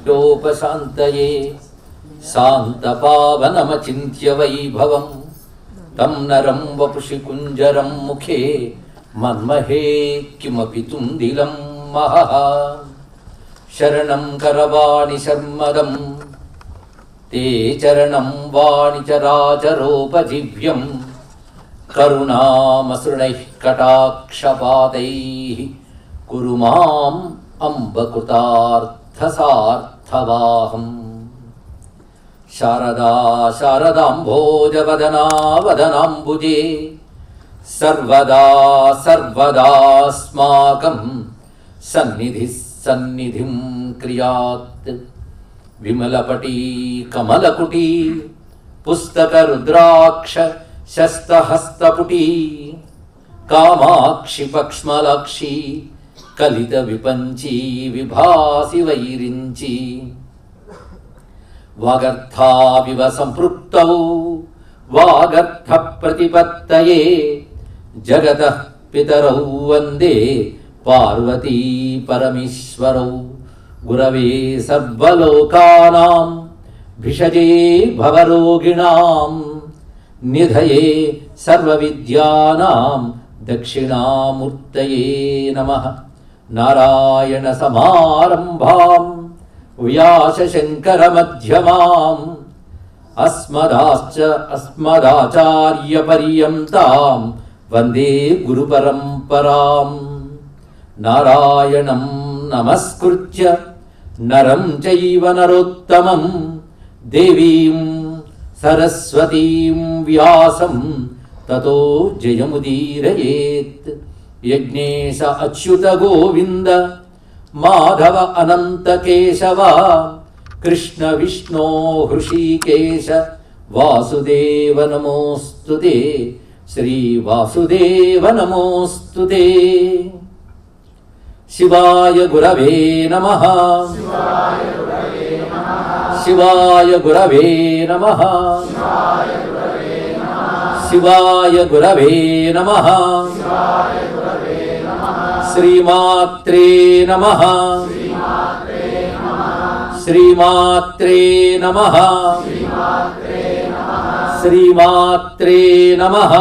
విఘ్నవిఘ్నోపశాంతయే శాంతపావనమచింత్య వైభవం తం నరం వపుషి కుంజరం ముఖే మన్మహే కిమపి తుందిలం మహః శరణం కరవాణి శర్మదం తే చరణం వాణి చరాచరోపజీవ్యం కరుణామసృణైః కటాక్షపాతైః కురు మాం అంబకృతార్థసార్థవాహం శారదా శారదాంభోజవదనా వదనాంబుజే సర్వదా సర్వదాస్మాకం సన్నిధిః సన్నిధిం క్రియాత్ విమలపటీ కమలకుటీ పుస్తక రుద్రాక్ష శస్తహస్తపుటీ కామాక్షి పక్ష్మలాక్షి కలిత విపంచీ విభాసి వైరించి వాగర్థావివ సంపృక్తౌ వాగర్థ ప్రతిపత్తయే జగతః పితరౌ వందే పార్వతీ పరమేశ్వరౌ గురవే సర్వలోకానాం భిషజే భవరోగిణాం నిధయే సర్వవిద్యానాం దక్షిణామూర్తయే నమః నారాయణ సమారంభాం వ్యాసశంకరమధ్యమాం అస్మదాచార్యపర్యంతాం వందే గురుపరంపరాం నారాయణం నమస్కృత్య నరం చైవ నరోత్తమం దేవీం సరస్వతీం వ్యాసం తతో జయముదీరయేత్ యజ్ఞేశ అచ్యుత గోవింద మాధవ అనంత కేశవ కృష్ణ విష్ణో హృషీకేశ వాసుదేవ నమోస్తుతే శ్రీ వాసుదేవ నమోస్తుతే శివాయ గురవే నమః శివాయ గురవే నమః శివాయ గురవే నమః శ్రీమాత్రే నమః శ్రీమాత్రే నమః శ్రీమాత్రే నమః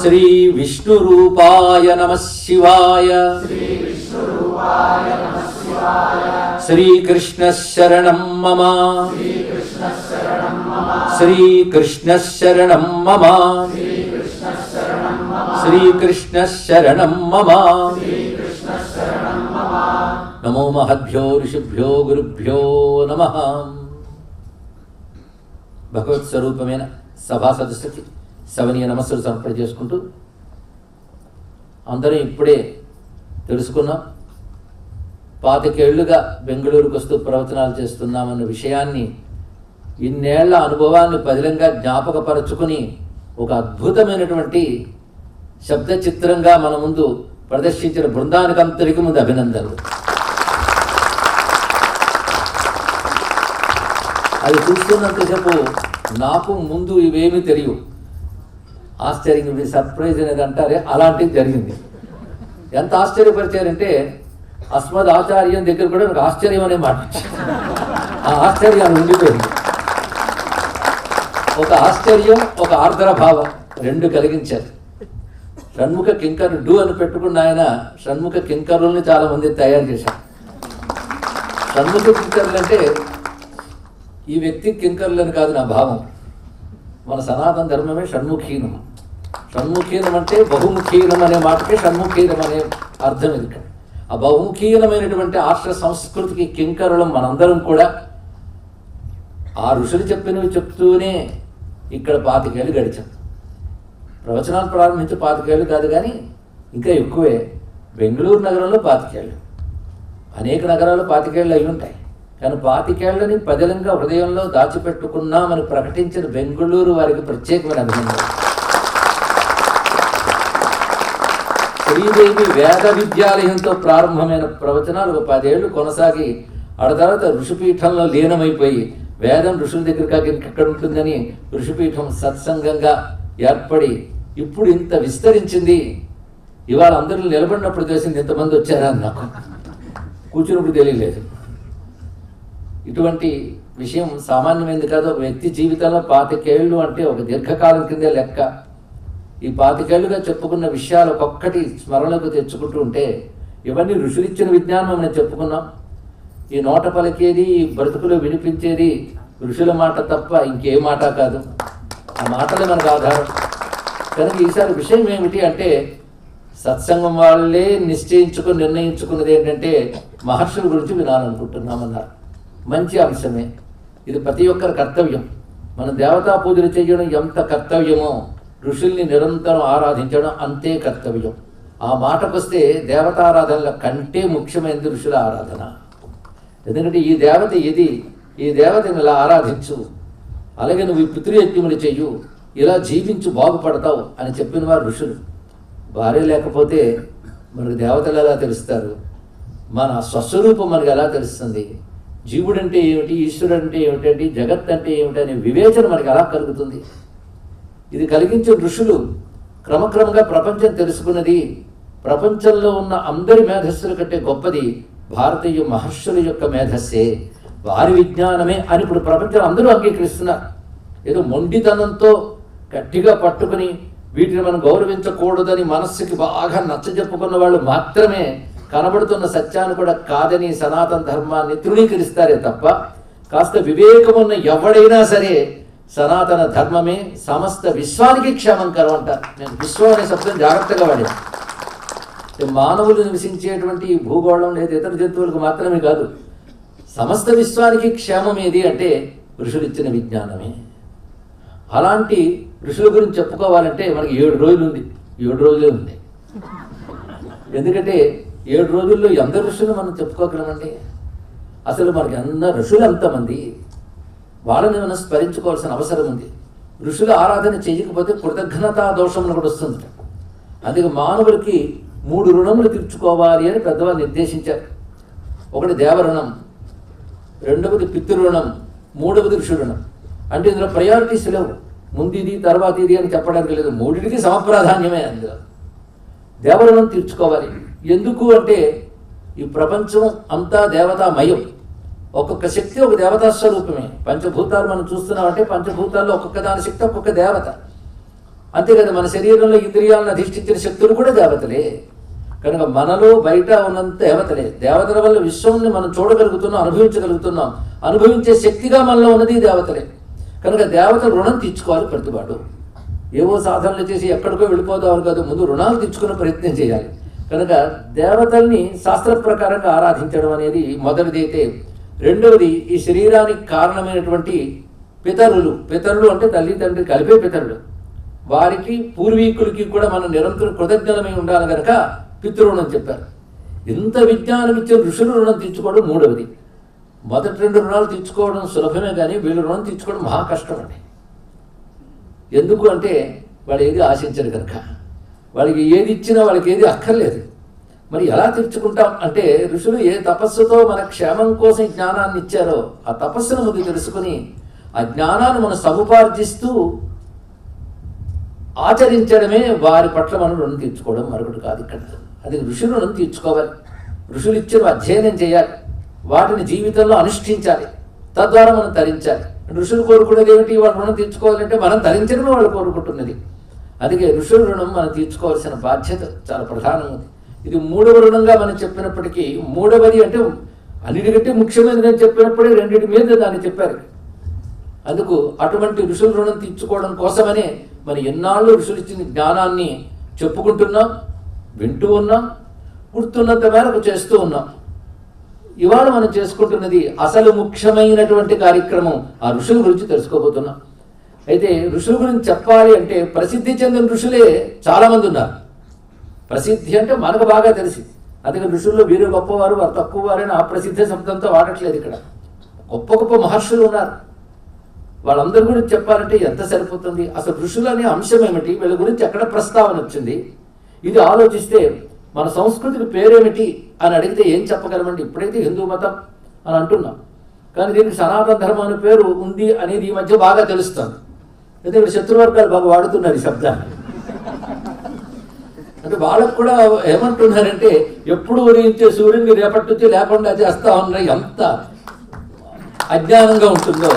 శ్రీ విష్ణురూపాయ నమః శివాయ శ్రీకృష్ణ శరణం మమ శ్రీకృష్ణ శరణం మమ శ్రీకృష్ణ శరణం మమ నమో మహద్భ్యో ఋషిభ్యో గురుభ్యో నమః. భగవత్ స్వరూపమైన సభా సదస్సుకి సవనీయ నమస్సులు సమర్పణ చేసుకుంటూ అందరం ఇప్పుడే తెలుసుకున్నాం. 25 ఏళ్లుగా బెంగళూరుకు వస్తూ ప్రవచనాలు చేస్తున్నామన్న విషయాన్ని, ఇన్నేళ్ల అనుభవాన్ని పదిలంగా జ్ఞాపకపరచుకుని ఒక అద్భుతమైనటువంటి శబ్ద చిత్రంగా మన ముందు ప్రదర్శించిన బృందానికి అంతరికి ముందు అభినందనలు. అది చూస్తున్నంతసేపు నాకు ముందు ఇవేమీ తెలియవు. ఆశ్చర్యం, సర్ప్రైజ్ అనేది అంటారే, అలాంటిది జరిగింది. ఎంత ఆశ్చర్యపరిచారంటే అస్మద్ ఆచార్యం దగ్గర కూడా నాకు ఆశ్చర్యం అనే మాట, ఆ ఆశ్చర్యాన్ని ఉండిపోయింది. ఒక ఆశ్చర్యం, ఒక ఆర్ద్రభావం రెండు కలిగించారు. షణ్ముఖ కింకరు డు అని పెట్టుకున్న ఆయన షణ్ముఖ కింకరుల్ని చాలా మంది తయారు చేశారు. షణ్ముఖ కింకరులు అంటే ఈ వ్యక్తి కింకరులని కాదు నా భావం. మన సనాతన ధర్మమే షణ్ముఖీనం. షణ్ముఖీనం అంటే బహుముఖీనం అనే మాటకి షణ్ముఖీనం అనే అర్థం ఇది. ఆ బహుముఖీనమైనటువంటి ఆర్ష సంస్కృతికి కింకరులం మనందరం కూడా. ఆ ఋషులు చెప్పినవి చెప్తూనే ఇక్కడ 25 ఏళ్ళు గడిచాం. ప్రవచనాలు ప్రారంభించి 25 ఏళ్ళు కాదు కానీ ఇంకా ఎక్కువే. బెంగళూరు నగరంలో 25 ఏళ్ళు, అనేక నగరాలు 25 ఏళ్ళు అయి ఉంటాయి. కానీ 25 ఏళ్ళని పదిలంగా హృదయంలో దాచిపెట్టుకున్నామని ప్రకటించిన బెంగళూరు వారికి ప్రత్యేకమైన అభినందన. శ్రీదేవి వేద విద్యాలయంతో ప్రారంభమైన ప్రవచనాలు ఒక 10 ఏళ్ళు కొనసాగి ఆ తర్వాత ఋషిపీఠంలో లీనమైపోయి వేదం ఋషుల దగ్గర ఎక్కడ ఉంటుందని ఋషిపీఠం సత్సంగంగా ఏర్పడి ఇప్పుడు ఇంత విస్తరించింది. ఇవాళ అందరూ నిలబడినప్పుడు తెలిసింది ఇంతమంది వచ్చారా అని నాకు. కూర్చున్నప్పుడు తెలియలేదు. ఇటువంటి విషయం సామాన్యమైనది కాదు. ఒక వ్యక్తి జీవితంలో 25 ఏళ్ళు అంటే ఒక దీర్ఘకాలం కిందే లెక్క. ఈ 25 ఏళ్ళుగా చెప్పుకున్న విషయాలు ఒక్కొక్కటి స్మరణకు తెచ్చుకుంటూ ఉంటే ఇవన్నీ ఋషులిచ్చిన విజ్ఞానం మనం చెప్పుకున్నాం. ఈ నోట పలికేది, ఈ బ్రతుకులో వినిపించేది ఋషుల మాట తప్ప ఇంకే మాట కాదు. ఆ మాటలే మనకు ఆధారం. కనుక ఈసారి విషయం ఏమిటి అంటే, సత్సంగం వాళ్ళే నిర్ణయించుకున్నది ఏంటంటే మహర్షుల గురించి వినాలనుకుంటున్నామన్నారు. మంచి అంశమే. ఇది ప్రతి ఒక్కరి కర్తవ్యం. మనం దేవతా పూజలు చేయడం ఎంత కర్తవ్యమో ఋషుల్ని నిరంతరం ఆరాధించడం అంతే కర్తవ్యం. ఆ మాటకొస్తే దేవతారాధనల కంటే ముఖ్యమైనది ఋషుల ఆరాధన. ఎందుకంటే ఈ దేవత ఇది, ఈ దేవతని ఇలా ఆరాధించు, అలాగే నువ్వు ఈ పితృయజ్ఞములు చెయ్యు, ఇలా జీవించు బాగుపడతావు అని చెప్పిన వారు ఋషులు. భార్య లేకపోతే మనకు దేవతలు ఎలా తెలుస్తారు? మన స్వస్వరూపం మనకు ఎలా తెలుస్తుంది? జీవుడంటే ఏమిటి, ఈశ్వరుడు అంటే ఏమిటండి, జగత్ అంటే ఏమిటి అనే వివేచన మనకు ఎలా కలుగుతుంది? ఇది కలిగించిన ఋషులు క్రమక్రమంగా ప్రపంచం తెలుసుకున్నది. ప్రపంచంలో ఉన్న అందరి మేధస్సుల కంటే గొప్పది భారతీయ మహర్షుల యొక్క మేధస్సే, వారి విజ్ఞానమే అని ఇప్పుడు ప్రపంచం అందరూ అంగీకరిస్తున్నారు. ఏదో మొండితనంతో గట్టిగా పట్టుకుని వీటిని మనం గౌరవించకూడదని మనస్సుకి బాగా నచ్చజెప్పుకున్న వాళ్ళు మాత్రమే కనబడుతున్న సత్యాన్ని కూడా కాదని సనాతన ధర్మాన్ని తృణీకరిస్తారే తప్ప, కాస్త వివేకమున్న ఎవడైనా సరే సనాతన ధర్మమే సమస్త విశ్వానికి క్షేమంకరం అంటారు. నేను విశ్వం అనే శబ్దం జాగ్రత్తగా వాడాను. మానవులు నివసించేటువంటి ఈ భూగోళం లేదా ఇతర జంతువులకు మాత్రమే కాదు, సమస్త విశ్వానికి క్షేమం ఏది అంటే ఋషులు ఇచ్చిన విజ్ఞానమే. అలాంటి ఋషుల గురించి చెప్పుకోవాలంటే మనకి 7 రోజులు ఉంది. 7 రోజులే ఉంది. ఎందుకంటే 7 రోజుల్లో ఎందరు ఋషులు మనం చెప్పుకోగలమండి? అసలు మనకి ఋషులు ఎంతమంది, వాళ్ళని మనం స్మరించుకోవాల్సిన అవసరం ఉంది. ఋషుల ఆరాధన చేయకపోతే కృతజ్ఞతా దోషములు కూడా వస్తుంది. అందుకే మానవులకి 3 రుణములు తీర్చుకోవాలి అని పెద్దవాళ్ళు నిర్దేశించారు. ఒకటి దేవరుణం, రెండవది పితృరుణం, మూడవది ఋషురుణం. అంటే ఇందులో ప్రయారిటీస్ లేవు, ముందు ఇది తర్వాత ఇది అని చెప్పడానికి లేదు. 3టికి సమప్రాధాన్యమే. అందులో దేవరుణం తీర్చుకోవాలి. ఎందుకు అంటే ఈ ప్రపంచం అంతా దేవతామయం. ఒక్కొక్క శక్తి ఒక దేవతా స్వరూపమే. పంచభూతాలు మనం చూస్తున్నామంటే పంచభూతాల్లో ఒక్కొక్క దాని శక్తి ఒక్కొక్క దేవత. అంతేకాదు మన శరీరంలో ఇంద్రియాలను అధిష్ఠించిన శక్తులు కూడా దేవతలే. కనుక మనలో బయట ఉన్నంత దేవతలే. దేవతల వల్ల విశ్వంని మనం చూడగలుగుతున్నాం, అనుభవించగలుగుతున్నాం. అనుభవించే శక్తిగా మనలో ఉన్నది దేవతలే. కనుక దేవతల రుణం తీర్చుకోవాలి ప్రతివాడు. ఏవో సాధనలు చేసి ఎక్కడికో వెళ్ళిపోదామని కాదు, ముందు రుణాలు తీర్చుకునే ప్రయత్నం చేయాలి. కనుక దేవతల్ని శాస్త్ర ప్రకారంగా ఆరాధించడం అనేది మొదటిదైతే, రెండవది ఈ శరీరానికి కారణమైనటువంటి పితరులు. పితరులు అంటే తల్లి తండ్రి కలిపే పితరులు. వారికి పూర్వీకులకి కూడా మనం నిరంతరం కృతజ్ఞతమై ఉండాలి కనుక పితృరుణం చెప్పారు. ఇంత విజ్ఞానం ఇచ్చే ఋషులు రుణం తీర్చుకోవడం మూడవది. మొదటి 2 రుణాలు తీర్చుకోవడం సులభమే, కానీ వీళ్ళు రుణం తీర్చుకోవడం మహా కష్టం అండి. ఎందుకు అంటే వాళ్ళు ఏది ఆశించరు కనుక, వాళ్ళకి ఏది ఇచ్చినా వాళ్ళకి ఏది అక్కర్లేదు. మరి ఎలా తీర్చుకుంటాం అంటే, ఋషులు ఏ తపస్సుతో మన క్షేమం కోసం జ్ఞానాన్ని ఇచ్చారో ఆ తపస్సును ముందు తెలుసుకుని ఆ జ్ఞానాన్ని మనం సముపార్జిస్తూ ఆచరించడమే వారి పట్ల మనం రుణం తీర్చుకోవడం, మరొకటి కాదు. ఇక్కడ అది ఋషులు రుణం తీర్చుకోవాలి. ఋషులు ఇచ్చిన అధ్యయనం చేయాలి, వాటిని జీవితంలో అనుష్ఠించాలి, తద్వారా మనం తరించాలి. ఋషులు కోరుకునేది ఏమిటి? వాళ్ళు రుణం తీర్చుకోవాలంటే మనం తరించడమే వాళ్ళు కోరుకుంటున్నది. అందుకే ఋషుల రుణం మనం తీర్చుకోవాల్సిన బాధ్యత చాలా ప్రధానమైనది. ఇది 3వ రుణంగా మనం చెప్పినప్పటికీ, 3వది అంటే అన్నిటికంటే ముఖ్యమైనది నేను చెప్పినప్పుడే 2 మీద దాన్ని చెప్పారు. అందుకు అటువంటి ఋషుల రుణం తీర్చుకోవడం కోసమనే మనం ఎన్నాళ్ళు ఋషులు ఇచ్చిన జ్ఞానాన్ని చెప్పుకుంటున్నాం, వింటూ ఉన్నాం, గుర్తున్నంత మేరకు చేస్తూ ఉన్నాం. ఇవాళ మనం చేసుకుంటున్నది అసలు ముఖ్యమైనటువంటి కార్యక్రమం. ఆ ఋషుల గురించి తెలుసుకోబోతున్నాం. అయితే ఋషుల గురించి చెప్పాలి అంటే ప్రసిద్ధి చెందిన ఋషులే చాలామంది ఉన్నారు. ప్రసిద్ధి అంటే మనకు బాగా తెలిసి, అందుకే ఋషుల్లో వీరు గొప్పవారు, వారు తక్కువ వారని ఆ ప్రసిద్ధి శబ్దంతో వాడట్లేదు. ఇక్కడ గొప్ప గొప్ప మహర్షులు ఉన్నారు. వాళ్ళందరి గురించి చెప్పాలంటే ఎంత సరిపోతుంది? అసలు ఋషులు అనే అంశం ఏమిటి, వీళ్ళ గురించి ఎక్కడ ప్రస్తావన వచ్చింది, ఇది ఆలోచిస్తే మన సంస్కృతికి పేరేమిటి అని అడిగితే ఏం చెప్పగలమండి? ఇప్పుడైతే హిందూ మతం అని అంటున్నాం, కానీ దీనికి సనాతన ధర్మం అనే పేరు ఉంది అనేది ఈ మధ్య బాగా తెలుస్తుంది. ఎందుకంటే శత్రువర్గాలు బాగా వాడుతున్నారు ఈ శబ్దాన్ని. అంటే వాళ్ళకు కూడా ఏమంటున్నారంటే ఎప్పుడు ఉదయించే సూర్యుని రేపటి నుంచి లేకుండా చేస్తా ఉన్నాయి, ఎంత అజ్ఞానంగా ఉంటుందో.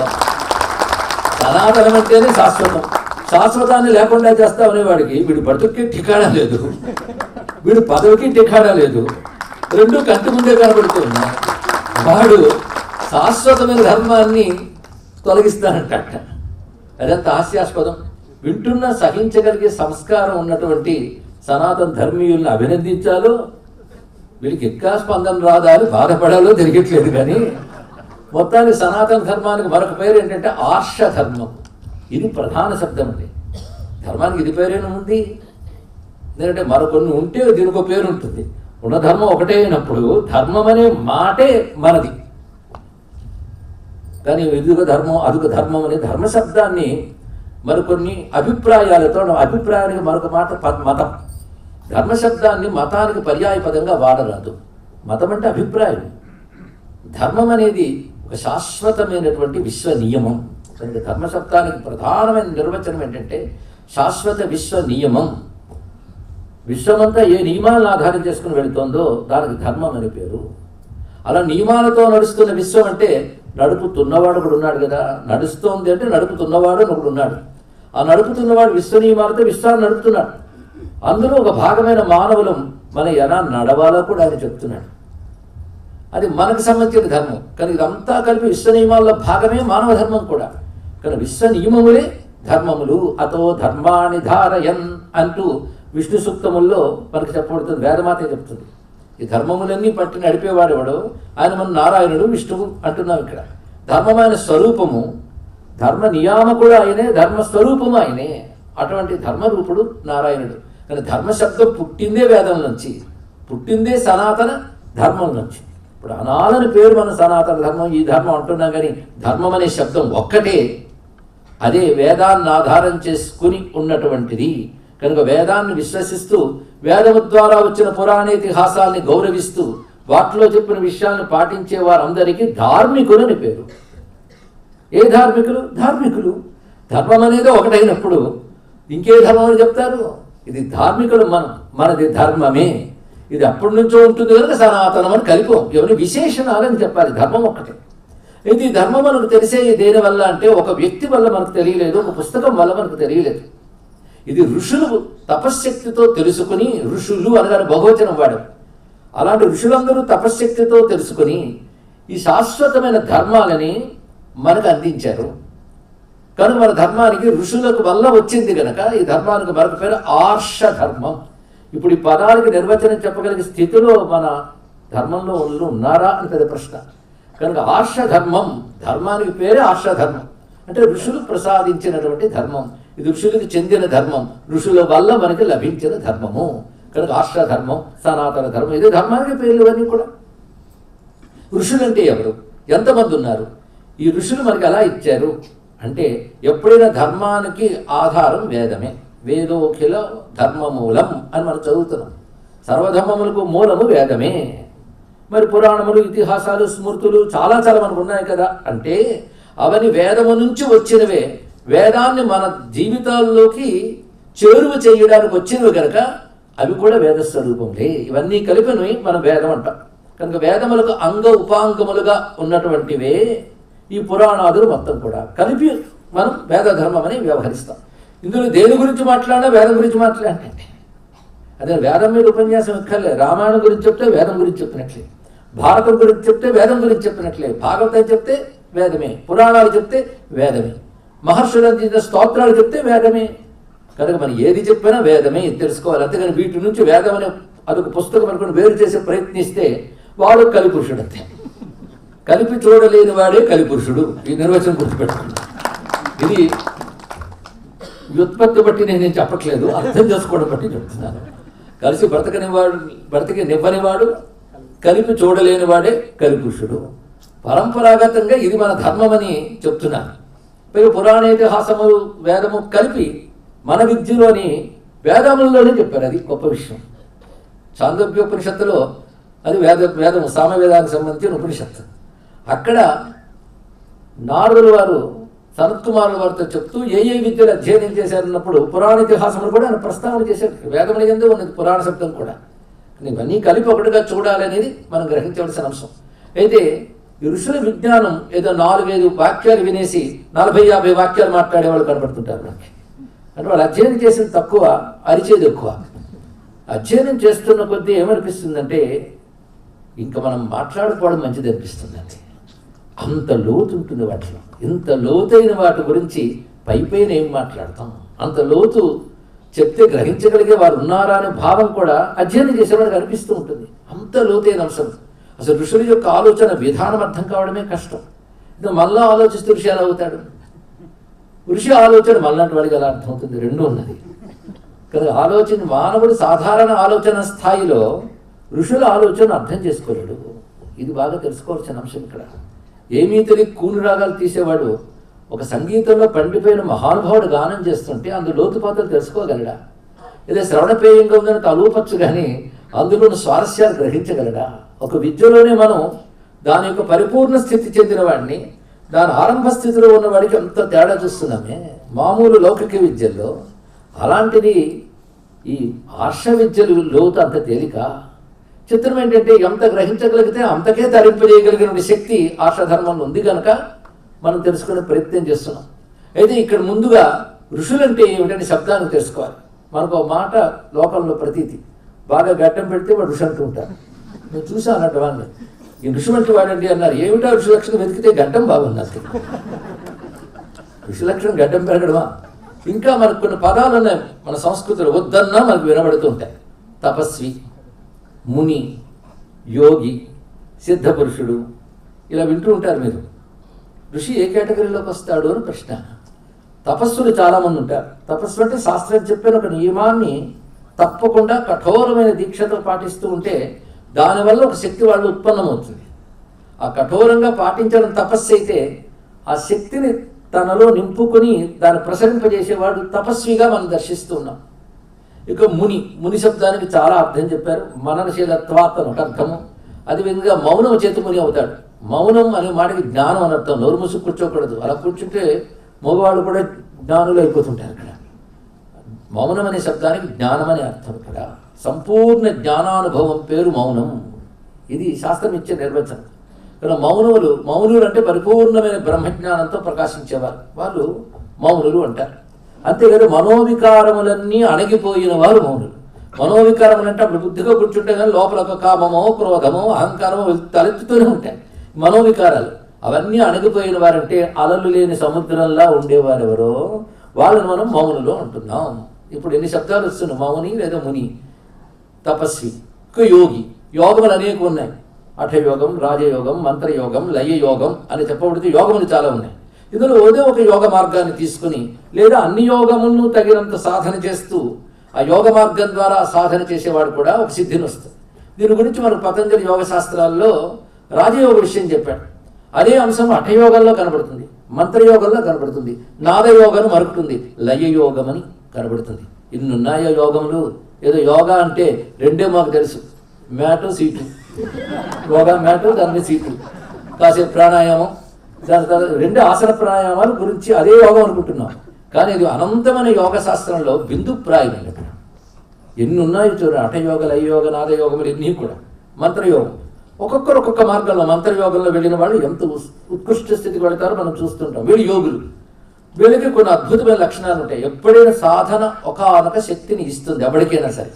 సనాతనం అంటేనే శాశ్వతం, శాశ్వతాన్ని లేకుండా చేస్తా అనేవాడికి వీడు బతుక్కి ఠికాణా లేదు, వీడు పదవికి ఠికాణా లేదు, రెండు కంటి ముందే కనబడుతున్నాయి. వాడు శాశ్వతమైన ధర్మాన్ని తొలగిస్తానంట. అదంత హాస్యాస్పదం. వింటున్న సహించగలిగే సంస్కారం ఉన్నటువంటి సనాతన ధర్మీయుల్ని అభినందించాలో, వీళ్ళకి ఇంకా స్పందన రాదా అని బాధపడాలో తెలియట్లేదు. కానీ మొత్తానికి సనాతన ధర్మానికి మరొక పేరు ఏంటంటే ఆర్ష ధర్మం. ఇది ప్రధాన శబ్దం అండి. ధర్మానికి ఇది పేరేనా ఉంది? ఎందుకంటే మరొకన్ని ఉంటే దీనికి ఒక పేరు ఉంటుంది. ఉన్న ధర్మం ఒకటే అయినప్పుడు ధర్మం అనే మాటే మనది. కానీ ఇదిగో ధర్మం అదుగో ధర్మం అనే ధర్మ శబ్దాన్ని మరికొన్ని అభిప్రాయాలతో, అభిప్రాయానికి మరొక మాట మతం. ధర్మశబ్దాన్ని మతానికి పర్యాయ పదంగా వాడరాదు. మతం అంటే అభిప్రాయం. ధర్మం అనేది ఒక శాశ్వతమైనటువంటి విశ్వ నియమం. కనుక ధర్మశబ్దానికి ప్రధానమైన నిర్వచనం ఏంటంటే శాశ్వత విశ్వ నియమం. విశ్వమంతా ఏ నియమాలను ఆధారం చేసుకుని వెళుతోందో దానికి ధర్మం అని పేరు. అలా నియమాలతో నడుస్తున్న విశ్వం అంటే నడుపుతున్నవాడు ఒకడు ఉన్నాడు కదా. నడుస్తోంది అంటే నడుపుతున్నవాడు ఒకడు ఉన్నాడు. ఆ నడుపుతున్నవాడు విశ్వ నియమాలతో విశ్వాన్ని నడుపుతున్నాడు. అందులో ఒక భాగమైన మానవులం మన ఎలా నడవాలో కూడా ఆయన చెప్తున్నాడు. అది మనకు సంబంధించిన ధర్మం. కానీ ఇదంతా కలిపి విశ్వ నియమాల్లో భాగమే మానవ ధర్మం కూడా. కానీ విశ్వ నియమములే ధర్మములు. అతో ధర్మాన్ని ధారయన్ అంటూ విష్ణు సూక్తముల్లో మనకు చెప్పబడుతుంది. వేదమాతే చెప్తుంది. ఈ ధర్మములన్నీ పట్టి నడిపేవాడెవడో ఆయన మన నారాయణుడు, విష్ణువు అంటున్నాం. ఇక్కడ ధర్మమైన స్వరూపము, ధర్మ నియామకుడు ఆయనే, ధర్మస్వరూపము ఆయనే. అటువంటి ధర్మరూపుడు నారాయణుడు. కానీ ధర్మశబ్దం పుట్టిందే వేదం నుంచి, పుట్టిందే సనాతన ధర్మం నుంచి. ఇప్పుడు అనాలని పేరు మన సనాతన ధర్మం, ఈ ధర్మం అంటున్నాం. కానీ ధర్మం అనే శబ్దం ఒక్కటే, అదే వేదాన్ని ఆధారం చేసుకుని ఉన్నటువంటిది. కనుక వేదాన్ని విశ్వసిస్తూ వేదము ద్వారా వచ్చిన పురాణేతిహాసాల్ని గౌరవిస్తూ వాటిలో చెప్పిన విషయాలను పాటించే వారందరికీ ధార్మికులని పేరు. ఏ ధార్మికులు? ధార్మికులు. ధర్మం అనేది ఒకటైనప్పుడు ఇంకే ధర్మం అని చెప్తారు? ఇది ధార్మికులు, మనది ధర్మమే. ఇది అప్పటి నుంచో ఉంటుంది కనుక సనాతనం అని కలిపం. ఎవరి విశేషణాలని చెప్పాలి. ధర్మం ఒక్కటే. ఇది ధర్మం మనకు తెలిసే దేని వల్ల అంటే ఒక వ్యక్తి వల్ల మనకు తెలియలేదు, ఒక పుస్తకం వల్ల మనకు తెలియలేదు. ఇది ఋషులు తపశ్శక్తితో తెలుసుకుని, ఋషులు అనగానే బహువచనం వాడు, అలాంటి ఋషులందరూ తపశ్శక్తితో తెలుసుకుని ఈ శాశ్వతమైన ధర్మాలని మనకు అందించారు. కనుక మన ధర్మానికి ఋషులకు వల్ల వచ్చింది కనుక ఈ ధర్మానికి మరొక పేరు ఆర్ష ధర్మం. ఇప్పుడు ఈ పదానికి నిర్వచనం చెప్పగలిగే స్థితిలో మన ధర్మంలో ఉన్నారా అని పెద్ద ప్రశ్న. కనుక ఆర్ష ధర్మం, ధర్మానికి పేరే ఆర్ష ధర్మం. అంటే ఋషులు ప్రసాదించినటువంటి ధర్మం. ఇది ఋషులకు చెందిన ధర్మం, ఋషుల వల్ల మనకి లభించిన ధర్మము. కనుక ఆర్ష ధర్మం, సనాతన ధర్మం, ఇదే ధర్మానికి పేర్లు అన్నీ కూడా. ఋషులంటే ఎవరు? ఎంతమంది ఉన్నారు? ఈ ఋషులు మనకి ఎలా ఇచ్చారు అంటే ఎప్పుడైనా ధర్మానికి ఆధారం వేదమే. వేదోఖిల ధర్మమూలం అని మనం చదువుతున్నాం. సర్వధర్మములకు మూలము వేదమే. మరి పురాణములు, ఇతిహాసాలు, స్మృతులు చాలా మనకు ఉన్నాయి కదా. అంటే అవన్నీ వేదము నుంచి వచ్చినవే. వేదాన్ని మన జీవితాల్లోకి చేరువ చేయడానికి వచ్చినవి కనుక అవి కూడా వేద స్వరూపంలే. ఇవన్నీ కలిపినవి మనం వేదం అంటాం. కనుక వేదములకు అంగ ఉపాంగములుగా ఉన్నటువంటివే ఈ పురాణాదులు మొత్తం కూడా కలిపి మనం వేద ధర్మం అని వ్యవహరిస్తాం. ఇందులో దేని గురించి మాట్లాడినా వేదం గురించి మాట్లాడండి. అదే వేదం మీద ఉపన్యాసం ఎక్కర్లే. రామాయణం గురించి చెప్తే వేదం గురించి చెప్పినట్లే, భారతం గురించి చెప్తే వేదం గురించి చెప్పినట్లే, భాగవతం చెప్తే వేదమే, పురాణాలు చెప్తే వేదమే, మహర్షులు అందించిన స్తోత్రాలు చెప్తే వేదమే. కనుక మనం ఏది చెప్పినా వేదమే తెలుసుకోవాలి. అంతేగాని వీటి నుంచి వేదం అనే అదొక పుస్తకం అనుకుని వేరు చేసే ప్రయత్నిస్తే వాడు కలిపురుషుడు. అంతే. కలిపి చూడలేని వాడే కలిపురుషుడు. ఈ నిర్వచనం గుర్తుపెట్టుకున్నాడు. ఇది వ్యుత్పత్తి బట్టి నేను చెప్పట్లేదు, అర్థం చేసుకోవడం బట్టి చెప్తున్నాను. కలిసి బ్రతకనివ్వనివాడు, కలిపి చూడలేని వాడే కలిపురుషుడు. పరంపరాగతంగా ఇది మన ధర్మమని చెప్తున్నాను. పైగా పురాణేతిహాసములు వేదము కలిపి మన విద్యలోని వేదములలోనే చెప్పారు. అది గొప్ప విషయం. చాందోగ్యోపనిషత్తులో అది వేదము సామవేదానికి సంబంధించిన ఉపనిషత్తు. అక్కడ నారదుల వారు సనత్కుమారుల వారితో చెప్తూ ఏ విద్యలు అధ్యయనం చేశారన్నప్పుడు పురాణ ఇతిహాసములు కూడా ఆయన ప్రస్తావన చేశారు. వేదముల యందు ఉన్నది పురాణ శబ్దం కూడా. ఇవన్నీ కలిపి ఒకటిగా చూడాలనేది మనం గ్రహించవలసిన అంశం. అయితే ఈ ఋషుల విజ్ఞానం ఏదో 4-5 వాక్యాలు వినేసి 40-50 వాక్యాలు మాట్లాడేవాళ్ళు కనబడుతుంటారు మనకి. అంటే వాళ్ళు అధ్యయనం చేసేది తక్కువ, అరిచేది ఎక్కువ. అధ్యయనం చేస్తున్న కొద్దీ ఏమనిపిస్తుందంటే ఇంకా మనం మాట్లాడుకోవడం మంచిది అనిపిస్తుందండి. అంత లోతు ఉంటుంది వాటిలో. ఇంత లోతైన వాటి గురించి పైపైన ఏం మాట్లాడతాం? అంత లోతు చెప్తే గ్రహించగలిగే వారు ఉన్నారా అనే భావం కూడా అధ్యయనం చేసేవాడికి అనిపిస్తూ ఉంటుంది. అంత లోతైన అంశం. అసలు ఋషుల యొక్క ఆలోచన విధానం అర్థం కావడమే కష్టం. ఇది మళ్ళా ఆలోచిస్తే ఋషి ఎలా అవుతాడు? ఋషి ఆలోచన మళ్ళాంటి వాడికి ఎలా అర్థమవుతుంది? రెండూ ఉన్నది కదా. ఆలోచన మానవుడు సాధారణ ఆలోచన స్థాయిలో ఋషుల ఆలోచన అర్థం చేసుకోలేడు. ఇది బాగా తెలుసుకోవాల్సిన అంశం ఇక్కడ. ఏమీ తెలియ కూని రాగాలు తీసేవాడు ఒక సంగీతంలో పండిపోయిన మహానుభావుడు గానం చేస్తుంటే అందులో లోతుపాతలు తెలుసుకోగలడా? ఏదో శ్రవణపేయంగా ఉందని తలూపచ్చు కానీ అందులోని స్వారస్యాలు గ్రహించగలడా? ఒక విద్యలోనే మనం దాని యొక్క పరిపూర్ణ స్థితి చెందిన వాడిని దాని ఆరంభ స్థితిలో ఉన్నవాడికి అంత తేడా చూస్తున్నామే మామూలు లౌకిక విద్యల్లో. అలాంటిది ఈ ఆర్ష విద్యలు లోతు అంత తేలిక. చిత్రం ఏంటంటే ఎంత గ్రహించగలిగితే అంతకే తరింపజేయగలిగిన శక్తి ఆర్షధర్మంలో ఉంది కనుక మనం తెలుసుకునే ప్రయత్నం చేస్తున్నాం. అయితే ఇక్కడ ముందుగా ఋషులంటే ఏమిటని శబ్దాన్ని తెలుసుకోవాలి. మనకు ఒక మాట లోకంలో ప్రతీతి, బాగా గడ్డం పెడితే వాడు ఋషి అంటూ ఉంటారు. నేను చూసాను అన్నట్టు వాడిని, ఈ ఋషి వంటి వాడండి అన్నారు. ఏమిటా ఋషి లక్షణం వెతికితే గడ్డం బాగుంది. అసలు ఋషి లక్షణం గడ్డం పెరగడమా? ఇంకా మనకు కొన్ని పదాలు ఉన్నాయి మన సంస్కృతిలో, వద్దన్నా మనకు వినబడుతూ ఉంటాయి. తపస్వి, ముని, యోగి, సిద్ధపురుషుడు, ఇలా వింటూ ఉంటారు మీరు. ఋషి ఏ కేటగిరీలోకి వస్తాడు అని ప్రశ్న. తపస్సులు చాలామంది ఉంటారు. తపస్సు అంటే శాస్త్రం చెప్పిన ఒక నియమాన్ని తప్పకుండా కఠోరమైన దీక్షతో పాటిస్తూ ఉంటే దానివల్ల ఒక శక్తి వాళ్ళు ఉత్పన్నమవుతుంది. ఆ కఠోరంగా పాటించడం తపస్సు అయితే ఆ శక్తిని తనలో నింపుకొని దాన్ని ప్రసరింపజేసేవాడు తపస్విగా మనం దర్శిస్తూ ఉన్నాం. ఇక ముని, ముని శబ్దానికి చాలా అర్థం చెప్పారు. మననశీలత్వాత్ అని ఒక అర్థము. అదేవిధంగా మౌనం చేతి ముని అవుతాడు. మౌనం అనే మాటకి జ్ఞానం అని అర్థం. నోరు మూసి కూర్చోకూడదు. అలా కూర్చుంటే మగవాళ్ళు కూడా జ్ఞానులు అయిపోతుంటారు. ఇక్కడ మౌనం అనే శబ్దానికి జ్ఞానం అనే అర్థం. ఇక్కడ సంపూర్ణ జ్ఞానానుభవం పేరు మౌనం. ఇది శాస్త్రం ఇచ్చే నిర్వచనం. ఇక్కడ మౌనులు అంటే పరిపూర్ణమైన బ్రహ్మజ్ఞానంతో ప్రకాశించేవారు, వాళ్ళు మౌనులు అంటారు. అంతేకాదు మనోవికారములన్నీ అణగిపోయిన వారు మౌనులు. మనోవికారములు అంటే అప్పుడు బుద్ధిగా కూర్చుంటే కానీ లోపల ఒక కామమో, క్రోధమో, అహంకారమో తలెత్తుతూనే ఉంటాయి. మనోవికారాలు అవన్నీ అణగిపోయిన వారంటే అలలు లేని సముద్రంలా ఉండేవారు ఎవరో వాళ్ళని మనం మౌనులు అంటున్నాం. ఇప్పుడు ఎన్ని శబ్దాలు వస్తున్నాయి? మౌని లేదా ముని, తపస్వి, యోగి. యోగములు అనేక ఉన్నాయి. హఠయోగం, రాజయోగం, మంత్రయోగం, లయయోగం అని చెప్పబడితే యోగములు చాలా ఉన్నాయి. ఇందులో ఏదో ఒక యోగ మార్గాన్ని తీసుకుని లేదా అన్ని యోగములను తగినంత సాధన చేస్తూ ఆ యోగ మార్గం ద్వారా సాధన చేసేవాడు కూడా ఒక సిద్ధిని వస్తుంది. దీని గురించి మనకు పతంజలి యోగ శాస్త్రాల్లో రాజయోగ విషయం చెప్పాడు. అదే అంశం హఠయోగంలో కనబడుతుంది, మంత్రయోగంలో కనబడుతుంది, నాదయోగం మరుకుతుంది, లయయోగం అని కనబడుతుంది. ఇన్నున్నాయో యోగములు. ఏదో యోగా అంటే రెండే మాకు తెలుసు, మ్యాటు సీటు. యోగా మ్యాటు, దాని సీటు, కాసేపు ప్రాణాయామం, దాని తర్వాత 2 ఆసన ప్రాణాయామాల గురించి అదే యోగం అనుకుంటున్నాం. కానీ ఇది అనంతమైన యోగ శాస్త్రంలో బిందుప్రాయమైన ఎన్ని ఉన్నాయి చూడండి. హఠయోగ, లయయోగ, నాదయోగములు ఎన్ని కూడా. మంత్రయోగం ఒక్కొక్కరు ఒక్కొక్క మార్గంలో మంత్రయోగంలో వెళ్ళిన వాళ్ళు ఎంత ఉత్కృష్ట స్థితికి వెళతారో మనం చూస్తుంటాం. వీళ్ళు యోగులు. వీళ్ళకి కొన్ని అద్భుతమైన లక్షణాలు ఉంటాయి. ఎప్పుడైనా సాధన ఒకానొక శక్తిని ఇస్తుంది ఎవరికైనా సరే.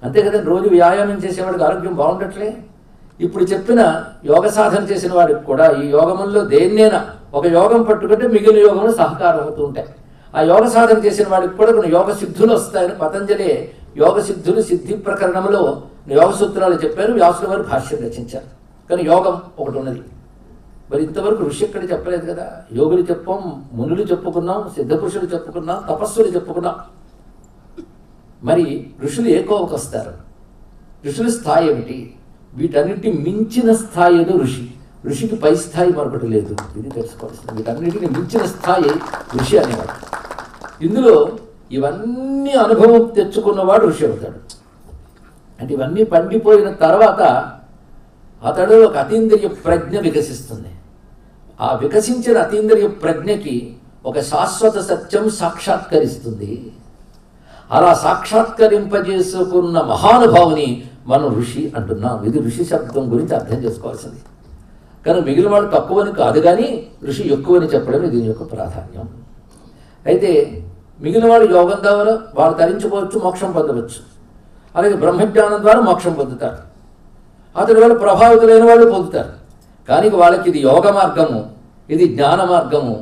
అంతే కదా, రోజు వ్యాయామం చేసేవాడికి ఆరోగ్యం బాగుండట్లే. ఇప్పుడు చెప్పిన యోగ సాధన చేసిన వాడికి కూడా ఈ యోగంలో దేన్నైనా ఒక యోగం పట్టుకుంటే మిగిలిన యోగంలో సహకారం అవుతూ ఉంటాయి. ఆ యోగ సాధన చేసిన వాడికి కూడా కొన్ని యోగ సిద్ధులు వస్తాయని పతంజలి యోగ సిద్ధులు సిద్ధి ప్రకరణంలో యోగ సూత్రాలు చెప్పారు. వ్యాసుల వారు భాష్యం రచించారు. కానీ యోగం ఒకటి ఉన్నది. మరి ఇంతవరకు ఋషి ఎక్కడ చెప్పలేదు కదా. యోగులు చెప్పాం, మునులు చెప్పుకున్నాం, సిద్ధపురుషులు చెప్పుకున్నాం, తపస్సులు చెప్పుకున్నాం. మరి ఋషులు ఏ కోవకు వస్తారు? ఋషుల స్థాయి ఏమిటి? వీటన్నిటి మించిన స్థాయి ఏదో ఋషి. ఋషికి పై స్థాయి మరొకటి లేదు. ఇది తెలుసుకోవాల్సింది. వీటన్నిటిని మించిన స్థాయి ఋషి అనేవాడు. ఇందులో ఇవన్నీ అనుభవం తెచ్చుకున్నవాడు ఋషి అవుతాడు. అంటే ఇవన్నీ పండిపోయిన తర్వాత అతడు ఒక అతీంద్రియ ప్రజ్ఞ వికసిస్తుంది. ఆ వికసించిన అతీంద్రియ ప్రజ్ఞకి ఒక శాశ్వత సత్యం సాక్షాత్కరిస్తుంది. అలా సాక్షాత్కరింపజేసుకున్న మహానుభావుని మనం ఋషి అంటున్నాం. ఇది ఋషి శబ్దం గురించి అర్థం చేసుకోవాల్సింది. కానీ మిగిలిన వాడు తక్కువని కాదు, కానీ ఋషి ఎక్కువని చెప్పడమే దీని యొక్క ప్రాధాన్యం. అయితే మిగిలిన వాడు యోగం ద్వారా వాడు తరించుకోవచ్చు, మోక్షం పొందవచ్చు. అలాగే బ్రహ్మజ్ఞానం ద్వారా మోక్షం పొందుతారు. అతని వల్ల ప్రభావితులైన వాళ్ళు పొందుతారు. కానీ వాళ్ళకి ఇది యోగ మార్గము, ఇది జ్ఞాన మార్గము,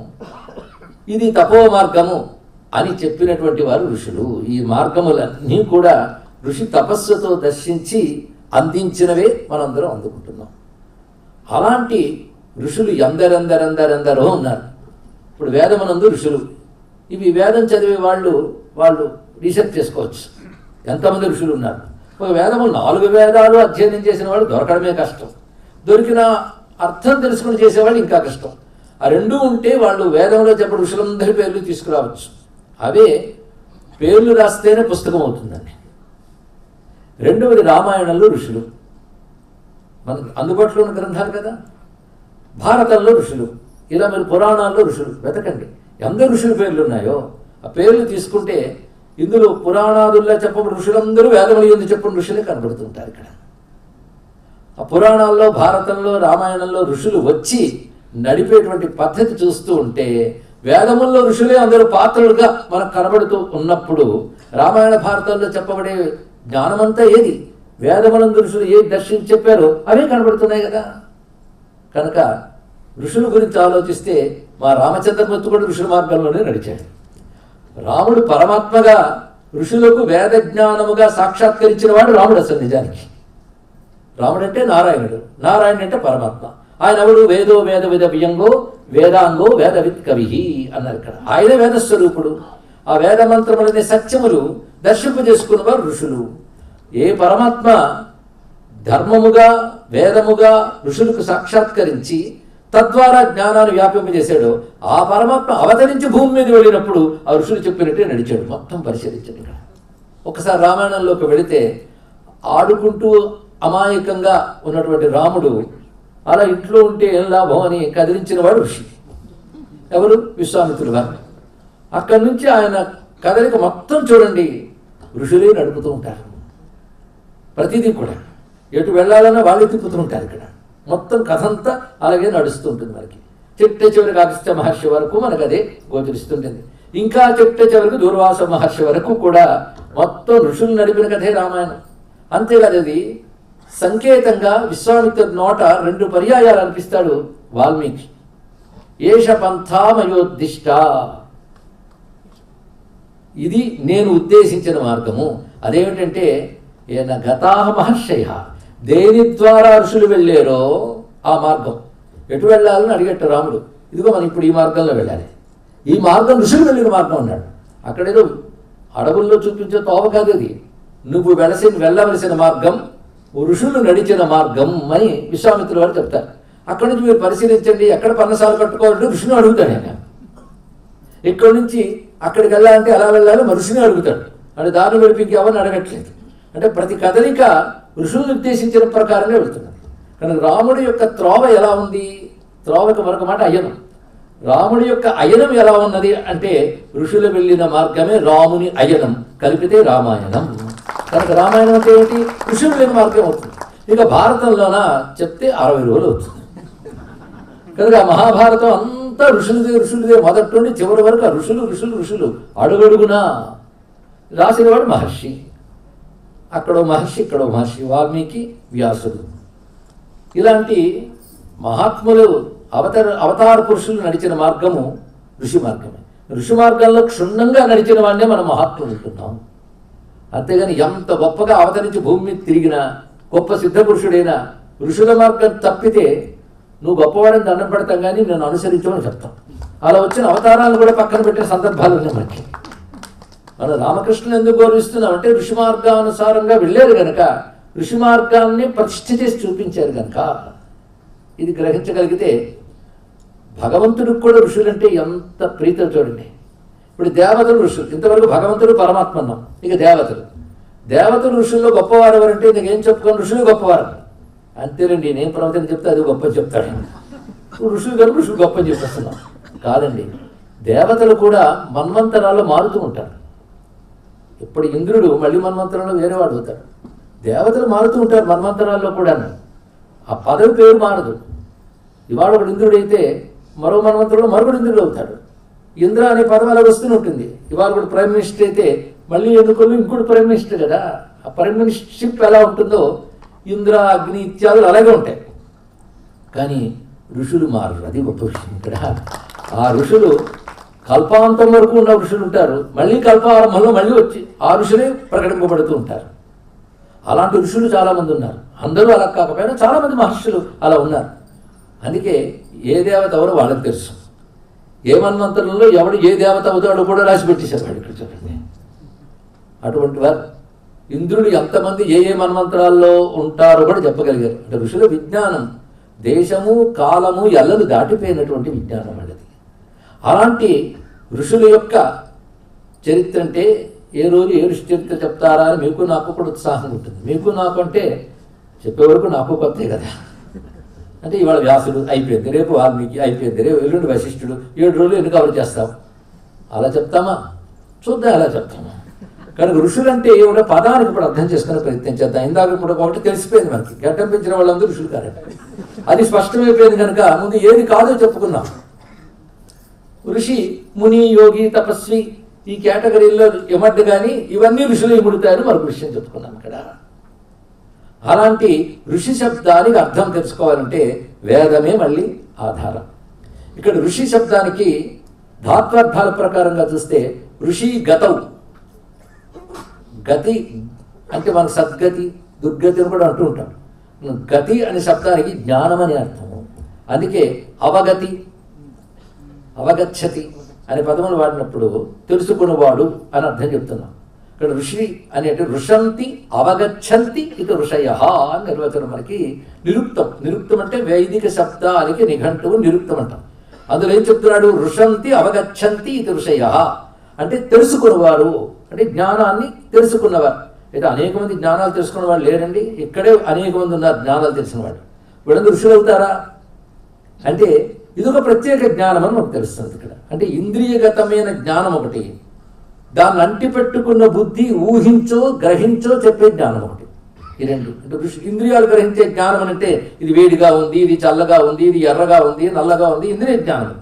ఇది తపో మార్గము అని చెప్పినటువంటి వారు ఋషులు. ఈ మార్గములన్నీ కూడా ఋషి తపస్సుతో దర్శించి అందించినవే మనందరం అందుకుంటున్నాం. అలాంటి ఋషులు ఎందరెందరో ఉన్నారు. ఇప్పుడు వేదమునందు ఋషులు, ఇవి వేదం చదివే వాళ్ళు రీసెర్చ్ చేసుకోవచ్చు ఎంతమంది ఋషులు ఉన్నారు. ఒక వేదము 4 వేదాలు అధ్యయనం చేసిన వాళ్ళు దొరకడమే కష్టం, దొరికిన అర్థం తెలుసుకుని చేసేవాళ్ళు ఇంకా కష్టం. ఆ రెండూ ఉంటే వాళ్ళు వేదంలో చెప్పిన ఋషులందరి పేర్లు తీసుకురావచ్చు. అవే పేర్లు రాస్తేనే పుస్తకం అవుతుందండి. రెండవది రామాయణంలో ఋషులు, మనకు అందుబాటులో ఉన్న గ్రంథాలు కదా. భారతంలో ఋషులు, ఇలా మీరు పురాణాల్లో ఋషులు వెతకండి. ఎంత ఋషుల పేర్లు ఉన్నాయో ఆ పేర్లు తీసుకుంటే ఇందులో పురాణాదుల్లో చెప్పబడిన ఋషులందరూ వేదములు ఎందుకు చెప్పిన ఋషులే కనబడుతుంటారు ఇక్కడ. ఆ పురాణాల్లో, భారతంలో, రామాయణంలో ఋషులు వచ్చి నడిపేటువంటి పద్ధతి చూస్తూ ఉంటే వేదముల్లో ఋషులే అందరూ పాత్రలుగా మనకు కనబడుతూ ఉన్నప్పుడు రామాయణ భారతంలో చెప్పబడే జ్ఞానమంతా ఏది? వేదములందు ఋషులు ఏది దర్శించి చెప్పారో అవే కనబడుతున్నాయి కదా. కనుక ఋషుల గురించి ఆలోచిస్తే మా రామచంద్రమూర్తి కూడా ఋషుల మార్గంలోనే నడిచాడు. రాముడు పరమాత్మగా ఋషులకు వేద జ్ఞానముగా సాక్షాత్కరించిన వాడు రాముడు. అసలు నిజానికి రాముడు అంటే నారాయణుడు, నారాయణుడు అంటే పరమాత్మ. ఆయన ఎవడు? వేదో వేద విధ వియంగో వేదాంగో వేదవిత్ కవి అన్నారు ఇక్కడ. ఆయనే వేదస్వరూపుడు. ఆ వేద మంత్రములనే సత్యములు దర్శింపజేసుకున్నవారు ఋషులు. ఏ పరమాత్మ ధర్మముగా వేదముగా ఋషులకు సాక్షాత్కరించి తద్వారా జ్ఞానాన్ని వ్యాపింపజేశాడు, ఆ పరమాత్మ అవతరించి భూమి మీద వెళ్ళినప్పుడు ఆ ఋషులు చెప్పినట్టే నడిచాడు. మొత్తం పరిశీలించండి ఇక్కడ. ఒకసారి రామాయణంలోకి వెళితే ఆడుకుంటూ అమాయకంగా ఉన్నటువంటి రాముడు అలా ఇంట్లో ఉంటే ఏం లాభం అని కదిలించిన వాడు ఋషి. ఎవరు? విశ్వామిత్రుడు గారు. అక్కడి నుంచి ఆయన కదలిక మొత్తం చూడండి, ఋషులే నడుపుతూ ఉంటారు. ప్రతిదీ కూడా ఎటు వెళ్ళాలన్నా వాళ్ళే తిప్పుతూ ఉంటారు. ఇక్కడ మొత్తం కథ అంతా అలాగే నడుస్తూ ఉంటుంది. మనకి చిట్ట చివరికి అగస్త్య మహర్షి వరకు మనకు అదే గోచరిస్తుంటుంది. ఇంకా చిట్ట చివరికి దూర్వాస మహర్షి వరకు కూడా మొత్తం ఋషులు నడిపిన కథే రామాయణం. అంతేకాదు, అది సంకేతంగా విశ్వామిత్రుడి నోట 2 పర్యాయాలు అనిపిస్తాడు వాల్మీకి. ఏష పంథామయోద్దిష్ట, ఇది నేను ఉద్దేశించిన మార్గము. అదేమిటంటే ఏన గతాహ మహర్షయ, దేని ద్వారా ఋషులు వెళ్ళారో ఆ మార్గం. ఎటు వెళ్ళాలని అడిగట్టు రాముడు. ఇదిగో మనం ఇప్పుడు ఈ మార్గంలో వెళ్ళాలి, ఈ మార్గం ఋషులు వెళ్ళిన మార్గం అన్నాడు. అక్కడేదో అడవుల్లో చూపించే తోవ కాదు అది, నువ్వు వెళ్ళవలసిన మార్గం ఋషులు నడిచిన మార్గం అని విశ్వామిత్రుల వారు చెప్తారు. అక్కడి నుంచి మీరు పరిశీలించండి, ఎక్కడ పన్నసాలు కట్టుకోవాలంటే ఋషిని అడుగుతాడు ఆయన. ఇక్కడి నుంచి అక్కడికి వెళ్ళాలంటే ఎలా వెళ్ళాలో ఋషిని అడుగుతాడు. అంటే దాని వెళ్ళి ఇంకెవరిని అడగట్లేదు. అంటే ప్రతి కదలిక ఋషులు నిర్దేశించిన ప్రకారంగా వెళ్తున్నారు. కానీ రాముడి యొక్క త్రోవ ఎలా ఉంది? త్రోవకు మరొక మాట అయనం. రాముడి యొక్క అయనం ఎలా ఉన్నది అంటే ఋషులు వెళ్ళిన మార్గమే రాముని అయనం, కలిపితే రామాయణం. కనుక రామాయణం అంటే ఏంటి? ఋషులు వెళ్ళిన మార్గం అవుతుంది. ఇక భారతంలోన చెప్తే 60 రోజులు అవుతుంది. కనుక మహాభారతం అంతా ఋషులదే మొదటి నుండి చివరి వరకు ఋషులు అడుగడుగునా రాసినవాడు మహర్షి. అక్కడో మహర్షి, ఇక్కడో మహర్షి, వాల్మీకి, వ్యాసుడు. ఇలాంటి మహాత్ములు అవతార పురుషులు నడిచిన మార్గము ఋషి మార్గమే. ఋషి మార్గంలో క్షుణ్ణంగా నడిచిన వాడినే మనం మహాత్ములు ఉంటున్నాం. అంతేగాని ఎంత గొప్పగా అవతరించి భూమి మీద తిరిగినా, గొప్ప సిద్ధపురుషుడైనా ఋషుల మార్గం తప్పితే నువ్వు గొప్పవాడిని దండం పెడతాం కానీ నేను అనుసరించమని చెప్తాం. అలా వచ్చిన అవతారాలను కూడా పక్కన పెట్టిన సందర్భాలు ఉన్నాయి మనకి. మనం రామకృష్ణుని ఎందుకు గౌరవిస్తున్నాం అంటే ఋషి మార్గానుసారంగా వెళ్ళారు కనుక, ఋషి మార్గాన్ని ప్రతిష్ఠ చేసి చూపించారు కనుక. ఇది గ్రహించగలిగితే భగవంతుడికి కూడా ఋషులంటే ఎంత ప్రీతితో చూడండి. ఇప్పుడు దేవతలు ఋషులు, ఇంతవరకు భగవంతుడు పరమాత్మ అన్నాం, ఇక దేవతలు ఋషుల్లో గొప్పవారు ఎవరంటే ఇంకేం చెప్పుకోని ఋషులు గొప్పవారు అంతేనండి. నేను ప్రవచనం చెప్తే అది గొప్ప చెప్తాడు. ఋషులు గారు ఋషులు గొప్ప అని చెప్పేస్తున్నాం. కాదండి, దేవతలు కూడా మన్వంతరాల్లో మారుతూ ఉంటారు. ఇప్పుడు ఇంద్రుడు మళ్ళీ మన్వంతరంలో వేరేవాడు అవుతాడు. దేవతలు మారుతూ ఉంటారు మన్వంతరాల్లో కూడా. ఆ పదవి పేరు మారదు. ఇవాళ ఒకడు ఇంద్రుడు అయితే మరో మన్వంతరంలో మరొకడు ఇంద్రుడు అవుతాడు. ఇంద్ర అనే పదం అలా వస్తూనే ఉంటుంది. ఇవాళ ఒకడు ప్రైమ్ మినిస్టర్ అయితే మళ్ళీ ఎందుకు ఇంకోటి ప్రైమ్ మినిస్టర్ కదా. ఆ ప్రైమ్ మినిస్టర్షిప్ ఎలా ఉంటుందో ఇంద్ర, అగ్ని ఇత్యాదులు అలాగే ఉంటాయి. కానీ ఋషులు మారరు. అది గొప్ప విషయం ఇక్కడ. ఆ ఋషులు కల్పాంతం వరకు ఉన్న ఋషులు ఉంటారు. మళ్ళీ కల్పారంభంలో మళ్ళీ వచ్చి ఆ ఋషులే ప్రకటింపబడుతూ ఉంటారు. అలాంటి ఋషులు చాలామంది ఉన్నారు. అందరూ అలా కాకపోయినా చాలామంది మహర్షులు అలా ఉన్నారు. అందుకే ఏ దేవత ఎవరో వాళ్ళకి తెలుసు. ఏ మన్వంతరంలో ఎవడు ఏ దేవత అవుతాడో కూడా రాసి పెట్టేశారు వాడు. ఇక్కడ చెప్పండి, అటువంటి వారు ఇంద్రుడు ఎంతమంది ఏ ఏ మన్వంతరాల్లో ఉంటారో కూడా చెప్పగలిగారు. అంటే ఋషుల విజ్ఞానం దేశము కాలము ఎల్లలు దాటిపోయినటువంటి విజ్ఞానం అనేది. అలాంటి ఋషుల యొక్క చరిత్ర అంటే ఏ రోజు ఏ ఋషి చరిత్ర చెప్తారా అని మీకు నాకు కూడా ఉత్సాహం ఉంటుంది. మీకు నాకు అంటే చెప్పే వరకు నాకు కొత్తే కదా. అంటే ఇవాళ వ్యాసుడు అయిపోయింది, రేపు వాల్మీకి అయిపోయింది, రేపు ఎల్లుండి వశిష్ఠుడు, 7 రోజులు ఎన్ని కవర్ చేస్తాం. అలా చెప్తామా? చూద్దాం ఎలా చెప్తామా. కనుక ఋషులు అంటే ఏమిటో పదానికి ఇప్పుడు అర్థం చేసుకునే ప్రయత్నం చేద్దాం. ఇందాక ఇప్పుడు ఒకటి తెలిసిపోయింది మనకి, గడ్డం పెంచిన వాళ్ళందరూ ఋషులు కారండి. అది స్పష్టమైపోయింది కనుక ముందు ఏది కాదో చెప్పుకున్నాం. ఋషి, ముని, యోగి, తపస్వి ఈ కేటగిరీల్లో ఇమడ్డు కానీ ఇవన్నీ ఋషులు ఇముడుతాయని మరొక విషయం చెప్పుకున్నాం ఇక్కడ. అలాంటి ఋషి శబ్దానికి అర్థం తెలుసుకోవాలంటే వేదమే మళ్ళీ ఆధారం. ఇక్కడ ఋషి శబ్దానికి ధాత్వార్థాల ప్రకారంగా చూస్తే ఋషి గతవు, గతి అంటే మనకు సద్గతి దుర్గతి అని కూడా అంటూ ఉంటాం. గతి అనే శబ్దానికి జ్ఞానం అని అర్థము. అందుకే అవగతి, అవగచ్చతి అనే పదములు వాడినప్పుడు తెలుసుకునేవాడు అని అర్థం చెప్తున్నాం. ఇక్కడ ఋషి అనేటి ఋషంతి అవగచ్చంతి ఇది ఋషయ అని నిర్వచనం మనకి నిరుక్తం. నిరుక్తం అంటే వైదిక శబ్దానికి నిఘంటువు నిరుక్తం అంటాం. అందులో ఏం చెప్తున్నాడు? ఋషంతి అవగచ్చంతి ఇది ఋషయ అంటే తెలుసుకున్నవారు, అంటే జ్ఞానాన్ని తెలుసుకున్నవారు. అయితే అనేక మంది జ్ఞానాలు తెలుసుకున్న వాళ్ళు లేరండి, ఇక్కడే అనేక మంది ఉన్నారు జ్ఞానాలు తెలిసిన వాళ్ళు. వీళ్ళందరూ ఋషులు అవుతారా అంటే ఇదొక ప్రత్యేక జ్ఞానం అని మనకు తెలుస్తుంది ఇక్కడ. అంటే ఇంద్రియగతమైన జ్ఞానం ఒకటి, దాన్ని అంటిపెట్టుకున్న బుద్ధి ఊహించో గ్రహించో చెప్పే జ్ఞానం ఒకటి. ఈ రెండు అంటే ఇంద్రియాలు గ్రహించే జ్ఞానం అంటే ఇది వేడిగా ఉంది, ఇది చల్లగా ఉంది, ఇది ఎర్రగా ఉంది, నల్లగా ఉంది, ఇంద్రియ జ్ఞానం.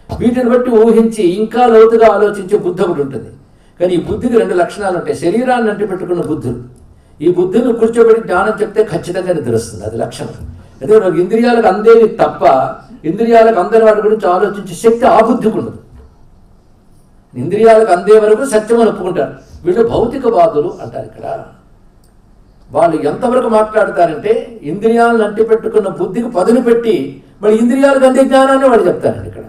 వీటిని బట్టి ఊహించి ఇంకా లోతుగా ఆలోచించే బుద్ధి ఒకటి ఉంటుంది. కానీ ఈ బుద్ధికి 2 లక్షణాలు ఉంటాయి. శరీరాన్ని అంటిపెట్టుకున్న బుద్ధులు, ఈ బుద్ధిని కూర్చోబెట్టి జ్ఞానం చెప్తే ఖచ్చితంగా నిద్రస్తుంది, అది లక్షణం. ఎందుకంటే నాకు ఇంద్రియాలకు అందేవి తప్ప ఇంద్రియాలకు అందని వాటి గురించి ఆలోచించే శక్తి ఆ బుద్ధికి ఉండదు. ఇంద్రియాలకు అందే వరకు సత్యం అని ఒప్పుకుంటారు. వీళ్ళు భౌతికవాదులు అంటారు ఇక్కడ. వాళ్ళు ఎంతవరకు మాట్లాడతారంటే ఇంద్రియాలను అంటిపెట్టుకున్న బుద్ధికి పదును పెట్టి మరి ఇంద్రియాలకు అందే జ్ఞానాన్ని వాళ్ళు చెప్తారండి ఇక్కడ.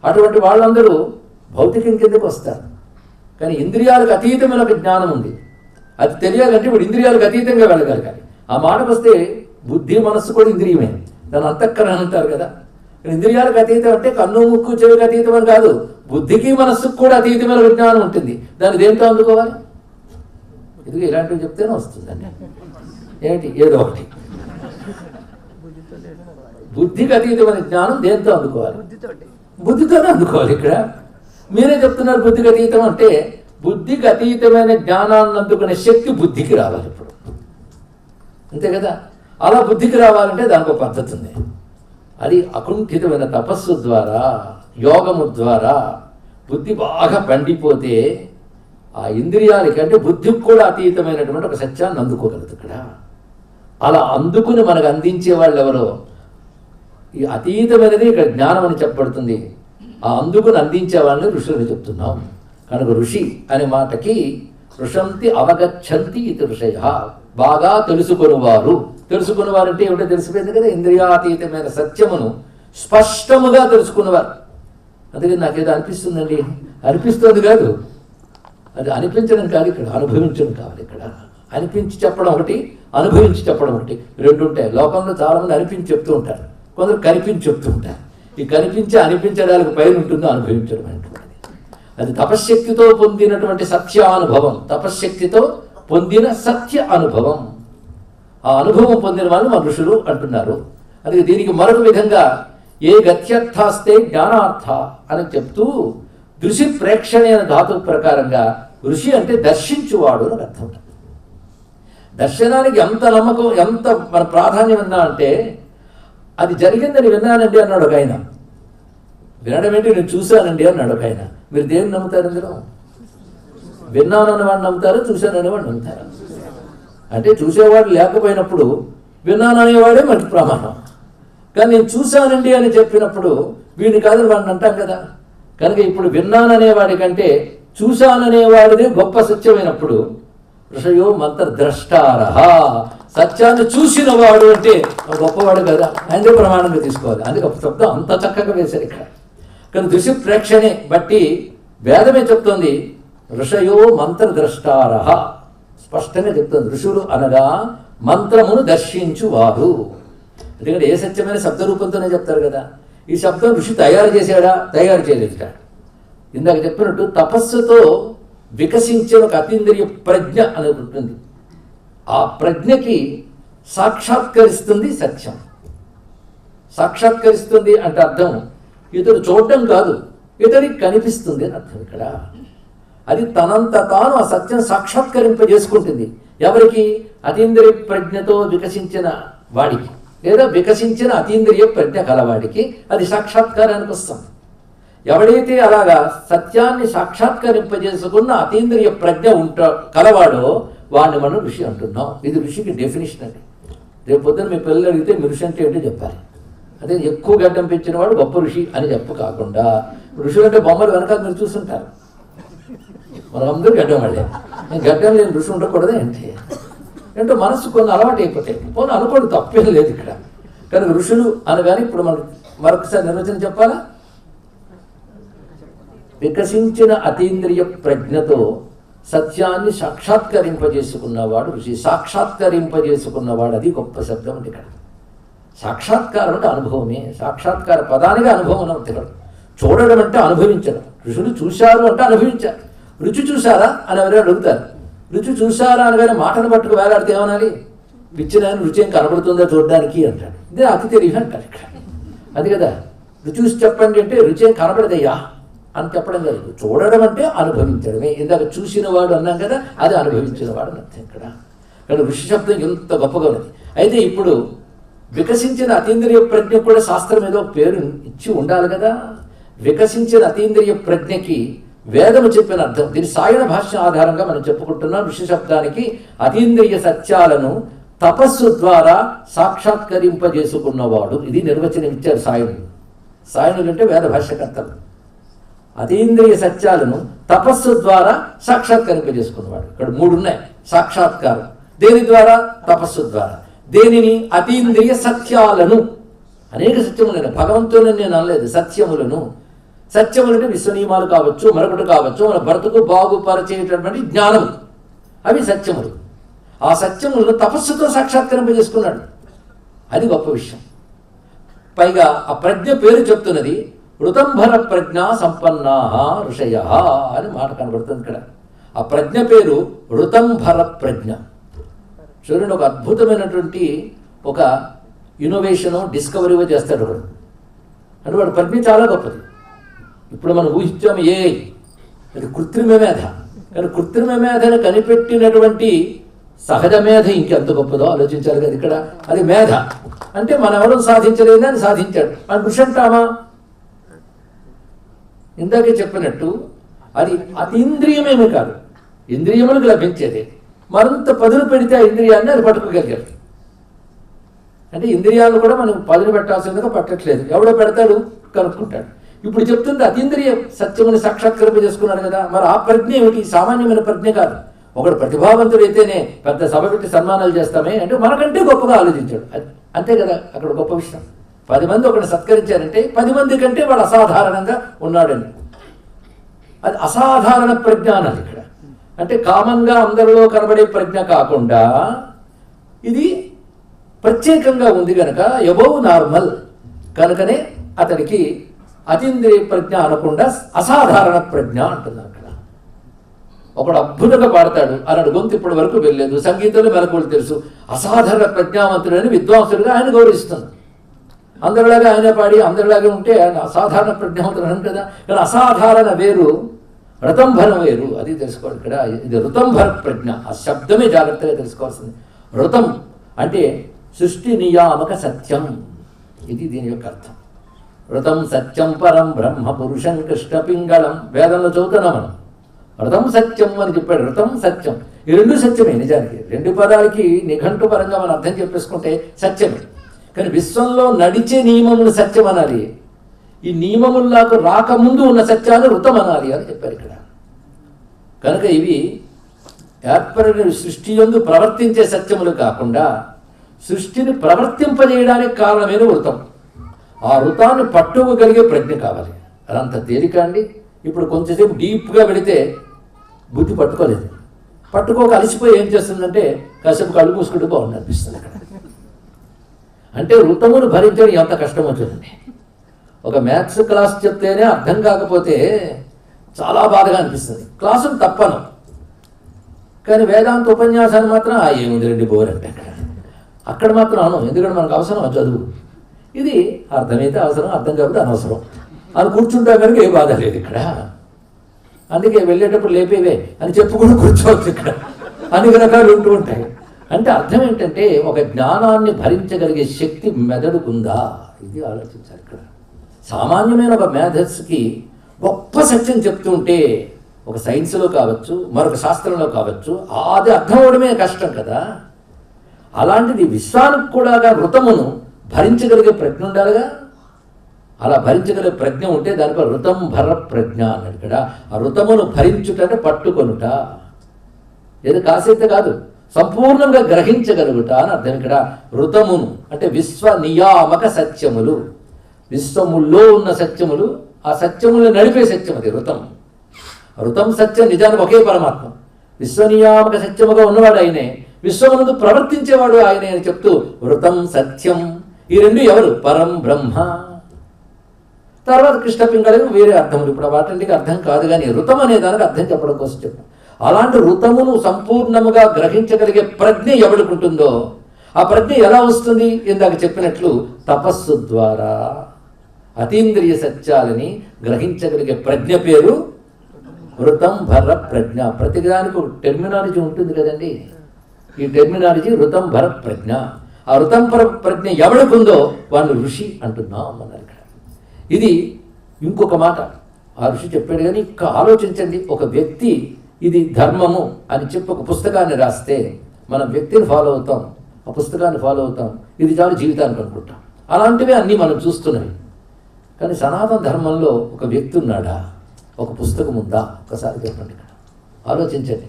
అటువంటి వాళ్ళందరూ భౌతికం కిందకు వస్తారు. కానీ ఇంద్రియాలకు అతీతమైన ఒక జ్ఞానం ఉంది. అది తెలియాలంటే ఇప్పుడు ఇంద్రియాలకు అతీతంగా వెళ్ళగలగాలి. ఆ మాటకు వస్తే బుద్ధి మనస్సు కూడా ఇంద్రియమే, దాని అంతఃకరణ అంటారు కదా. ఇంద్రియాలకు అతీతం అంటే కన్ను ముక్కు చెవికి అతీతం అని కాదు, బుద్ధికి మనస్సుకు కూడా అతీతమైన విజ్ఞానం ఉంటుంది. దాన్ని దేంతో అందుకోవాలి? ఇది ఇలాంటివి చెప్తేనే వస్తుందండి. ఏమిటి? ఏదో ఒకటి బుద్ధికి అతీతమైన జ్ఞానం దేంతో అందుకోవాలి? బుద్ధితోనే అందుకోవాలి. ఇక్కడ మీరే చెప్తున్నారు బుద్ధికి అతీతం అంటే, బుద్ధికి అతీతమైన జ్ఞానాన్ని అందుకునే శక్తి బుద్ధికి రావాలి ఇప్పుడు, అంతే కదా. అలా బుద్ధికి రావాలంటే దానికి ఒక పద్ధతి ఉంది. అది అకుంఠితమైన తపస్సు ద్వారా, యోగము ద్వారా బుద్ధి బాగా పండిపోతే ఆ ఇంద్రియాలకి అంటే బుద్ధికి కూడా అతీతమైనటువంటి ఒక సత్యాన్ని అందుకోగలదు ఇక్కడ. అలా అందుకుని మనకు అందించే వాళ్ళు ఎవరో, ఈ అతీతమైనది ఇక్కడ జ్ఞానం అని చెప్పబడుతుంది. ఆ అందుకుని అందించే వాళ్ళని ఋషులని చెప్తున్నాం. కనుక ఋషి అనే మాటకి ఋషంతి అవగచ్చంతి ఇది ఋషయ, బాగా తెలుసుకునేవారు. తెలుసుకునేవారు అంటే ఏమిటో తెలిసిపోయింది కదా, ఇంద్రియాతీతమైన సత్యమును స్పష్టముగా తెలుసుకున్నవారు. అందుకని నాకేదో అనిపిస్తుందండి, అనిపిస్తుంది కాదు, అది అనిపించడం కాదు, ఇక్కడ అనుభవించడం కావాలి. ఇక్కడ అనిపించి చెప్పడం ఒకటి, అనుభవించి చెప్పడం ఒకటి, 2 ఉంటాయి. లోకంలో చాలామంది అనిపించి చెప్తూ ఉంటారు, కొందరు కనిపించి చెప్తూ ఉంటారు. ఈ కనిపించి అనిపించడానికి పైన ఉంటుందో అనుభవించడం అంటున్నది. అది తపశ్శక్తితో పొందినటువంటి సత్యానుభవం, తపశ్శక్తితో పొందిన సత్య అనుభవం. ఆ అనుభవం పొందిన వాళ్ళు మన ఋషులు అంటున్నారు. అందుకే దీనికి మరొక విధంగా ఏ గత్యర్థాస్తే జ్ఞానార్థ అని చెప్తూ దృశి ప్రేక్షణే అనే ధాతువు ప్రకారంగా ఋషి అంటే దర్శించువాడు అని అర్థం. దర్శనానికి ఎంత నమ్మకం, ఎంత మన ప్రాధాన్యం ఉందా అంటే, అది జరిగిందని విన్నానండి అన్నాడు ఒక ఆయన. వినడం ఏంటి, నేను చూశానండి అన్నాడు ఒక ఆయన. మీరు దేన్ని నమ్ముతారు? ఇందులో విన్నానని వాడిని నమ్ముతారు, చూశానని వాడిని నమ్ముతారు. అంటే చూసేవాడు లేకపోయినప్పుడు విన్నాననేవాడే మనకి ప్రమాణం. కానీ నేను చూశానండి అని చెప్పినప్పుడు వీడిని కాదని వాడిని అంటాం కదా. కనుక ఇప్పుడు విన్నాననేవాడి కంటే చూశాననేవాడిదే గొప్ప సత్యమైనప్పుడు ఋషయో మంత్రద్రష్టారహ, సత్యాన్ని చూసిన వాడు అంటే గొప్పవాడు కదా, ఆయనే ప్రమాణంగా తీసుకోవాలి. అందుకే శబ్దం అంత చక్కగా వేశారు ఇక్కడ. కానీ దృశ్య ప్రేక్షణే బట్టి వేదమే చెప్తుంది ఋషయో మంత్రద్రష్టారహ, స్పష్టంగా చెప్తుంది. ఋషులు అనగా మంత్రమును దర్శించువారు. ఎందుకంటే ఏ సత్యమైన శబ్ద రూపంతోనే చెప్తారు కదా. ఈ శబ్దం ఋషి తయారు చేశాడా? తయారు చేయలేదు. ఇందాక చెప్పినట్టు తపస్సుతో వికసించిన ఒక అతీంద్రియ ప్రజ్ఞ అనేది ఉంటుంది. ఆ ప్రజ్ఞకి సాక్షాత్కరిస్తుంది సత్యం. సాక్షాత్కరిస్తుంది అంటే అర్థం ఇతడు చూడడం కాదు, ఇతడికి కనిపిస్తుంది అని అర్థం ఇక్కడ. అది తనంత తాను ఆ సత్యం సాక్షాత్కరింపజేసుకుంటుంది. ఎవరికి? అతీంద్రియ ప్రజ్ఞతో వికసించిన వాడికి, లేదా వికసించిన అతీంద్రియ ప్రజ్ఞ కలవాడికి అది సాక్షాత్కారానికి వస్తుంది. ఎవడైతే అలాగా సత్యాన్ని సాక్షాత్కరింపజేసుకున్న అతీంద్రియ ప్రజ్ఞ కలవాడో వాడిని మనం ఋషి అంటున్నాం. ఇది ఋషికి డెఫినేషన్ అండి. రేపు పొద్దున మీ పిల్లలు అడిగితే మీ ఋషి అంటే ఏంటో చెప్పాలి. అదే ఎక్కువ గడ్డం పెంచిన వాడు గొప్ప ఋషి అని చెప్ప కాకుండా, ఋషులు అంటే బొమ్మలు వెనకాల మీరు చూస్తుంటారు, మనకందరూ గడ్డం వాళ్ళే. నేను గడ్డం లేని ఋషి ఉండకూడదు ఏంటో మనసు కొన్ని అలవాటు అయిపోతాయి. పోనీ అనుకోండి, తప్పేం లేదు ఇక్కడ. కనుక ఋషులు అనగానే ఇప్పుడు మనం మరొకసారి నిర్వచనం చెప్పాలా? వికసించిన అతీంద్రియ ప్రజ్ఞతో సత్యాన్ని సాక్షాత్కరింపజేసుకున్నవాడు ఋషి. సాక్షాత్కరింపజేసుకున్నవాడు, అది గొప్ప శబ్దం అంటే ఇక్కడ. సాక్షాత్కారం అంటే అనుభవమే. సాక్షాత్కార పదానిగా అనుభవం అని ఇక్కడ. చూడడం అంటే అనుభవించడం. ఋషులు చూశారు అంటే అనుభవించారు. రుచి చూశారా అని ఎవరైనా అడుగుతారు. రుచి చూశారా అనగానే మాటను పట్టుకు వేలాడితే ఏమనాలి? పిచ్చిన రుచి ఏం కనబడుతుందో చూడడానికి అంటాడు. ఇదే అతి తెలివి అంటారు ఇక్కడ. అది కదా, రుచి చూసి చెప్పండి అంటే రుచి ఏం కనబడదయ్యా అని చెప్పడం కాదు. చూడడం అంటే అనుభవించడమే. ఇందాక చూసిన వాడు అన్నాం కదా, అది అనుభవించిన వాడు అని అర్థం ఇక్కడ. కానీ ఋషి శబ్దం ఎంత గొప్పగా ఉన్నది. అయితే ఇప్పుడు వికసించిన అతీంద్రియ ప్రజ్ఞ కూడా శాస్త్రం ఏదో పేరు ఇచ్చి ఉండాలి కదా. వికసించిన అతీంద్రియ ప్రజ్ఞకి వేదము చెప్పిన అర్థం. దీని సాయన భాష్య ఆధారంగా మనం చెప్పుకుంటున్నాం. ఋషి శబ్దానికి అతీంద్రియ సత్యాలను తపస్సు ద్వారా సాక్షాత్కరింపజేసుకున్నవాడు, ఇది నిర్వచనం ఇచ్చారు సాయనులు. సాయనులు అంటే వేద భాష్యకర్తలు. అతీంద్రియ సత్యాలను తపస్సు ద్వారా సాక్షాత్కరింపజేసుకున్నవాడు. ఇక్కడ మూడు ఉన్నాయి. సాక్షాత్కారం దేని ద్వారా? తపస్సు ద్వారా. దేనిని? అతీంద్రియ సత్యాలను. అనేక సత్యములను భగవంతుని నేను అనలేదు, సత్యములను. సత్యములంటే విశ్వనియమాలు కావచ్చు, మరొకటి కావచ్చు, మన బ్రతుకు బాగుపరిచేటటువంటి జ్ఞానము, అవి సత్యములు. ఆ సత్యములను తపస్సుతో సాక్షాత్కరింపజేసుకున్నాడు. అది గొప్ప విషయం. పైగా ఆ ప్రజ్ఞ పేరు చెప్తున్నది ఋతంభర ప్రజ్ఞా సంపన్నా ఋషయ అని మాట కనబడుతుంది ఇక్కడ. ఆ ప్రజ్ఞ పేరు ఋతంభర ప్రజ్ఞ. చూడండి, ఒక అద్భుతమైనటువంటి ఒక ఇన్నోవేషను డిస్కవరీగా చేస్తాడు వాడు. అంటే వాడు ప్రజ్ఞ చాలా గొప్పది. ఇప్పుడు మనం ఊహించాము అది కృత్రిమ మేధ. కానీ కృత్రిమ మేధను కనిపెట్టినటువంటి సహజ మేధ ఇంకెంత గొప్పదో ఆలోచించాలి కదా ఇక్కడ. అది మేధ అంటే మనం ఎవరు సాధించలేదని అని సాధించాడు. అని ఋషి అంటామా? ఇందాకే చెప్పినట్టు అది అతీంద్రియమేమీ కాదు, ఇంద్రియములకు లభించేది. మరింత పదును పెడితే ఆ ఇంద్రియాన్ని అది పట్టుకోగలిగారు. అంటే ఇంద్రియాలు కూడా మనం పదును పెట్టాల్సిందిగా పట్టట్లేదు. ఎవడో పెడతాడు, కనుక్కుంటాడు. ఇప్పుడు చెప్తుంది అతీంద్రియ సత్యముని సాక్షాత్కరింప చేసుకున్నాడు కదా. మరి ఆ ప్రజ్ఞ ఏమిటి? సామాన్యమైన ప్రజ్ఞ కాదు. ఒకడు ప్రతిభావంతుడైతేనే పెద్ద సభ పెట్టి సన్మానాలు చేస్తామే అంటే మనకంటే గొప్పగా ఆలోచించాడు. అంతే కదా అక్కడ గొప్ప విషయం. 10 మంది ఒకటి సత్కరించారంటే 10 మంది కంటే వాడు అసాధారణంగా ఉన్నాడని. అది అసాధారణ ప్రజ్ఞ అన్నది ఇక్కడ. అంటే కామన్గా అందరిలో కనబడే ప్రజ్ఞ కాకుండా ఇది ప్రత్యేకంగా ఉంది కనుక ఎబోవ్ నార్మల్ కనుకనే అతడికి అతీంద్రియ ప్రజ్ఞ అనకుండా అసాధారణ ప్రజ్ఞ అంటున్నారు అక్కడ. ఒకడు అద్భుతంగా పాడతాడు, అలాంటి గొంతు ఇప్పటి వరకు వెళ్ళలేదు, సంగీతంలో మెలకువలు తెలుసు, అసాధారణ ప్రజ్ఞావంతుడని విద్వాంసుడిగా ఆయన గౌరవిస్తుంది. అందరిలాగా ఆయన పాడి అందరిలాగే ఉంటే ఆయన అసాధారణ ప్రజ్ఞావంతుడు కదా. కానీ అసాధారణ వేరు, ఋతంభరం వేరు. అది తెలుసుకోవాలి ఇక్కడ. ఇది ఋతంభర ప్రజ్ఞ. ఆ శబ్దమే జాగ్రత్తగా తెలుసుకోవాల్సింది. ఋతం అంటే సృష్టి నియామక సత్యం, ఇది దీని యొక్క అర్థం. ఋతం సత్యం పరం బ్రహ్మ పురుషం కృష్ణ పింగళం. వేదంలో చదువుతున్నాం మనం. ఋతం సత్యం అని చెప్పాడు. ఋతం సత్యం, ఈ రెండు సత్యమే. నిజానికి రెండు పదాలకి నిఘంటు పరంగా మనం అర్థం చెప్పేసుకుంటే సత్యమే. కానీ విశ్వంలో నడిచే నియమములు సత్యం అనాలి, ఈ నియమముల్లాకు రాకముందు ఉన్న సత్యాలు ఋతం అనాలి అని చెప్పారు ఇక్కడ. కనుక ఇవి ఏర్పడిన సృష్టి యందు ప్రవర్తించే సత్యములు కాకుండా సృష్టిని ప్రవర్తింపజేయడానికి కారణమైన ఋతం. ఆ ఋతాన్ని పట్టుకోగలిగే ప్రజ్ఞ కావాలి. అదంత తేలిక అండి. ఇప్పుడు కొంచెంసేపు డీప్గా వెళితే బుద్ధి పట్టుకోలేదు. పట్టుకోక అలసిపోయి ఏం చేస్తుందంటే కాసేపు కళ్ళు మూసుకుంటూ బాగుంది అనిపిస్తుంది అక్కడ. అంటే ఋతమును భరించడం ఎంత కష్టం అవుతుందండి. ఒక మ్యాథ్స్ క్లాస్ చెప్తేనే అర్థం కాకపోతే చాలా బాధగా అనిపిస్తుంది. క్లాసును తప్పను, కానీ వేదాంత ఉపన్యాసాన్ని మాత్రం ఏముంది రెండు బోర్ అంటే అక్కడ మాత్రం అను. ఎందుకంటే మనకు అవసరం చదువు. ఇది అర్థమైతే అవసరం, అర్థం కాకపోతే అనవసరం అని కూర్చుంటా కనుక ఏ బాధ లేదు ఇక్కడ. అందుకే వెళ్ళేటప్పుడు లేపేవే అని చెప్పుకుంటూ కూర్చోవచ్చు ఇక్కడ. అన్ని రకాలు ఉంటూ ఉంటాయి. అంటే అర్థం ఏంటంటే ఒక జ్ఞానాన్ని భరించగలిగే శక్తి మెదడుకుందా, ఇది ఆలోచించాలి ఇక్కడ. సామాన్యమైన ఒక మేధస్సుకి గొప్ప సత్యం చెప్తుంటే ఒక సైన్స్లో కావచ్చు, మరొక శాస్త్రంలో కావచ్చు, అది అర్థం అవడమే కష్టం కదా. అలాంటిది విశ్వానికి కూడా ఋతమును భరించగలిగే ప్రజ్ఞ ఉండాలిగా. అలా భరించగలిగే ప్రజ్ఞ ఉంటే దానిపై ఋతంభర ప్రజ్ఞ అన్నాడు ఇక్కడ. ఆ ఋతమును భరించుట పట్టుకొనుట, ఏదో కాసేత కాదు, సంపూర్ణంగా గ్రహించగలుగుట అని అర్థం ఇక్కడ. ఋతమును అంటే విశ్వ నియామక సత్యములు, విశ్వముల్లో ఉన్న సత్యములు, ఆ సత్యములను నడిపే సత్యం అది ఋతం. ఋతం సత్యం నిజానికి ఒకే పరమాత్మ. విశ్వనియామక సత్యముగా ఉన్నవాడు ఆయనే, విశ్వమునందు ప్రవర్తించేవాడు ఆయనే అని చెప్తూ ఋతం సత్యం. ఈ రెండు ఎవరు? పరం బ్రహ్మ. తర్వాత కృష్ణ పింగళం వేరే అర్థములు, ఇప్పుడు వాటికి అర్థం కాదు. కానీ ఋతం అనే దానికి అర్థం చెప్పడం కోసం చెప్పాం. అలాంటి ఋతమును సంపూర్ణముగా గ్రహించగలిగే ప్రజ్ఞ ఎవరికి ఉంటుందో ఆ ప్రజ్ఞ ఎలా వస్తుంది? ఇందాక చెప్పినట్లు తపస్సు ద్వారా అతీంద్రియ సత్యాలని గ్రహించగలిగే ప్రజ్ఞ పేరు ఋతంభర ప్రజ్ఞ. ప్రతిదానికి ఒక టెర్మినాలజీ ఉంటుంది కదండి. ఈ టెర్మినాలజీ ఋతంభర ప్రజ్ఞ. ఆ ఋతంభర ప్రజ్ఞ ఎవరికి ఉందో వాళ్ళు ఋషి అంటున్నాం అన్నారు ఇక్కడ. ఇది ఇంకొక మాట ఆ ఋషి చెప్పాడు. కానీ ఇంకా ఆలోచించండి, ఒక వ్యక్తి ఇది ధర్మము అని చెప్పి ఒక పుస్తకాన్ని రాస్తే మనం వ్యక్తిని ఫాలో అవుతాం, ఆ పుస్తకాన్ని ఫాలో అవుతాం, ఇది చాలు జీవితానికి అనుకుంటాం. అలాంటివే అన్నీ మనం చూస్తున్నవి. కానీ సనాతన ధర్మంలో ఒక వ్యక్తి ఉన్నాడా, ఒక పుస్తకం ఉందా? ఒకసారి చెప్పండి ఇక్కడ, ఆలోచించండి.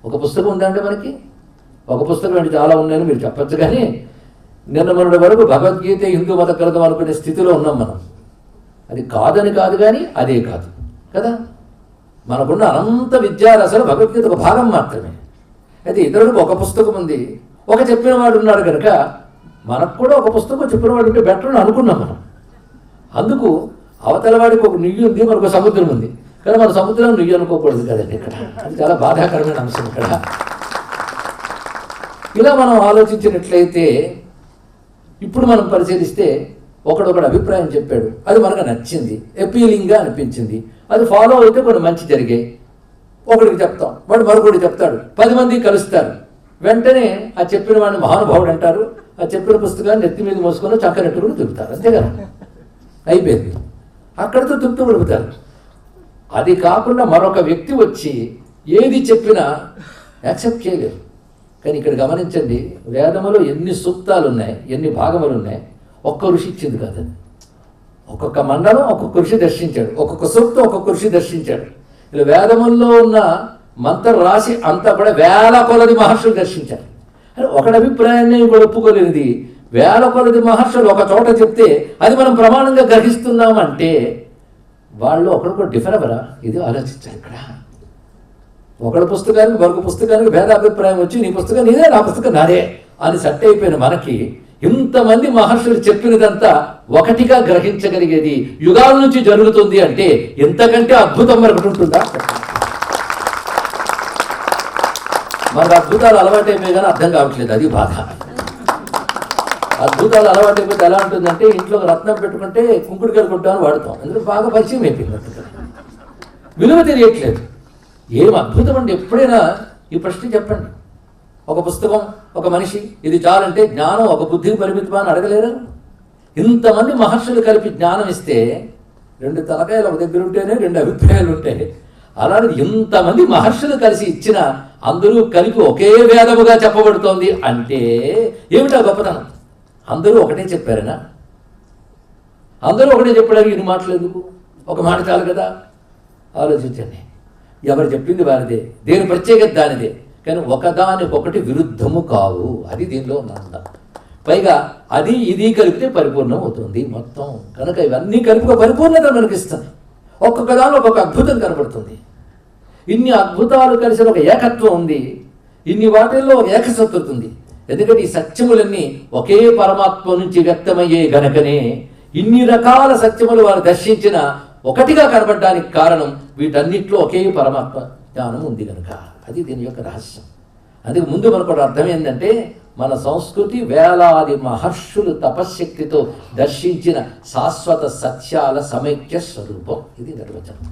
ఒక పుస్తకం ఉందా అంటే మనకి? ఒక పుస్తకం అంటే చాలా ఉన్నాయని మీరు చెప్పచ్చు. కానీ నిన్న మొన్నటి వరకు భగవద్గీత హిందూ మత గ్రంథం అనుకునే స్థితిలో ఉన్నాం మనం. అది కాదని కాదు, కానీ అదే కాదు కదా. మనకున్న అనంత విద్యారసలు భగవద్గీత ఒక భాగం మాత్రమే. అయితే ఇతరులకు ఒక పుస్తకం ఉంది, ఒక చెప్పిన వాడు ఉన్నాడు కనుక మనకు కూడా ఒక పుస్తకం చెప్పిన వాడు ఉంటే బెటర్ అని అనుకున్నాం మనం. అందుకు అవతల వాడికి ఒక నుయ్యి ఉంది, మనకు సముద్రం ఉంది, కానీ మన సముద్రం నుయ్యి అనుకోకూడదు కదండి ఇక్కడ. అది చాలా బాధాకరమైన అంశం ఇక్కడ. ఇలా మనం ఆలోచించినట్లయితే ఇప్పుడు మనం పరిశీలిస్తే ఒకడొకడు అభిప్రాయం చెప్పాడు, అది మనకు నచ్చింది, అపీలింగ్గా అనిపించింది, అది ఫాలో అయితే కొన్ని మంచి జరిగాయి. ఒకడికి చెప్తాం, వాడు మరొకటి చెప్తాడు, 10 మంది కలుస్తారు. వెంటనే ఆ చెప్పిన వాడిని మహానుభావుడు అంటారు, ఆ చెప్పిన పుస్తకాన్ని నెత్తి మీద మోసుకొని చక్కనెట్టుకుని తిరుగుతారు. అంతే కదా, అయిపోయింది, అక్కడితో తృప్తి పడుపుతారు. అది కాకుండా మరొక వ్యక్తి వచ్చి ఏది చెప్పినా యాక్సెప్ట్ చేయలేరు. కానీ ఇక్కడ గమనించండి, వేదములో ఎన్ని సూక్తాలు ఉన్నాయి, ఎన్ని భాగములు ఉన్నాయి, ఒక్క ఋషి ఇచ్చింది కాదండి. ఒక్కొక్క మండలం ఒక్కొక్క ఋషి దర్శించాడు, ఒక్కొక్క సూక్తం ఒక్కొక్క ఋషి దర్శించాడు. ఇలా వేదముల్లో ఉన్న మంత్ర రాశి అంతా కూడా వేల కొలది మహర్షులు దర్శించారు. అని ఒకటి అభిప్రాయాన్ని కూడా ఒప్పుకోలేనిది వేల కొలది మహర్షులు ఒక చోట చెప్తే అది మనం ప్రమాణంగా గ్రహిస్తున్నామంటే వాళ్ళు ఒకరికొకరు డిఫర్ అవ్వరా? ఇది ఆలోచించారు ఇక్కడ. ఒకటి పుస్తకానికి మరొక పుస్తకానికి భేదాభిప్రాయం వచ్చి నీ పుస్తకం నీదే, నా పుస్తకం నాదే అని సెట్ అయిపోయిన మనకి ఇంతమంది మహర్షులు చెప్పినదంతా ఒకటిగా గ్రహించగలిగేది యుగాల నుంచి జరుగుతుంది అంటే ఎంతకంటే అద్భుతం మరొకటి ఉంటుందా? మనకు అద్భుతాలు అలవాటైపోయి కానీ అర్థం కావట్లేదు, అది బాధ. అద్భుతాలు అలవాటు అయిపోతే ఎలా ఉంటుందంటే ఇంట్లో రత్నం పెట్టుకుంటే కుంకుడుకాయలు కొట్టామని వాడుతాం, ఎందుకంటే బాగా పరిచయం అయిపోయింది, విలువ తెలియట్లేదు. ఏం అద్భుతం అండి. ఎప్పుడైనా ఈ ప్రశ్న చెప్పండి, ఒక పుస్తకం, ఒక మనిషి ఇది చాలంటే జ్ఞానం ఒక బుద్ధికి పరిమితమా అని అడగలేరు. ఇంతమంది మహర్షులు కలిపి జ్ఞానం ఇస్తే 2 తలకాయలు ఒక దగ్గర ఉంటేనే 2 అభిప్రాయాలు ఉంటాయి. అలానే ఇంతమంది మహర్షులు కలిసి ఇచ్చిన అందరూ కలిపి ఒకే వేదముగా చెప్పబడుతోంది అంటే ఏమిటా గొప్పతనం? అందరూ ఒకటే చెప్పారనా? అందరూ ఒకటే చెప్పడానికి ఇన్ని మాటలు ఎందుకు? ఒక మాట చాలు కదా. ఆలోచించండి. ఎవరు చెప్పింది వారిదే, దేని ప్రత్యేకత దానిదే, కానీ ఒకదానికొకటి విరుద్ధము కావు. అది దీనిలో ఉన్న పైగా అది ఇది కలిపితే పరిపూర్ణం అవుతుంది మొత్తం. కనుక ఇవన్నీ కలిపి పరిపూర్ణత మనకిస్తుంది. ఒక్కొక్క దానిలో ఒక్కొక్క అద్భుతం కనబడుతుంది. ఇన్ని అద్భుతాలు కలిసిన ఒక ఏకత్వం ఉంది, ఇన్ని వాటిల్లో ఒక ఏకసత్వత ఉంది. ఎందుకంటే ఈ సత్యములన్నీ ఒకే పరమాత్మ నుంచి వ్యక్తమయ్యే గనకనే ఇన్ని రకాల సత్యములు వారు దర్శించిన ఒకటిగా కనబడడానికి కారణం వీటన్నిటిలో ఒకే పరమాత్మ జ్ఞానం ఉంది కనుక. అది దీని యొక్క రహస్యం. అందుకే ముందు మనకు అర్థం ఏంటంటే మన సంస్కృతి వేలాది మహర్షులు తపశ్శక్తితో దర్శించిన శాశ్వత సత్యాల సమైక్య స్వరూపం. ఇది నిర్వచనం.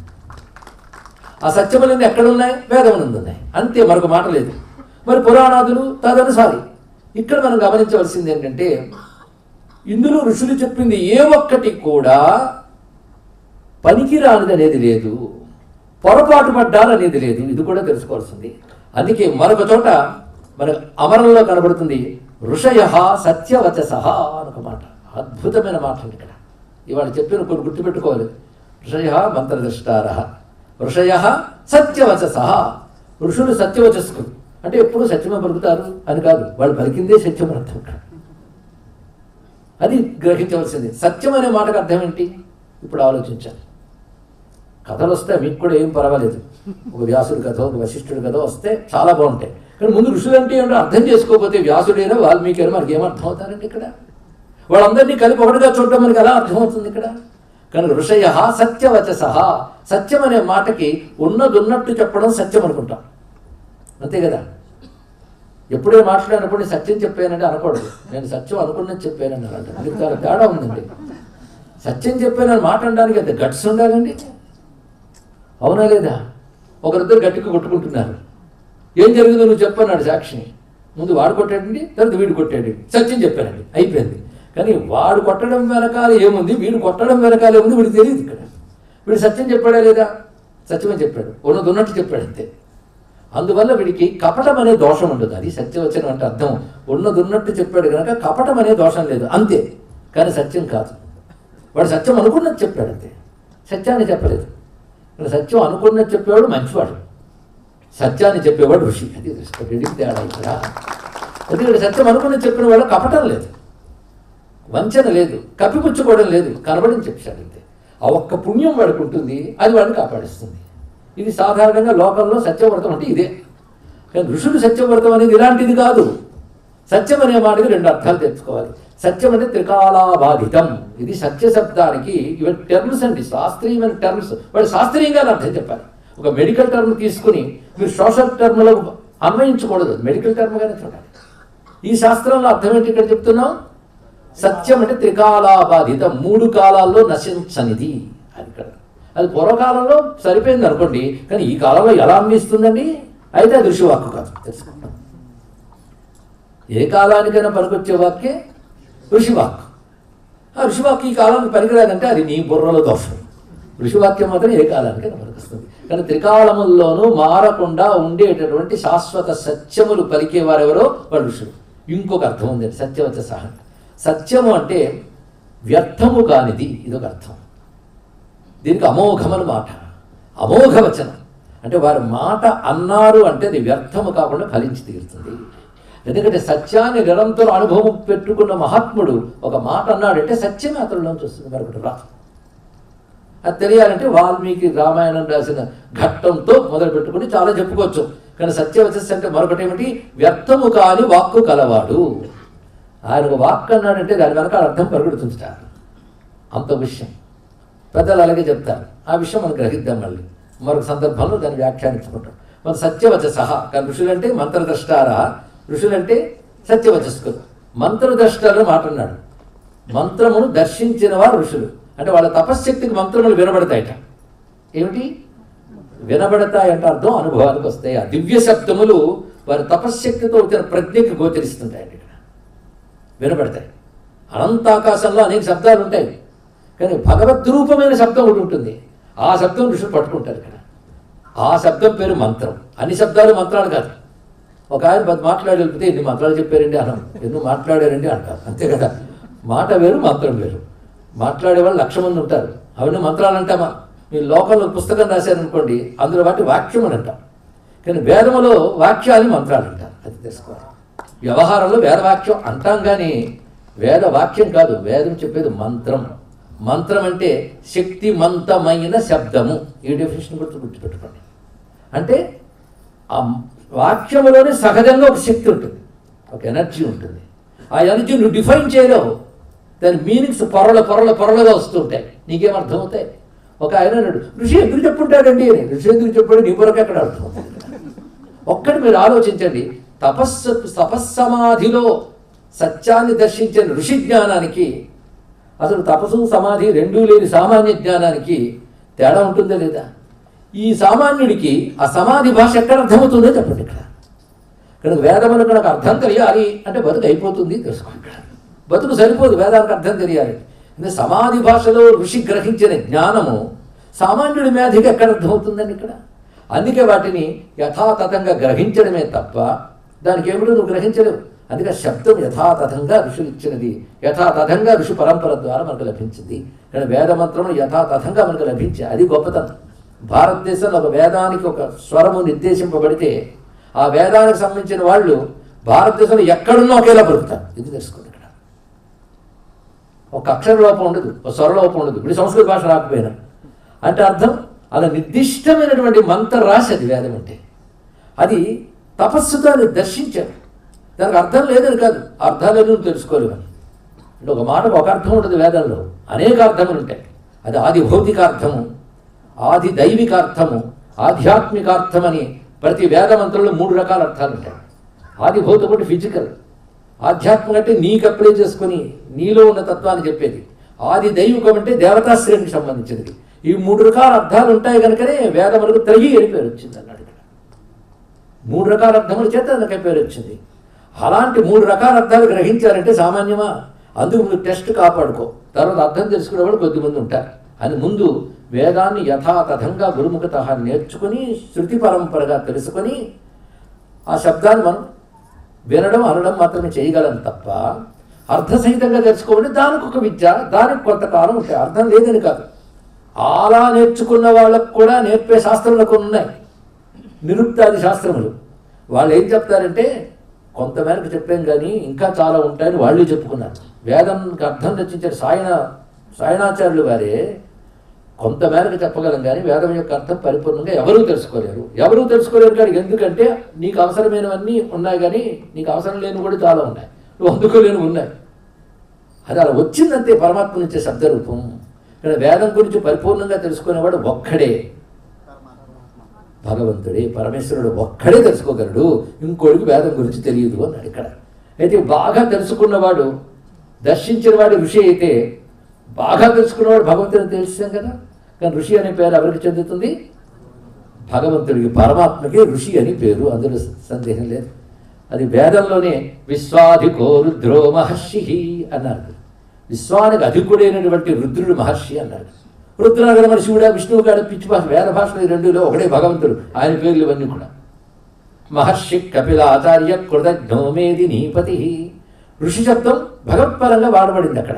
ఆ సత్యములన్నీ ఎక్కడున్నాయి? వేదమునందు ఉన్నాయి, అంతే, మరొక మాట లేదు. మరి పురాణాదులు తదనుసారి. ఇక్కడ మనం గమనించవలసింది ఏంటంటే ఇందులో ఋషులు చెప్పింది ఏ ఒక్కటి కూడా పనికిరానిది అనేది లేదు, పొరపాటు పడ్డారనేది లేదు. ఇది కూడా తెలుసుకోవాల్సింది. అందుకే మరొక చోట మన అమరంలో కనబడుతుంది ఋషయ సత్యవచసః అనొక మాట. అద్భుతమైన మాట ఇక్కడ. ఇవాళ చెప్పిన కొన్ని గుర్తుపెట్టుకోవాలి. ఋషయ మంత్రదృష్టారః, ఋషయ సత్యవచసః. ఋషులు సత్యవచస్కులు అంటే ఎప్పుడు సత్యమే పలుకుతారు అని కాదు, వాళ్ళు పలికిందే సత్యం అర్థం. అది గ్రహించవలసింది. సత్యం అనే మాటకు అర్థం ఏంటి? ఇప్పుడు ఆలోచించాలి. కథలు వస్తే మీకు కూడా ఏం పర్వాలేదు, ఒక వ్యాసుడి కథ, ఒక వశిష్ఠుడి కథ వస్తే చాలా బాగుంటాయి. కానీ ముందు ఋషులు అంటే ఏమిటో అర్థం చేసుకోకపోతే వ్యాసుడైనా వాల్మీకి అయినా మనకి ఏమర్థం అవుతారండి? ఇక్కడ వాళ్ళందరినీ కలిపి ఒకటిగా చూడటం మనకి ఎలా అర్థమవుతుంది ఇక్కడ? కనుక ఋషయ సత్యవచసః. సత్యం అనే మాటకి ఉన్నట్టు చెప్పడం సత్యం అనుకుంటాం, అంతే కదా. ఎప్పుడే మాట్లాడినప్పుడు నేను సత్యం చెప్పానంటే అనకూడదు, నేను సత్యం అనుకున్నది చెప్పానని అంటే మీకు చాలా తేడా ఉందండి. సత్యం చెప్పానని మాట అనడానికి అంత గట్స్ ఉండాలండి, అవునా లేదా? ఒకరిద్దరు గట్టిగా కొట్టుకుంటున్నారు, ఏం జరిగిందో నువ్వు చెప్పన్నాడు సాక్షిని. ముందు వాడు కొట్టాడండి, తర్వాత వీడు కొట్టాడు, సత్యం చెప్పానండి, అయిపోయింది. కానీ వాడు కొట్టడం వెనకాల ఏముంది, వీడు కొట్టడం వెనకాల ఏముంది వీడికి తెలియదు. ఇక్కడ వీడు సత్యం చెప్పాడా లేదా? సత్యమే చెప్పాడు, ఉన్నట్టు చెప్పాడు, అంతే. అందువల్ల వీడికి కపటం అనే దోషం ఉండదు. అది సత్యవచనం అంటే అర్థం. ఉన్నట్టు చెప్పాడు కనుక కపటం అనే దోషం లేదు, అంతే. కానీ సత్యం కాదు. వాడు సత్యం అనుకున్నది చెప్పాడు, అంతే, సత్యాన్ని చెప్పలేదు. సత్యం అనుకున్నది చెప్పేవాడు మంచివాడు, సత్యాన్ని చెప్పేవాడు ఋషి. అది రెడీ తేడా ఇక్కడ. ఎందుకంటే సత్యం అనుకున్నది చెప్పిన వాడు కపటం లేదు, వంచన లేదు, కప్పిపుచ్చుకోవడం లేదు, కనబడిని చెప్పాడు, అంతే. ఆ ఒక్క పుణ్యం వాడికి ఉంటుంది, అది వాడిని కాపాడిస్తుంది. ఇది సాధారణంగా లోకంలో సత్యవ్రతం అంటే ఇదే. కానీ ఋషులు సత్యవ్రతం అనేది ఇలాంటిది కాదు. సత్యం అనే మాటకి 2 అర్థాలు తెచ్చుకోవాలి. సత్యం అంటే త్రికాలాబాధితం. ఇది సత్య శబ్దానికి ఇవన్నీ టర్మ్స్ అండి, శాస్త్రీయమైన టర్మ్స్. వాడు శాస్త్రీయంగా అర్థం చెప్పాలి. ఒక మెడికల్ టర్మ్ తీసుకుని మీరు సోషల్ టర్మ్లో అన్వయించకూడదు, మెడికల్ టర్మ్గానే చూడాలి. ఈ శాస్త్రంలో అర్థం ఏంటి ఇక్కడ చెప్తున్నాం? సత్యం అంటే త్రికాలాబాధితం, 3 కాలాల్లో నశించనిది. అది ఇక్కడ అది పూర్వకాలంలో సరిపోయింది అనుకోండి, కానీ ఈ కాలంలో ఎలా అన్వయిస్తుందండి? అయితే అది ఋషివాక్కు కాదు, తెలుసుకుంటాం. ఏ కాలానికైనా పనికొచ్చే వాక్యే ఋషివాక్కు. ఆ ఋషివాక్కు ఈ కాలానికి పనికిరాదంటే అది నీ బుర్రలో దోషం. ఋషివాక్యం మాత్రం ఏ కాలానికైనా పనికొస్తుంది. కానీ త్రికాలముల్లోనూ మారకుండా ఉండేటటువంటి శాశ్వత సత్యములు పలికేవారెవరో వాళ్ళు ఋషులు. ఇంకొక అర్థం ఉందండి సత్యవచసః. సత్యము అంటే వ్యర్థము కానిది, ఇదొక అర్థం. దీనికి అమోఘమని మాట, అమోఘ వచనం అంటే వారి మాట అన్నారు అంటే అది వ్యర్థము కాకుండా ఫలించి తీరుతుంది. ఎందుకంటే సత్యాన్ని నిరంతరం అనుభవం పెట్టుకున్న మహాత్ముడు ఒక మాట అన్నాడంటే సత్యమే అతనిలోంచి వస్తుంది, మరొకటి రాదు. అది తెలియాలంటే వాల్మీకి రామాయణం రాసిన ఘట్టంతో మొదలు పెట్టుకుని చాలా చెప్పుకోవచ్చు. కానీ సత్యవచస్సు అంటే మరొకటి ఏమిటి? వ్యర్థము కాని వాక్కు కలవాడు. ఆయన ఒక వాక్ అన్నాడంటే దాని వెనక అర్థం పరుగుడుతుంది, అంత విషయం. పెద్దలు అలాగే చెప్తారు. ఆ విషయం మనం గ్రహిద్దాం, మళ్ళీ మరొక సందర్భంలో దాన్ని వ్యాఖ్యానించుకుంటాం. మన సత్యవచసః. కానీ ఋషులంటే మంత్రద్రష్టారా, ఋషులంటే సత్యవచస్కులు. మంత్రదృష్టలు మాట అన్నాడు. మంత్రమును దర్శించిన వారు ఋషులు. అంటే వాళ్ళ తపశ్శక్తికి మంత్రములు వినబడతాయట. ఏమిటి వినబడతాయంటే అర్థం అనుభవానికి వస్తాయి. ఆ దివ్య శబ్దములు వారి తపశ్శక్తితో వచ్చిన ప్రజ్ఞకి గోచరిస్తుంటాయండి. ఇక్కడ వినబడతాయి. అనంతాకాశంలో అనేక శబ్దాలు ఉంటాయి, కానీ భగవద్రూపమైన శబ్దం ఒకటి ఉంటుంది. ఆ శబ్దం ఋషులు పట్టుకుంటారు. ఇక్కడ ఆ శబ్దం పేరు మంత్రం. అన్ని శబ్దాలు మంత్రాలు కాదు. ఒక ఆయన మాట్లాడి వెళ్తే ఎన్ని మంత్రాలు చెప్పారండి అనం, ఎన్నో మాట్లాడారండి అంటారు. అంతే కదా. మాట వేరు, మంత్రం వేరు. మాట్లాడే వాళ్ళు 1,00,000 మంది ఉంటారు. అవన్నీ మంత్రాలు అంటామా? మీరు లోకంలో పుస్తకం రాశారనుకోండి, అందులో వాటి వాక్యం అని అంటాం. కానీ వేదములో వాక్యాలు మంత్రాలు అంటారు. అది తెలుసుకోవాలి. వ్యవహారంలో వేదవాక్యం అంటాం, కానీ వేద వాక్యం కాదు. వేదం చెప్పేది మంత్రం. మంత్రం అంటే శక్తిమంతమైన శబ్దము. ఈ డెఫినేషన్ గుర్తుపెట్టుకోండి. అంటే ఆ వాక్యములోనే సహజంగా ఒక శక్తి ఉంటుంది, ఒక ఎనర్జీ ఉంటుంది. ఆ ఎనర్జీ నువ్వు డిఫైన్ చేయలేవు. దాని మీనింగ్స్ పొరలుగా వస్తుంటాయి. నీకేం అర్థమవుతాయి? ఒక ఆయన అన్నాడు, ఋషి ఎందుకు చెప్పుంటాడండి అని. ఋషి ఎందుకు చెప్పాడు? నీ వరకు ఎక్కడ అర్థమవుతుంది? ఒక్కటి మీరు ఆలోచించండి. తపస్సమాధిలో సత్యాన్ని దర్శించిన ఋషి జ్ఞానానికి, అసలు తపస్సు సమాధి రెండూ లేని సామాన్య జ్ఞానానికి తేడా ఉంటుందా లేదా? ఈ సామాన్యుడికి ఆ సమాధి భాష ఎక్కడ అర్థమవుతుందో చెప్పండి. ఇక్కడ వేదములకు నాకు అర్థం తెలియాలి అంటే బతుకు అయిపోతుంది తెలుసుకోండి. ఇక్కడ బతుకు సరిపోదు, వేదానికి అర్థం తెలియాలి. సమాధి భాషలో ఋషి గ్రహించిన జ్ఞానము సామాన్యుడి మేధకి ఎక్కడ అర్థమవుతుందండి ఇక్కడ? అందుకే వాటిని యథాతథంగా గ్రహించడమే తప్ప దానికి ఏమిటో నువ్వు గ్రహించలేవు. అందుకే శబ్దం యథాతథంగా ఋషులు ఇచ్చినది, యథాతథంగా ఋషి పరంపర ద్వారా మనకు లభించింది. కానీ వేదమంత్రము యథాతథంగా మనకు లభించాయి. అది గొప్పతనం. భారతదేశంలో ఒక వేదానికి ఒక స్వరము నిర్దేశింపబడితే ఆ వేదానికి సంబంధించిన వాళ్ళు భారతదేశంలో ఎక్కడున్నా ఒకేలా పలుకుతారు. ఇది తెలుసుకోండి. ఇక్కడ ఒక అక్షర లోపం ఉండదు, ఒక స్వర లోపం ఉండదు. ఇప్పుడు సంస్కృత భాష రాకపోయినా అంటే అర్థం అలా నిర్దిష్టమైనటువంటి మంత్ర రాశి అది వేదం అంటే. అది తపస్సుతో అది దర్శించారు. దానికి అర్థం లేదని కాదు, అర్థాలను తెలుసుకోలేమని. అంటే ఒక మాటకు ఒక అర్థం ఉంటుంది, వేదంలో అనేక అర్థములు ఉంటాయి. అది ఆది భౌతికార్థము, ఆది దైవికార్థము, ఆధ్యాత్మికార్థమని ప్రతి వేదమంత్రంలో 3 రకాల అర్థాలు ఉంటాయి. ఆది భౌతికం అంటే ఫిజికల్, ఆధ్యాత్మికం అంటే నీకు అప్లై చేసుకొని నీలో ఉన్న తత్వాన్ని చెప్పేది, ఆది దైవికం అంటే దేవతాశ్రేణికి సంబంధించినది. ఈ 3 రకాల అర్థాలు ఉంటాయి కనుకనే వేదములకు త్రయీ అని పేరు వచ్చింది అన్నాడు. ఇక్కడ 3 రకాల అర్థముల చేత నాకు పేరు వచ్చింది. అలాంటి 3 రకాల అర్థాలు గ్రహించారంటే సామాన్యమా? అందుకు నువ్వు టెస్ట్ కాపాడుకో, తర్వాత అర్థం తెలుసుకునేవాళ్ళు కొద్దిమంది ఉంటారు. అని ముందు వేదాన్ని యథాతథంగా గురుముఖత నేర్చుకుని శృతి పరంపరగా తెలుసుకొని ఆ శబ్దాన్ని మనం వినడం అనడం మాత్రమే చేయగలం తప్ప అర్థసహితంగా తెలుసుకోవాలి. దానికి ఒక విద్య, దానికి కొంతకాలం ఉంటాయి. అర్థం లేదని కాదు. అలా నేర్చుకున్న వాళ్ళకు కూడా నేర్పే శాస్త్రములు కొన్ని ఉన్నాయి, నిరుక్తాది శాస్త్రములు. వాళ్ళు ఏం చెప్తారంటే కొంతమేరకు చెప్పాం కానీ ఇంకా చాలా ఉంటాయని వాళ్ళు చెప్పుకున్నారు. వేదానికి అర్థం రచించారు సాయణాచార్యులు వారే. కొంతమేరకు చెప్పగలం కానీ వేదం యొక్క అర్థం పరిపూర్ణంగా ఎవరూ తెలుసుకోలేరు కానీ ఎందుకంటే నీకు అవసరమైనవన్నీ ఉన్నాయి, కానీ నీకు అవసరం లేని కూడా చాలా ఉన్నాయి, నువ్వు అందుకోలేనివి ఉన్నాయి. అది అలా వచ్చిందంతే పరమాత్మ నుంచే శబ్దరూపం. కానీ వేదం గురించి పరిపూర్ణంగా తెలుసుకునేవాడు ఒక్కడే, భగవంతుడే, పరమేశ్వరుడు ఒక్కడే తెలుసుకోగలడు. ఇంకోడికి వేదం గురించి తెలియదు అన్నాడు ఇక్కడ. అయితే బాగా తెలుసుకున్నవాడు, దర్శించిన వాడు ఋషి అయితే, బాగా తెలుసుకున్నవాడు భగవంతుడిని తెలుస్తాం కదా. కానీ ఋషి అనే పేరు ఎవరికి చెందుతుంది? భగవంతుడికి, పరమాత్మకి ఋషి అని పేరు, అందులో సందేహం లేదు. అది వేదంలోనే విశ్వాధికో రుద్రో మహర్షి అన్నాడు. విశ్వానికి అధికుడైనటువంటి రుద్రుడు మహర్షి అన్నాడు. రుద్రనగర మరి శివుడా విష్ణువు గాడు పిచ్చి భాష, వేద భాషలో ఈ రెండులో ఒకడే భగవంతుడు, ఆయన పేర్లు ఇవన్నీ కూడా. మహర్షి కపిల ఆచార్య కృతజ్ఞోమేది నీపతి. ఋషి శబ్దం భగవత్పరంగా వాడబడింది అక్కడ.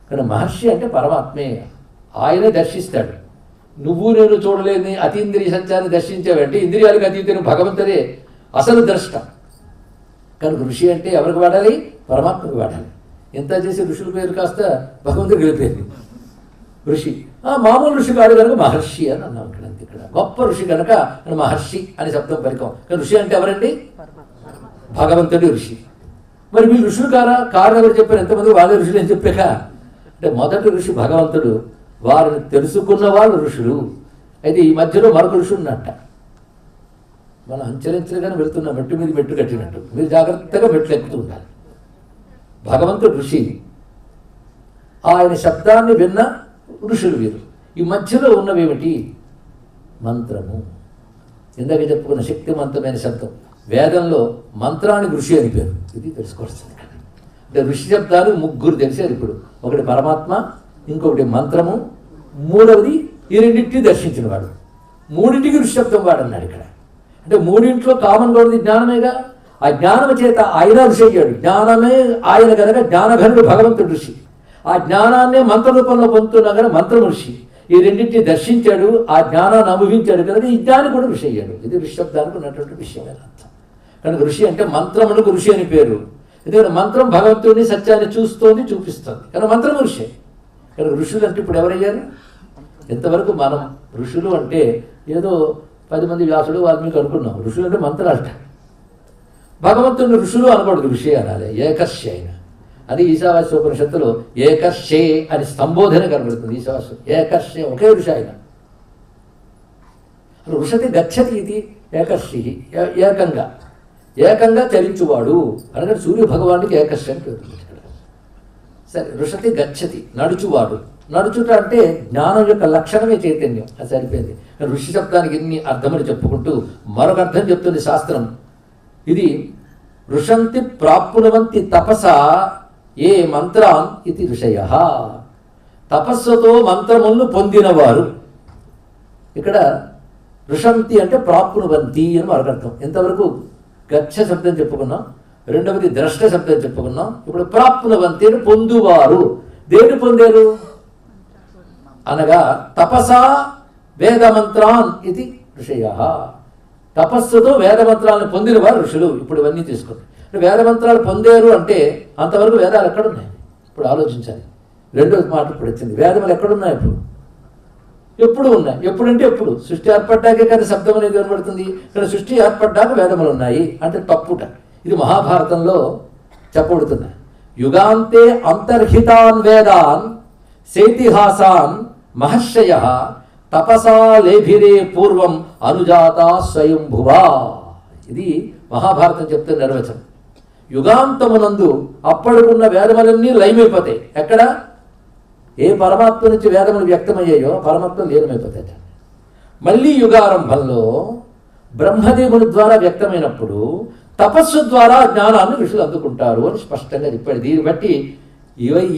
కానీ మహర్షి అంటే పరమాత్మే, ఆయనే దర్శిస్తాడు. నువ్వు నేను చూడలేని అతీంద్రియ సత్యాన్ని దర్శించావంటే ఇంద్రియాలకు అతీతైన భగవంతుడే అసలు ద్రష్ట. కనుక ఋషి అంటే ఎవరికి వాడాలి? పరమాత్మకు వాడాలి. ఎంత చేసి ఋషుల పేరు కాస్త భగవంతుడికి వెళ్ళిపోయింది. ఋషి మామూలు ఋషి కాదు కనుక మహర్షి అని అన్నాం ఇక్కడ. ఇక్కడ గొప్ప ఋషి కనుక మహర్షి అని శబ్దం పరికం. కానీ ఋషి అంటే ఎవరండి? భగవంతుడి ఋషి. మరి వీళ్ళు ఋషులు కారణం ఎవరు చెప్పారు? ఎంతమంది వాళ్ళే ఋషులు అని చెప్పాక అంటే మొదటి ఋషి భగవంతుడు, వారిని తెలుసుకున్న వాళ్ళు ఋషులు. అయితే ఈ మధ్యలో మరొక ఋషి ఉన్నట్ట. మనం అంచెలంచెలుగానే వెళ్తున్నాం, మెట్టు మీద మెట్టు కట్టినట్టు. మీరు జాగ్రత్తగా మెట్లు ఎక్కుతూ ఉండాలి. భగవంతుడు ఋషి, ఆయన శబ్దాన్ని విన్న ఋషులు వీరు. ఈ మధ్యలో ఉన్నవేమిటి? మంత్రము. ఇందాక చెప్పుకున్న శక్తివంతమైన శబ్దం. వేదంలో మంత్రానికి ఋషి అని పేరు. ఇది తెలుసుకోవాల్సింది. అంటే ఋషి శబ్దాలు ముగ్గురు తెలిసారు ఇప్పుడు. ఒకటి పరమాత్మ, ఇంకొకటి మంత్రము, మూడవది ఈ రెండింటిని దర్శించిన వాడు. మూడింటికి ఋషి శబ్దం వాడన్నాడు ఇక్కడ. అంటే మూడింట్లో కామన్గా ఉన్నది జ్ఞానమేగా. ఆ జ్ఞానం చేత ఆయన ఋషి అయ్యాడు. జ్ఞానమే ఆయన కనుక జ్ఞానఘనుడు భగవంతుడు ఋషి. ఆ జ్ఞానాన్నే మంత్ర రూపంలో పొందుతున్నా కనుక మంత్రం ఋషి. ఈ రెండింటిని దర్శించాడు, ఆ జ్ఞానాన్ని అనుభవించాడు కనుక ఈ జ్ఞాని కూడా ఋషి అయ్యాడు. ఇది ఋషి శబ్దానికి ఉన్నటువంటి విషయమే అర్థం. కనుక ఋషి అంటే మంత్రమునకు ఋషి అని పేరు. ఎందుకంటే మంత్రం భగవంతుడిని సత్యాన్ని చూస్తోంది, చూపిస్తుంది. కానీ మంత్రము ఋషి. కనుక ఋషులు అంటే ఇప్పుడు ఎవరయ్యారు? ఎంతవరకు మనం ఋషులు అంటే ఏదో 10 మంది వ్యాసుడు వాల్మీకి అనుకున్నాం. ఋషులు అంటే మంత్రాలట. భగవంతుడిని ఋషులు అనకూడదు, ఋషి అనాలి. ఏకర్షి అయిన అది ఈశావాస్యోపనిషత్తులో ఏకర్షే అని సంబోధన కనబడుతుంది. ఈశావాస్యం ఏకర్షే, ఒకే ఋషి ఆయన. ఋషతి గచ్చతి ఇది ఏకర్షి, ఏకంగా ఏకంగా చలించువాడు అనగా సూర్య భగవానికి ఏకర్షి అని పేరు. సరే, ఋషతి గచ్చతి నడుచువాడు. నడుచుట అంటే జ్ఞానం యొక్క లక్షణమే చైతన్యం. అది సరిపోయింది. ఋషి శబ్దానికి ఎన్ని అర్థమని చెప్పుకుంటూ మరొక అర్థం చెప్తుంది శాస్త్రం. ఇది ఋషంతి ప్రాప్నువంతి తపస ఏ మంత్రాన్ ఇది ఋషయః. తపస్సుతో మంత్రములను పొందినవారు. ఇక్కడ ఋషంతి అంటే ప్రాప్నువంతి అని మరొక అర్థం. ఎంతవరకు గచ్చ శబ్దం చెప్పుకున్నాం, రెండవది ద్రష్ట శబ్దం చెప్పుకున్నాం. ఇప్పుడు ప్రాప్నువంతి అని పొందువారు. దేని పొందారు అనగా తపసా వేదమంత్రాన్ ఇది ఋషయః. తపస్సుతో వేదమంత్రాలను పొందిన వారు ఋషులు. ఇప్పుడు ఇవన్నీ తీసుకుంటారు. వేదమంత్రాలు పొందారు అంటే అంతవరకు వేదాలు ఎక్కడున్నాయి? ఇప్పుడు ఆలోచించాలి. రెండో మాట ఇప్పుడు వచ్చింది. వేదములు ఎక్కడున్నాయి? ఎప్పుడు ఉన్నాయి. ఎప్పుడంటే ఎప్పుడు? సృష్టి ఏర్పడ్డాకే కదా శబ్దం అనేది కనబడుతుంది. ఇక్కడ సృష్టి ఏర్పడ్డాక వేదములు ఉన్నాయి అంటే తప్పుట. ఇది మహాభారతంలో చెప్పబడుతుంది. యుగాంతే అంతర్హితాన్ వేదాన్ సేతిహాసాన్ మహర్షయ తపసా లేభిరే పూర్వం అనుజాత స్వయంభువా. ఇది మహాభారతం చెప్తున్న నిర్వచనం. యుగాంతమునందు అప్పటికున్న వేదములన్నీ లయమైపోతాయి. ఎక్కడ? ఏ పరమాత్మ నుంచి వేదములు వ్యక్తమయ్యాయో పరమాత్మ లీనమైపోతాయి. మళ్ళీ యుగారంభంలో బ్రహ్మదేవుని ద్వారా వ్యక్తమైనప్పుడు తపస్సు ద్వారా జ్ఞానాన్ని ఋషులు అందుకుంటారు అని స్పష్టంగా చెప్పాడు. దీన్ని బట్టి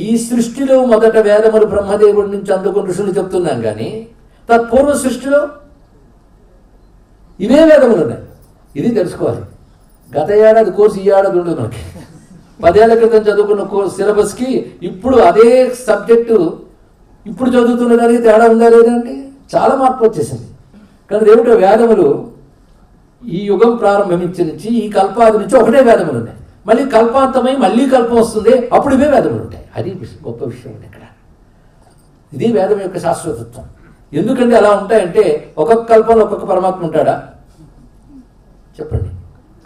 ఈ సృష్టిలో మొదట వేదములు బ్రహ్మదేవుడి నుంచి అందుకుని ఋషులు చెప్తున్నాం. కానీ తత్పూర్వ సృష్టిలో ఇవే వేదములు ఉన్నాయి. ఇది తెలుసుకోవాలి. గత ఏడాది కోర్సు ఈ ఏడాది ఉండదు. మనకి 10 ఏళ్ల క్రితం చదువుకున్న కోర్సు సిలబస్కి ఇప్పుడు అదే సబ్జెక్టు ఇప్పుడు చదువుతున్న దానికి తేడా ఉందా లేదండి? చాలా మార్పు వచ్చేసింది. కానీ ఏమిటో వేదములు ఈ యుగం ప్రారంభించి నుంచి ఈ కల్పాది నుంచి ఒకటే వేదములు ఉన్నాయి. మళ్ళీ కల్పాంతమై మళ్ళీ కల్పం వస్తుంది, అప్పుడు ఇవే వేదములు ఉంటాయి. అది గొప్ప విషయం అండి ఇక్కడ. ఇది వేదం యొక్క శాశ్వతత్వం. ఎందుకంటే అలా ఉంటాయంటే ఒక్కొక్క కల్పంలో ఒక్కొక్క పరమాత్మ ఉంటాడా? చెప్పండి.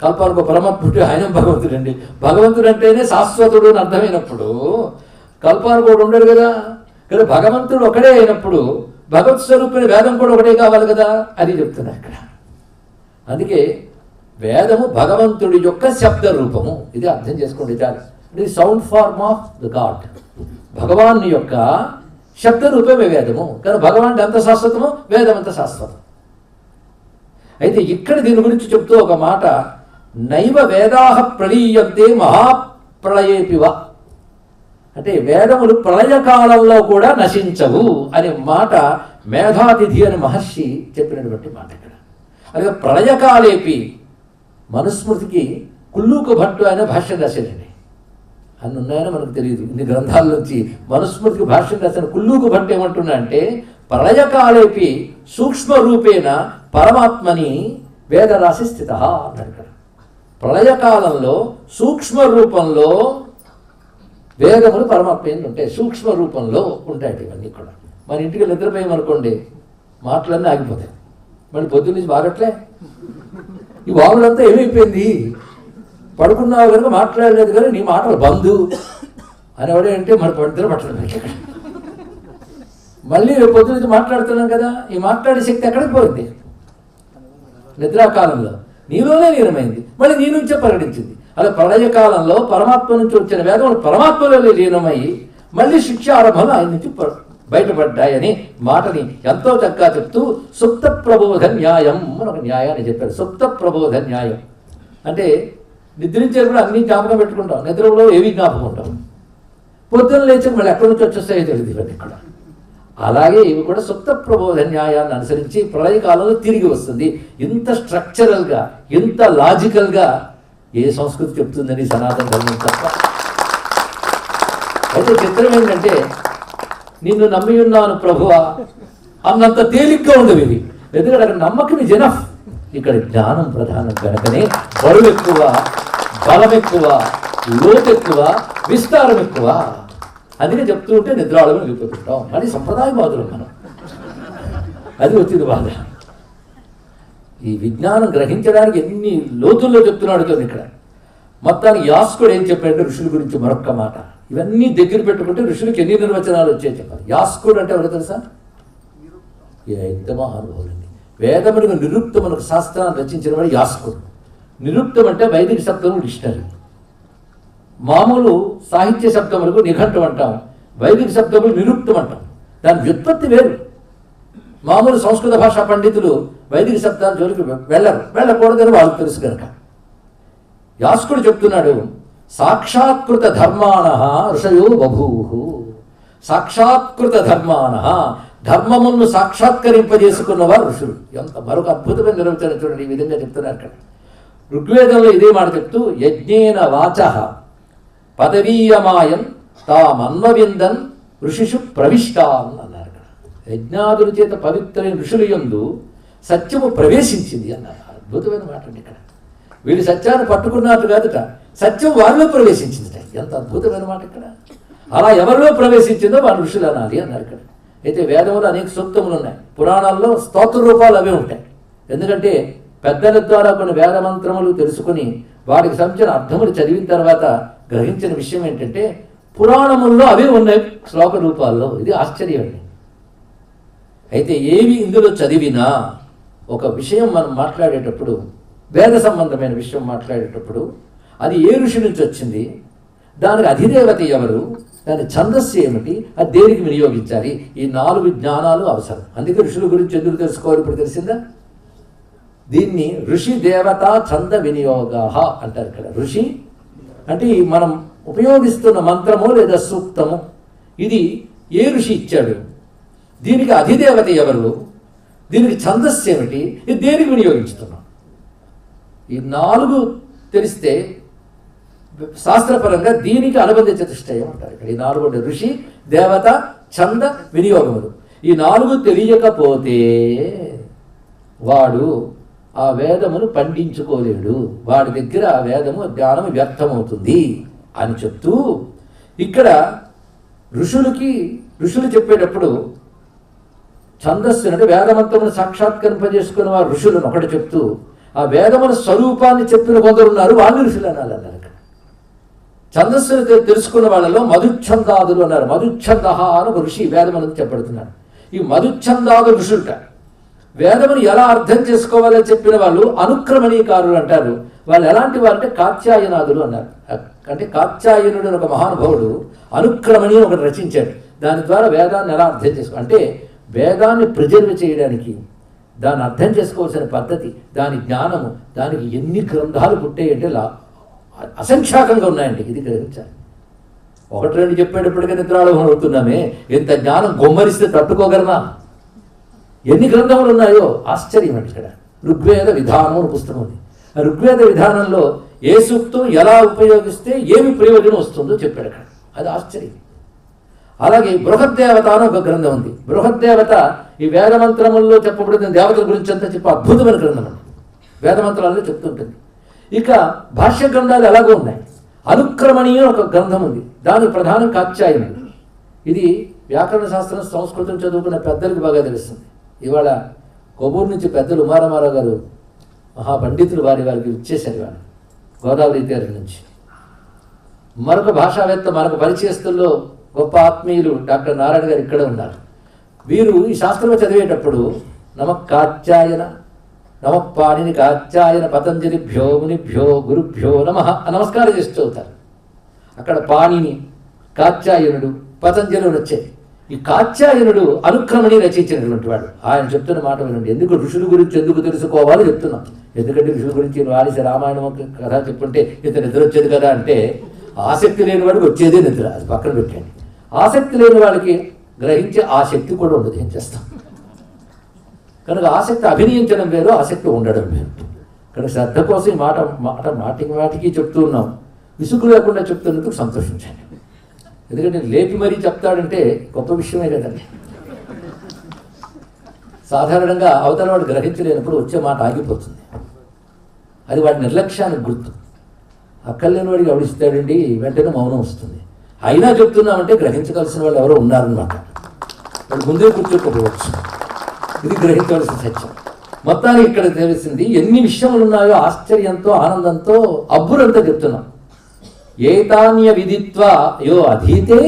కల్పానికి ఒక పరమాత్మ ఉంటే ఆయన భగవంతుడు అండి. భగవంతుడు అంటేనే శాశ్వతుడు అని అర్థమైనప్పుడు కల్పానికి ఒకడు ఉండడు కదా. కానీ భగవంతుడు ఒకడే అయినప్పుడు భగవత్ స్వరూపుని వేదం కూడా ఒకటే కావాలి కదా. అది చెప్తున్నా ఇక్కడ. అందుకే వేదము భగవంతుడి యొక్క శబ్ద రూపము. ఇది అర్థం చేసుకోండి చాలు. ఇది sound form of the god. భగవాన్ యొక్క శబ్ద రూపమే వేదము. కానీ భగవాన్ ఎంత శాశ్వతమో వేదం అంత శాశ్వతం. అయితే ఇక్కడ దీని గురించి చెప్తూ ఒక మాట, నైవ వేదాహ ప్రళీయంతే మహాప్రళయేపివ. అంటే వేదములు ప్రళయకాలంలో కూడా నశించవు అనే మాట మేధాతిథి అని మహర్షి చెప్పినటువంటి మాట ఇక్కడ. అలాగే ప్రళయకాలేపి మనుస్మృతికి కుల్లూక భట్టు ఆయన భాష్యం రాశాడండి. అన్ని ఉన్నాయని మనకు తెలియదు. ఇన్ని గ్రంథాల నుంచి మనుస్మృతికి భాష్యం రాసిన కుల్లూక భట్టు ఏమంటున్నా అంటే ప్రళయకాలేపి సూక్ష్మ రూపేణ పరమాత్మని వేదరాశి స్థిత అన్నాడు ఇక్కడ. ప్రళయకాలంలో సూక్ష్మ రూపంలో వేదములు పరమాత్మ ఉంటాయి. సూక్ష్మ రూపంలో ఉంటాయి ఇవన్నీ కూడా. మన ఇంటికి నిద్రపోయామనుకోండి మాటలన్నీ ఆగిపోతాయి. మళ్ళీ పొద్దున్న నుంచి బాగట్లే ఈ వాగులంతా ఏమైపోయింది, పడుకున్నావు కనుక మాట్లాడలేదు కానీ నీ మాటలు బంధు అనేవాడే అంటే మరి నిద్ర పట్టలేదు. మళ్ళీ రేపు పొద్దున నుంచి మాట్లాడుతున్నాం కదా, ఈ మాట్లాడే శక్తి ఎక్కడికి పోయింది? నిద్రాకాలంలో నీలోనే లీనమైంది, మళ్ళీ నీ నుంచే ప్రకటించింది. అలా ప్రళయకాలంలో పరమాత్మ నుంచి వచ్చిన వేదములు పరమాత్మలో లీనమై మళ్ళీ శిక్ష ఆరంభంలో ఆయన నుంచి బయటపడ్డాయని మాటని ఎంతో చక్కగా చెప్తూ సుప్త ప్రబోధ న్యాయం అని ఒక న్యాయాన్ని చెప్పారు. సుప్త ప్రబోధ న్యాయం అంటే నిద్రించేప్పుడు అన్ని జ్ఞాపకం పెట్టుకుంటాం, నిద్రలో ఏవి జ్ఞాపకం ఉంటాం, పొద్దున్న లేచి మళ్ళీ ఎక్కడి నుంచి వచ్చేస్తాయో తెలియదు ఇవన్నీ ఇక్కడ. అలాగే ఇవి కూడా సుప్త ప్రబోధ న్యాయాన్ని అనుసరించి ప్రళయకాలంలో తిరిగి వస్తుంది. ఇంత స్ట్రక్చరల్గా, ఇంత లాజికల్గా ఏ సంస్కృతి చెప్తుందని సనాతన ధర్మం తప్ప. అయితే చిత్రం ఏంటంటే నిన్ను నమ్మి ఉన్నాను ప్రభువా అన్నంత తేలిగ్గా ఉండవు ఇవి. ఎందుకంటే అక్కడ నమ్మకం ఇస్ ఎనఫ్. ఇక్కడ జ్ఞానం ప్రధానం కనుకనే బరువు ఎక్కువ, బలం ఎక్కువ, లోతు ఎక్కువ, విస్తారం ఎక్కువ. అందుకే చెప్తూ ఉంటే నిద్రాళం వెళ్ళిపోతుంటాం. అది సంప్రదాయవాదులు మనం, అది వచ్చింది బాధ. ఈ విజ్ఞానం గ్రహించడానికి ఎన్ని లోతుల్లో చెప్తున్నాడు ఇక్కడ. మొత్తానికి యాస్కుడు ఏం చెప్పాడంటే ఋషుల గురించి మరొక్క మాట. ఇవన్నీ దగ్గర పెట్టుకుంటే ఋషులకు ఎన్ని నిర్వచనాలు వచ్చాయి చెప్పాలి. యాస్కుడు అంటే ఎవరు తెలుసా? ఎంత మహానుభావులండి. వేదములకు నిరుక్తమునకు శాస్త్రాన్ని రచించిన వాడు యాస్కుడు. నిరుక్తం అంటే వైదిక శబ్దములు డిక్షనరీ. మామూలు సాహిత్య శబ్దములకు నిఘంటు అంటాం, వైదిక శబ్దములు నిరుక్తం అంటాం. దాని వ్యుత్పత్తి వేరు. మామూలు సంస్కృత భాషా పండితులు వైదిక శబ్దాల జోలికి వెళ్ళకూడదని వాళ్ళకి తెలుసు కనుక యాస్కుడు చెప్తున్నాడు, సాక్షాత్కృత ధర్మాణ ఋషయో బభూవు. సాక్షాత్కృత ధర్మాణ, ధర్మమును సాక్షాత్కరింపజేసుకున్నవారు ఋషులు. ఎంత మరొక అద్భుతమైన నిర్వచనం చూడండి. ఈ విధంగా చెప్తున్నారు అక్కడ ఋగ్వేదంలో ఇదే మాట చెప్తూ, యజ్ఞేన వాచ పదవీయమాయం తామన్వవిందన్ ఋషిషు ప్రవిష్టాన్ అన్నారు. యజ్ఞాదుల చేత పవిత్రైన ఋషుల యందు సత్యము ప్రవేశించింది అన్నారు. అద్భుతమైన మాట అండి. ఇక్కడ వీళ్ళు సత్యాన్ని పట్టుకున్నట్టు కాదుట, సత్యం వారిలో ప్రవేశించింది. ఎంత అద్భుతమైన మాట ఇక్కడ. అలా ఎవరిలో ప్రవేశించిందో వాళ్ళు ఋషులు అనాలి అన్నారు ఇక్కడ. అయితే వేదంలో అనేక సూక్తములు ఉన్నాయి, పురాణాల్లో స్తోత్ర రూపాలు అవే ఉంటాయి. ఎందుకంటే పెద్దల ద్వారా కొన్ని వేద మంత్రములు తెలుసుకుని వాటికి సంబంధించిన అర్థములు చదివిన తర్వాత గ్రహించిన విషయం ఏంటంటే పురాణముల్లో అవే ఉన్నాయి శ్లోక రూపాల్లో. ఇది ఆశ్చర్యం అండి. అయితే ఏవి ఇందులో చదివినా ఒక విషయం మనం మాట్లాడేటప్పుడు, వేద సంబంధమైన విషయం మాట్లాడేటప్పుడు అది ఏ ఋషి నుంచి వచ్చింది, దానికి అధిదేవత ఎవరు, దాని ఛందస్సు ఏమిటి, అది దేనికి వినియోగించాలి, ఈ 4 జ్ఞానాలు అవసరం. అందుకే ఋషుల గురించి ఎందుకు తెలుసుకోవాలి ఇప్పుడు తెలిసిందా? దీన్ని ఋషి దేవత ఛంద వినియోగ అంటారు. ఇక్కడ ఋషి అంటే మనం ఉపయోగిస్తున్న మంత్రము లేదా సూక్తము, ఇది ఏ ఋషి ఇచ్చాడు, దీనికి అధిదేవత ఎవరు, దీనికి ఛందస్సు ఏమిటి, ఇది దేనికి వినియోగించుతున్నాం. ఈ 4 తెలిస్తే శాస్త్రపరంగా దీనికి అనుబంధ చతుష్టయం అంటారు. ఇక్కడ ఈ 4 ఉండే ఋషి దేవత ఛంద వినియోగములు. ఈ 4 తెలియకపోతే వాడు ఆ వేదమును పండించుకోలేడు, వాడి దగ్గర ఆ వేదము జ్ఞానము వ్యర్థమవుతుంది అని చెప్తూ ఇక్కడ ఋషులు చెప్పేటప్పుడు ఛందస్సు అంటే వేదమంత్రమును సాక్షాత్కరింపజేసుకున్న వారు ఋషులను ఒకటి చెప్తూ, ఆ వేదముల స్వరూపాన్ని చెప్పిన కొందరు ఉన్నారు, వాళ్ళు ఋషులు అనాలన్నారు. ఛందస్సును తెలుసుకున్న వాళ్ళలో మధుచ్ఛందాదులు అన్నారు. మధుచ్ఛంద అని ఒక ఋషి వేదమని చెప్పబడుతున్నాడు. ఈ మధుచ్ఛందాదు ఋషులుట వేదమును ఎలా అర్థం చేసుకోవాలని చెప్పిన వాళ్ళు అనుక్రమణీకారులు అంటారు. వాళ్ళు ఎలాంటి వారంటే కాత్యాయనాదులు అన్నారు. అంటే కాత్యాయనుడు అని ఒక మహానుభావుడు అనుక్రమణి ఒకటి రచించాడు. దాని ద్వారా వేదాన్ని ఎలా అర్థం చేసుకో అంటే వేదాన్ని ప్రిజర్వ్ చేయడానికి, దాన్ని అర్థం చేసుకోవాల్సిన పద్ధతి, దాని జ్ఞానము, దానికి ఎన్ని గ్రంథాలు పుట్టాయంటే అసంఖ్యాకంగా ఉన్నాయండి. ఇది గ్రహించాలి. 1-2 చెప్పేటప్పటికీ నిద్రాళం అవుతున్నామే, ఇంత జ్ఞానం గొమ్మరిస్తే తట్టుకోగలనా? ఎన్ని గ్రంథములు ఉన్నాయో ఆశ్చర్యం అండి. ఇక్కడ ఋగ్వేద విధానం అని పుస్తకం ఉంది. ఆ ఋగ్వేద విధానంలో ఏ సూక్తం ఎలా ఉపయోగిస్తే ఏమి ప్రయోజనం వస్తుందో చెప్పాడు అక్కడ. అది ఆశ్చర్యం. అలాగే బృహద్దేవత అని ఒక గ్రంథం ఉంది. బృహద్దేవత ఈ వేదమంత్రముల్లో చెప్పబడిన దేవతల గురించి అంతా చెప్పి అద్భుతమైన గ్రంథం అండి. వేదమంత్రాల్లో చెప్తుంటుంది. ఇక భాష్య గ్రంథాలు ఎలాగో ఉన్నాయి. అనుక్రమణీయ ఒక గ్రంథం ఉంది, దానికి ప్రధానం కాత్యాయనుడు. ఇది వ్యాకరణ శాస్త్రం సంస్కృతం చదువుకున్న పెద్దలకు బాగా తెలుస్తుంది. ఇవాళ కొవ్వూరు నుంచి పెద్దలు ఉమారామారావు గారు మహాపండితులు వారికి ఇచ్చేశారు. వాళ్ళు గోదావరి తీరం నుంచి. మరొక భాషావేత్త, మరొక పరిచయస్తుల్లో గొప్ప ఆత్మీయులు డాక్టర్ నారాయణ గారు ఇక్కడ ఉన్నారు. వీరు ఈ శాస్త్రం చదివేటప్పుడు నమ కాత్యాయన నమ పాణిని కాచాయన పతంజలిభ్యో మునిభ్యో గురుభ్యో నమః నమస్కారం చేస్తూ అవుతారు. అక్కడ పాణిని, కాచాయనుడు, పతంజలి వచ్చాయి. ఈ కాచాయనుడు అనుక్రమణి రచించినటువంటి వాడు. ఆయన చెప్తున్న మాట వినండి. ఎందుకు ఋషుల గురించి ఎందుకు తెలుసుకోవాలో చెప్తున్నాం. ఎందుకంటే ఋషుల గురించి వాడిసి రామాయణం కథ చెప్పుంటే ఇంత నిద్ర వచ్చేది కదా అంటే, ఆసక్తి లేని వాడికి వచ్చేదే నిద్ర. అది పక్కన పెట్టండి. ఆసక్తి లేని వాళ్ళకి గ్రహించే ఆ శక్తి కూడా ఉండదు. ఏం చేస్తాం? కనుక ఆసక్తి అభినయించడం వేరు, ఆసక్తి ఉండడం వేరు. కనుక శ్రద్ధ కోసం ఈ మాటికి చెప్తూ ఉన్నాం. విసుగు లేకుండా చెప్తున్నందుకు సంతోషించండి. ఎందుకంటే లేపి మరీ చెప్తాడంటే గొప్ప విషయమే కదండి. సాధారణంగా అవతల వాడు గ్రహించలేనప్పుడు వచ్చే మాట ఆగిపోతుంది. అది వాడి నిర్లక్ష్యానికి గుర్తు. అక్కర్లేని వాడికి ఎవడిస్తాడండి, వెంటనే మౌనం వస్తుంది. అయినా చెప్తున్నామంటే గ్రహించవలసిన వాళ్ళు ఎవరో ఉన్నారన్నమాట. వాడు ముందే కూర్చోకపోవచ్చు. ఇది గ్రహించవలసిన సత్యం. మొత్తానికి ఇక్కడ తెలిసింది ఎన్ని విషయములు ఉన్నాయో ఆశ్చర్యంతో ఆనందంతో అబ్బురంతా చెప్తున్నాం. ఏతాన్య విదిత్వా యో అధీతే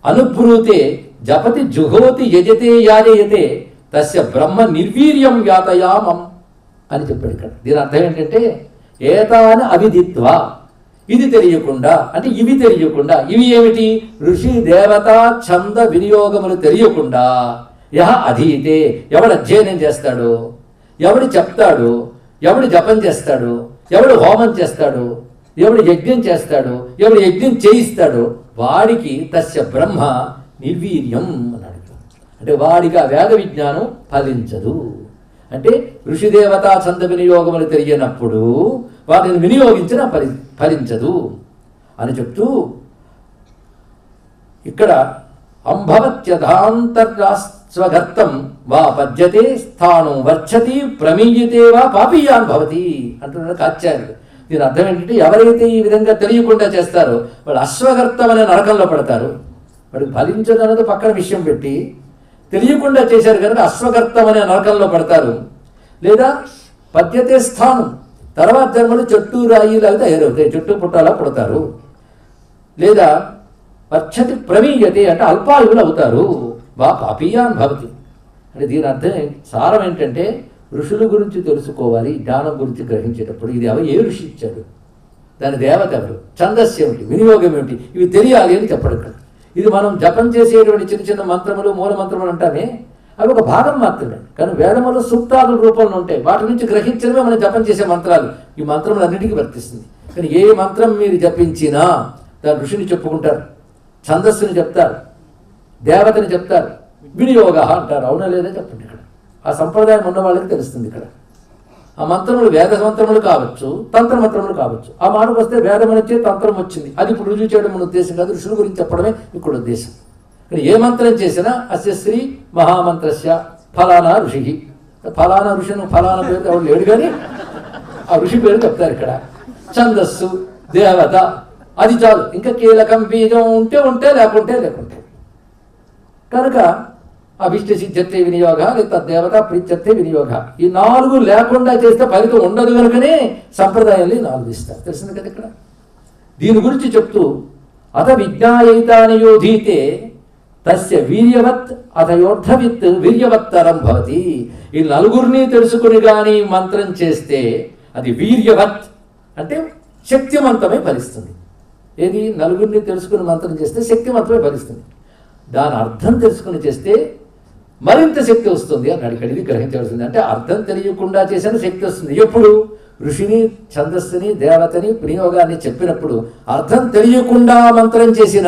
అనుబ్రూతే జపతి జుహోతి యజతే యాజయతే తస్య బ్రహ్మ నిర్వీర్యం యాతయామం అని చెప్పాడు ఇక్కడ. దీని అర్థం ఏంటంటే ఏతాని అవిదిత్వా, ఇది తెలియకుండా అంటే ఇవి తెలియకుండా. ఇవి ఏమిటి? ఋషి దేవత ఛంద వినియోగములు తెలియకుండా యహ అధీతే, ఎవడు అధ్యయనం చేస్తాడు, ఎవడు చెప్తాడు, ఎవడు జపం చేస్తాడు, ఎవడు హోమం చేస్తాడు, ఎవడు యజ్ఞం చేస్తాడు, ఎవడు యజ్ఞం చేయిస్తాడు, వాడికి తస్య బ్రహ్మ నిర్వీర్యం అన్నాడు. అంటే వాడికి ఆ వేద విజ్ఞానం ఫలించదు. అంటే ఋషిదేవతా ఛంద వినియోగములు తెలియనప్పుడు వాటిని వినియోగించిన ఫలించదు అని చెప్తూ ఇక్కడ అంభవత్యథాంతర్స్వగర్తం వా పద్యతే స్థానం వర్చతి ప్రమీయతే వా పాపీయాన్ భవతి అంటున్నాడు కాచార్యుడు. దీని అర్థం ఏంటంటే ఎవరైతే ఈ విధంగా తెలియకుండా చేస్తారో వాళ్ళు అశ్వగర్తం అనే నరకంలో పడతారు. వాడికి ఫలించదన్నది పక్కన విషయం పెట్టి తెలియకుండా చేశారు కనుక అశ్వగర్తం అనే నరకంలో పడతారు. లేదా పద్యతే స్థానం, తర్వాత జన్మలు చెట్టు రాయిలాగా తయారవుతాయి, చెట్టు పుట్టాలా పుడతారు. లేదా పచ్చటి ప్రమీయతే అంటే అల్పాయువులు అవుతారు. వా పాపీయాన్ భవతి అంటే దీని అర్థం సారం ఏంటంటే ఋషుల గురించి తెలుసుకోవాలి. జ్ఞానం గురించి గ్రహించేటప్పుడు ఇది ఏ ఋషి ఇచ్చాడు, దాని దేవత ఎవరు, ఛందస్సు ఏమిటి, వినియోగం ఏమిటి, ఇవి తెలియాలి అని చెప్పడం కదా. ఇది మనం జపం చేసేటువంటి చిన్న చిన్న మంత్రములు మూల మంత్రములు అంటామే, అవి ఒక భాగం మాత్రమే. కానీ వేదములు సూక్తాల రూపంలో ఉంటాయి. వాటి నుంచి గ్రహించడమే మనం జపం చేసే మంత్రాలు. ఈ మంత్రములు అన్నిటికీ వర్తిస్తుంది. కానీ ఏ మంత్రం మీరు జపించినా దాని ఋషిని చెప్పుకుంటారు, ఛందస్సుని చెప్తారు, దేవతని చెప్తారు, వినియోగ అంటారు. అవునా లేదా చెప్పండి. ఇక్కడ ఆ సంప్రదాయం ఉన్న వాళ్ళకి తెలుస్తుంది. ఇక్కడ ఆ మంత్రములు వేద మంత్రములు కావచ్చు, తంత్ర మంత్రములు కావచ్చు. ఆ మాటకు వస్తే వేదం నుంచే తంత్రం వచ్చింది. అది ఇప్పుడు రుజువు చేయడం మన ఉద్దేశం కాదు, ఋషుల గురించి చెప్పడమే ఇక్కడ ఉద్దేశం. కానీ ఏ మంత్రం చేసినా అస్య శ్రీ మహామంత్రస్య ఫలానా ఋషి, ఫలానా ఋషిని ఫలానా పేరు ఎవరు లేడు కానీ ఆ ఋషి పేరు చెప్తారు. ఇక్కడ ఛందస్సు, దేవత, అది చాలు. ఇంకా కీలకం బీజం ఉంటే ఉంటే లేకుంటే లేకుంటే. కనుక అభిష్ట సిద్ధ్యత్తే వినియోగ లేదా దేవత ప్రీత్యత్తే వినియోగ, ఈ 4 లేకుండా చేస్తే ఫలితం ఉండదు కనుకనే సంప్రదాయాన్ని 4 ఇస్తారు. తెలిసింది కదా ఇక్కడ. దీని గురించి చెప్తూ అత విజ్ఞాయైతానయోధీతే తస్య వీర్యవత్ అథయోర్ధవిత్ వీర్యవత్తరం భవతి. ఈ 4 తెలుసుకుని కానీ మంత్రం చేస్తే అది వీర్యవత్ అంటే శక్తివంతమై ఫలిస్తుంది. ఏది 4 తెలుసుకుని మంత్రం చేస్తే శక్తివంతమై ఫలిస్తుంది. దాని అర్థం తెలుసుకుని చేస్తే మరింత శక్తి వస్తుంది అన్నాడు. ఇక్కడ ఇది గ్రహించవలసింది. అంటే అర్థం తెలియకుండా చేసిన శక్తి వస్తుంది. ఎప్పుడు? ఋషిని, ఛందస్సుని, దేవతని, వినియోగాన్ని చెప్పినప్పుడు. అర్థం తెలియకుండా మంత్రం చేసిన,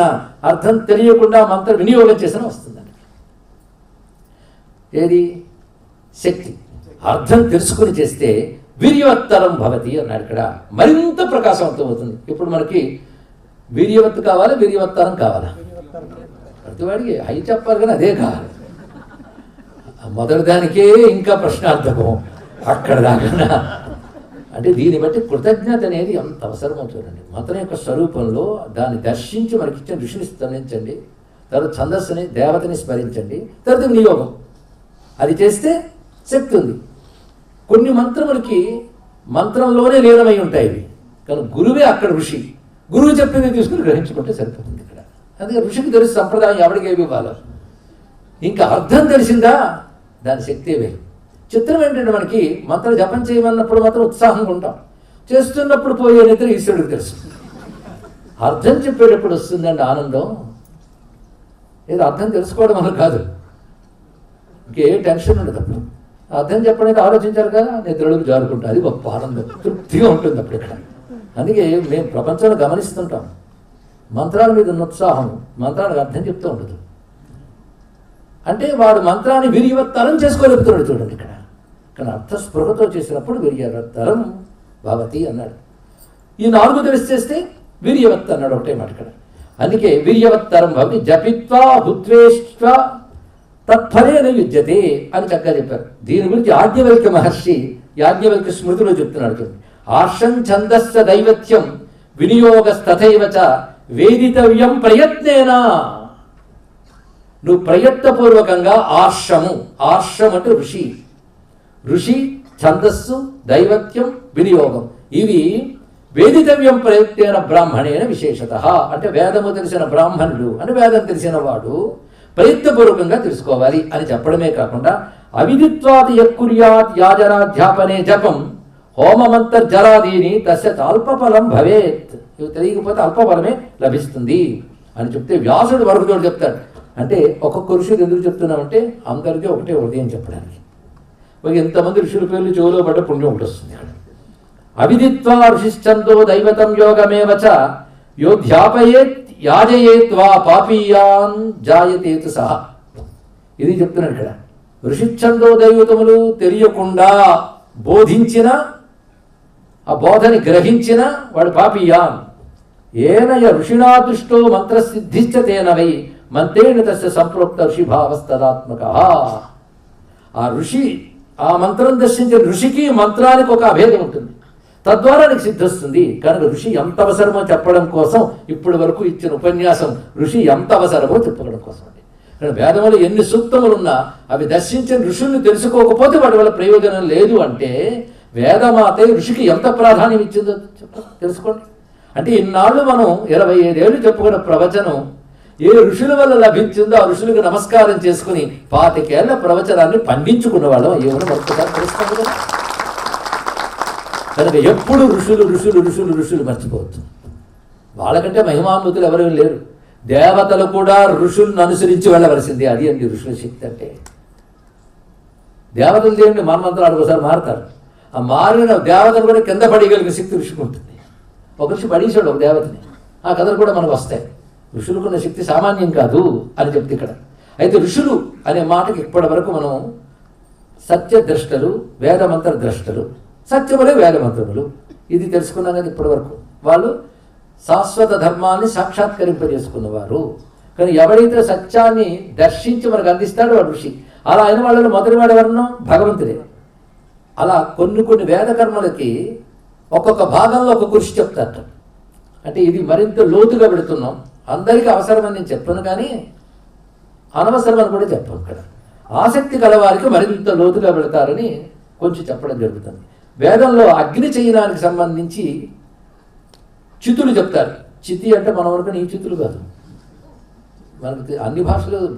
అర్థం తెలియకుండా మంత్ర వినియోగం చేసిన వస్తుందండి. ఏది? శక్తి. అర్థం తెలుసుకుని చేస్తే వీర్యవత్తరం భవతి అన్నాడు. ఇక్కడ మరింత ప్రకాశవంతం అవుతుంది. ఇప్పుడు మనకి వీర్యవత్తు కావాలా, వీర్యవత్తరం కావాలా? ప్రతివాడికి హై చెప్పాలి కానీ అదే కావాలి. మొదటి దానికే ఇంకా ప్రశ్నార్థకం అక్కడ దాకా. అంటే దీన్ని బట్టి కృతజ్ఞత అనేది ఎంత అవసరమో చూడండి. మంత్రం యొక్క స్వరూపంలో దాన్ని దర్శించి మనకిచ్చిన ఋషిని స్మరించండి, తర్వాత ఛందస్సుని, దేవతని స్మరించండి, తర్వాత వినియోగం. అది చేస్తే శక్తి ఉంది. కొన్ని మంత్రములకి మంత్రంలోనే లీనమై ఉంటాయి ఇవి. కానీ గురువే అక్కడ ఋషి. గురువు చెప్పింది తీసుకుని గ్రహించుకుంటే సరిపోతుంది ఇక్కడ. అందుకే ఋషికి తెలుసు సంప్రదాయం ఎవరికి ఏమి ఇవ్వాలో. ఇంకా అర్థం తెలిసిందా దాని శక్తే వేరు. చిత్రం ఏంటంటే మనకి మంత్ర జపం చేయమన్నప్పుడు మాత్రం ఉత్సాహంగా ఉంటాం, చేస్తున్నప్పుడు పోయే నిద్ర ఈశ్వరుడికి తెలుసు. అర్థం చెప్పేటప్పుడు వస్తుందండి ఆనందం. ఏదో అర్థం తెలుసుకోవడం వల్ల కాదు, ఇంకే టెన్షన్ ఉండదు. అప్పుడు అర్థం చెప్పడానికి ఆలోచించారు కదా, నిద్రలోకి జారుకుంటాం, అది గొప్ప ఆనందం, తృప్తిగా ఉంటుంది అప్పుడు ఇక్కడ. అందుకే మేము ప్రపంచంలో గమనిస్తుంటాం, మంత్రాల మీద ఉన్న ఉత్సాహం మంత్రానికి అర్థం చెప్తూ ఉండదు. అంటే వాడు మంత్రాన్ని వీర్యవత్తరం చేసుకోలేపుతున్నాడు చూడండి ఇక్కడ. కానీ అర్థస్పృహతో చేసినప్పుడు వీర్యవత్తరం భవతి అన్నాడు. ఈ 4 తెలిసేస్తే వీర్యవత్ అన్నాడు ఒకటే మాట ఇక్కడ. అందుకే వీర్యవత్తరం భవతి జపిత్వా భుత్వేష్ట్వా తత్ఫలేన యుజ్యతే అని చక్కగా చెప్పారు. దీని గురించి యాజ్ఞవల్క్య మహర్షి యాజ్ఞవల్క్య స్మృతిలో చెప్తున్నాడు చూడండి. ఆర్షం ఛందస్స దైవత్యం వినియోగస్తథైవ చ వేదితవ్యం ప్రయత్నేన. నువ్వు ప్రయత్నపూర్వకంగా ఆర్షము, ఆర్షం అంటే ఋషి, ఋషి ఛందస్సు దైవత్యం వినియోగం, ఇవి వేదితవ్యం ప్రయత్నేన బ్రాహ్మణేన విశేషత. అంటే వేదము తెలిసిన బ్రాహ్మణుడు అంటే వేదం తెలిసిన వాడు ప్రయత్నపూర్వకంగా తెలుసుకోవాలి అని చెప్పడమే కాకుండా అవిదిత్వాది యక్కుర్యాత్ యాజనాధ్యాపనే జపం హోమమంతర్జలాదీని తస్య అల్పఫలం భవేత్. ఇవి తెలియకపోతే అల్పఫలమే లభిస్తుంది అని చెప్తే వ్యాసుడు వరకు చెప్తాడు. అంటే ఒక్కొక్క ఋషులు ఎందుకు చెప్తున్నామంటే అందరికీ ఒకటే ఉదయం చెప్పడానికి. ఎంతమంది ఋషుల పేర్లు చెవులో పడ్డ పుణ్యం ఒకటి వస్తుంది. అవిదిత్వా ఋషిశ్చందో దైవతం యోగమేవచ యోధ్యాపయేత్ యాజయేత్ వా పాపీయాన్ జాయతేతు సహ. ఇది చెప్తున్నాడు ఇక్కడ. ఋషిశ్చందో దైవతములు తెలియకుండా బోధించిన, ఆ బోధని గ్రహించిన వాడు పాపీయాన్. ఏనయ ఋషిణా దుష్టో మంత్రసిద్ధిశ్చ తేన వై మంత్రేణ తస్య సంప్రోక్త ఋషిభావస్తదాత్మక. ఆ ఋషి, ఆ మంత్రం దర్శించిన ఋషికి మంత్రానికి ఒక అభేదం ఉంటుంది, తద్వారా నీకు సిద్ధిస్తుంది. కనుక ఋషి ఎంత అవసరమో చెప్పడం కోసం ఇప్పటి వరకు ఇచ్చిన ఉపన్యాసం ఋషి ఎంత అవసరమో చెప్పడం కోసం. కానీ వేదంలో ఎన్ని సూక్తములున్నా అవి దర్శించిన ఋషుల్ని తెలుసుకోకపోతే వాటి వల్ల ప్రయోజనం లేదు. అంటే వేదమాతే ఋషికి ఎంత ప్రాధాన్యం ఇచ్చిందో తెలుసుకోండి. అంటే ఇన్నాళ్ళు మనం 25 ఏళ్ళు చెప్పుకున్న ప్రవచనం ఏ ఋషుల వల్ల లభించిందో ఆ ఋషులకు నమస్కారం చేసుకుని 25 ఏళ్ల ప్రవచనాన్ని పండించుకున్న వాళ్ళం ఏమైనా మరొకసారి తెలుస్తాం కదా. కనుక ఎప్పుడు ఋషులు ఋషులు ఋషులు ఋషులు మర్చిపోవచ్చు. వాళ్ళకంటే మహిమాన్వితులు ఎవరు లేరు. దేవతలు కూడా ఋషులను అనుసరించి వెళ్ళవలసింది. అది అండి ఋషుల శక్తి అంటే. దేవతలు చేయండి మనమంతరాలు ఒకసారి మారుతారు. ఆ మారిన దేవతలు కూడా కింద పడగలిగిన శక్తి ఋషికి ఉంటుంది. ఒక ఋషి పడేసాడు ఒక దేవతని, ఆ కథలు కూడా మనకు వస్తాయి. ఋషులకున్న శక్తి సామాన్యం కాదు అని చెప్తే ఇక్కడ. అయితే ఋషులు అనే మాటకి ఇప్పటి వరకు మనం సత్యద్రష్టలు, వేదమంత్ర ద్రష్టలు, సత్యములే వేదమంత్రములు, ఇది తెలుసుకున్నాం కదా ఇప్పటి వరకు. వాళ్ళు శాశ్వత ధర్మాన్ని సాక్షాత్కరింపజేసుకున్నవారు. కానీ ఎవరైతే సత్యాన్ని దర్శించి మనకు అందిస్తాడో వాడు ఋషి. అలా అయిన వాళ్ళలో మొదటివాడు ఎవరన్నా భగవంతుడే. అలా కొన్ని వేదకర్మలకి ఒక్కొక్క భాగంలో ఒక్కొక్క ఋషి చెప్తారట. అంటే ఇది మరింత లోతుగా పెడుతున్నాం. అందరికీ అవసరమని నేను చెప్పను, కానీ అనవసరమని కూడా చెప్పను. ఇక్కడ ఆసక్తి గలవారికి మరింత లోతుగా పెడతారని కొంచెం చెప్పడం జరుగుతుంది. వేదంలో అగ్ని చేయడానికి సంబంధించి చితులు చెప్తారు. చితి అంటే మనం అనుకుని ఈ చితులు కాదు. మనకి అన్ని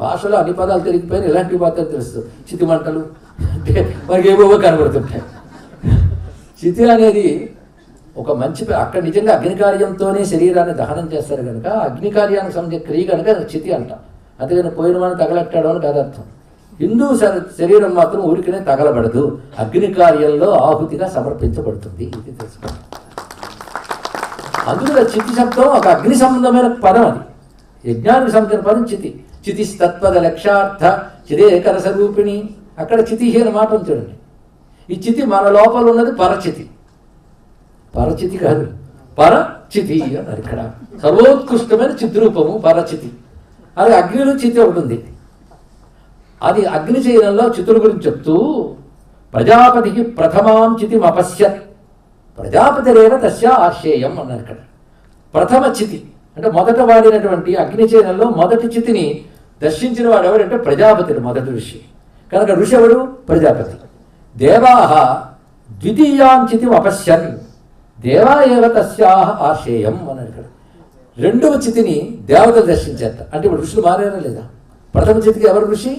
భాషలో అన్ని పదాలు తిరిగిపోయినా ఇలాంటి పదాలు తెలుస్తుంది. చితి మంటలు అంటే మనకి ఏవో కనబడుతుంటాయి. చితి అనేది ఒక మంచి, అక్కడ నిజంగా అగ్ని కార్యంతోనే శరీరాన్ని దహనం చేస్తారు కనుక అగ్ని కార్యానికి సంబంధించిన క్రియ కనుక చితి అంట. అంతేగాని పోయిన వాడిని తగలెట్టాడు అని కాదు అర్థం. హిందూ శరీరం మాత్రం ఊరికనే తగలబడదు, అగ్ని కార్యంలో ఆహుతిగా సమర్పించబడుతుంది. ఇది తెలుసుకోండి. అందులో చితి శబ్దం ఒక అగ్ని సంబంధమైన పదం. అది యజ్ఞానికి సంబంధించిన పదం చితి. చితి తత్పద లక్ష్యార్థ చిదేకర స్వరూపిణి. అక్కడ చితిహీన మాట చూడండి. ఈ చితి మన లోపల ఉన్నది పరచితి. పరచితి కాదు, పరచితి అన్నారు ఇక్కడ. సర్వోత్కృష్టమైన చిద్రూపము పరచితి. అలాగే అగ్నిలో చితి ఒకటి ఉంది. అది అగ్ని చేయడంలో చితుల గురించి చెప్తూ ప్రజాపతికి ప్రథమాం చితిం అపశ్యత్ ప్రజాపతి రేవ తస్య ఆశ్రయం అన్నారు ఇక్కడ. ప్రథమ చితి అంటే మొదట వాడినటువంటి అగ్ని చేయడంలో మొదటి చితిని దర్శించిన వాడు ఎవడంటే ప్రజాపతి, మొదటి ఋషి. కనుక ఋషి ఎవడు? ప్రజాపతి. దేవాహ ద్వితీయాం చితిం అపశ్యన్ దేవా ఏవ తస్యాహ ఆశ్రయం అన్నారు ఇక్కడ. రెండవ చితిని దేవతలు దర్శించారట. అంటే ఇప్పుడు ఋషులు మారారా లేదా? ప్రథమ చితికి ఎవరు ఋషి?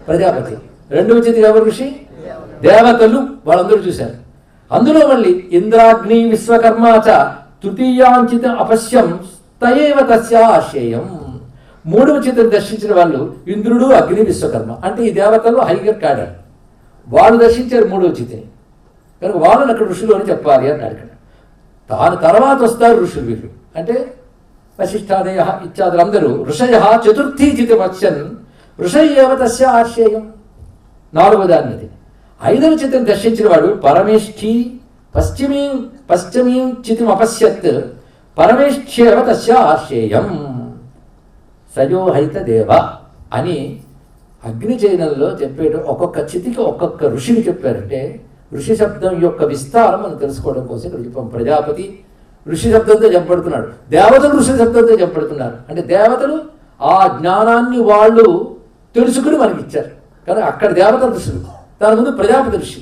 ప్రజాపతి. రెండవ చితికి ఎవరు ఋషి? దేవతలు వాళ్ళందరూ చూశారు. అందులో మళ్ళీ ఇంద్రాగ్ని విశ్వకర్మాచ తృతీయాంచిత అపశ్యం తయేవ తస్య ఆశయం. మూడవ చిత్రం దర్శించిన వాళ్ళు ఇంద్రుడు, అగ్ని, విశ్వకర్మ. అంటే ఈ దేవతలు హైగర్ కాడారు. వాళ్ళు దర్శించారు మూడవ చితిని కనుక వాళ్ళని అక్కడ ఋషులు అని చెప్పాలి అన్నాడు. ఇక్కడ దాని తర్వాత వస్తారు ఋషులు. వీళ్ళు అంటే వశిష్ఠాదయ ఇత్యాదులందరూ ఋషయ చతుర్థీ చితి వచ్చన్ ఋషయేవ తస్య ఆశయం. నాలుగవ దాన్ని. ఐదవ చిత్రం దర్శించిన వాడు పరమేష్ఠి పశ్చిమీం చితిం అపశ్యత్ పరమేష్ఠ్యేవ తస్య ఆశయం సయోహైత దేవ అని అగ్నిచయనంలో చెప్పేట ఒక్కొక్క చితికి ఒక్కొక్క ఋషిని చెప్పారంటే ఋషి శబ్దం యొక్క విస్తారం మనం తెలుసుకోవడం కోసం ఇక్కడ చెప్పాం. ప్రజాపతి ఋషి శబ్దంతో చెప్పబడుతున్నాడు, దేవతలు ఋషి శబ్దంతో చెప్పబడుతున్నారు. అంటే దేవతలు ఆ జ్ఞానాన్ని వాళ్ళు తెలుసుకుని మనకి ఇచ్చారు. కానీ అక్కడ దేవతల ఋషులు, దాని ముందు ప్రజాపతి ఋషి,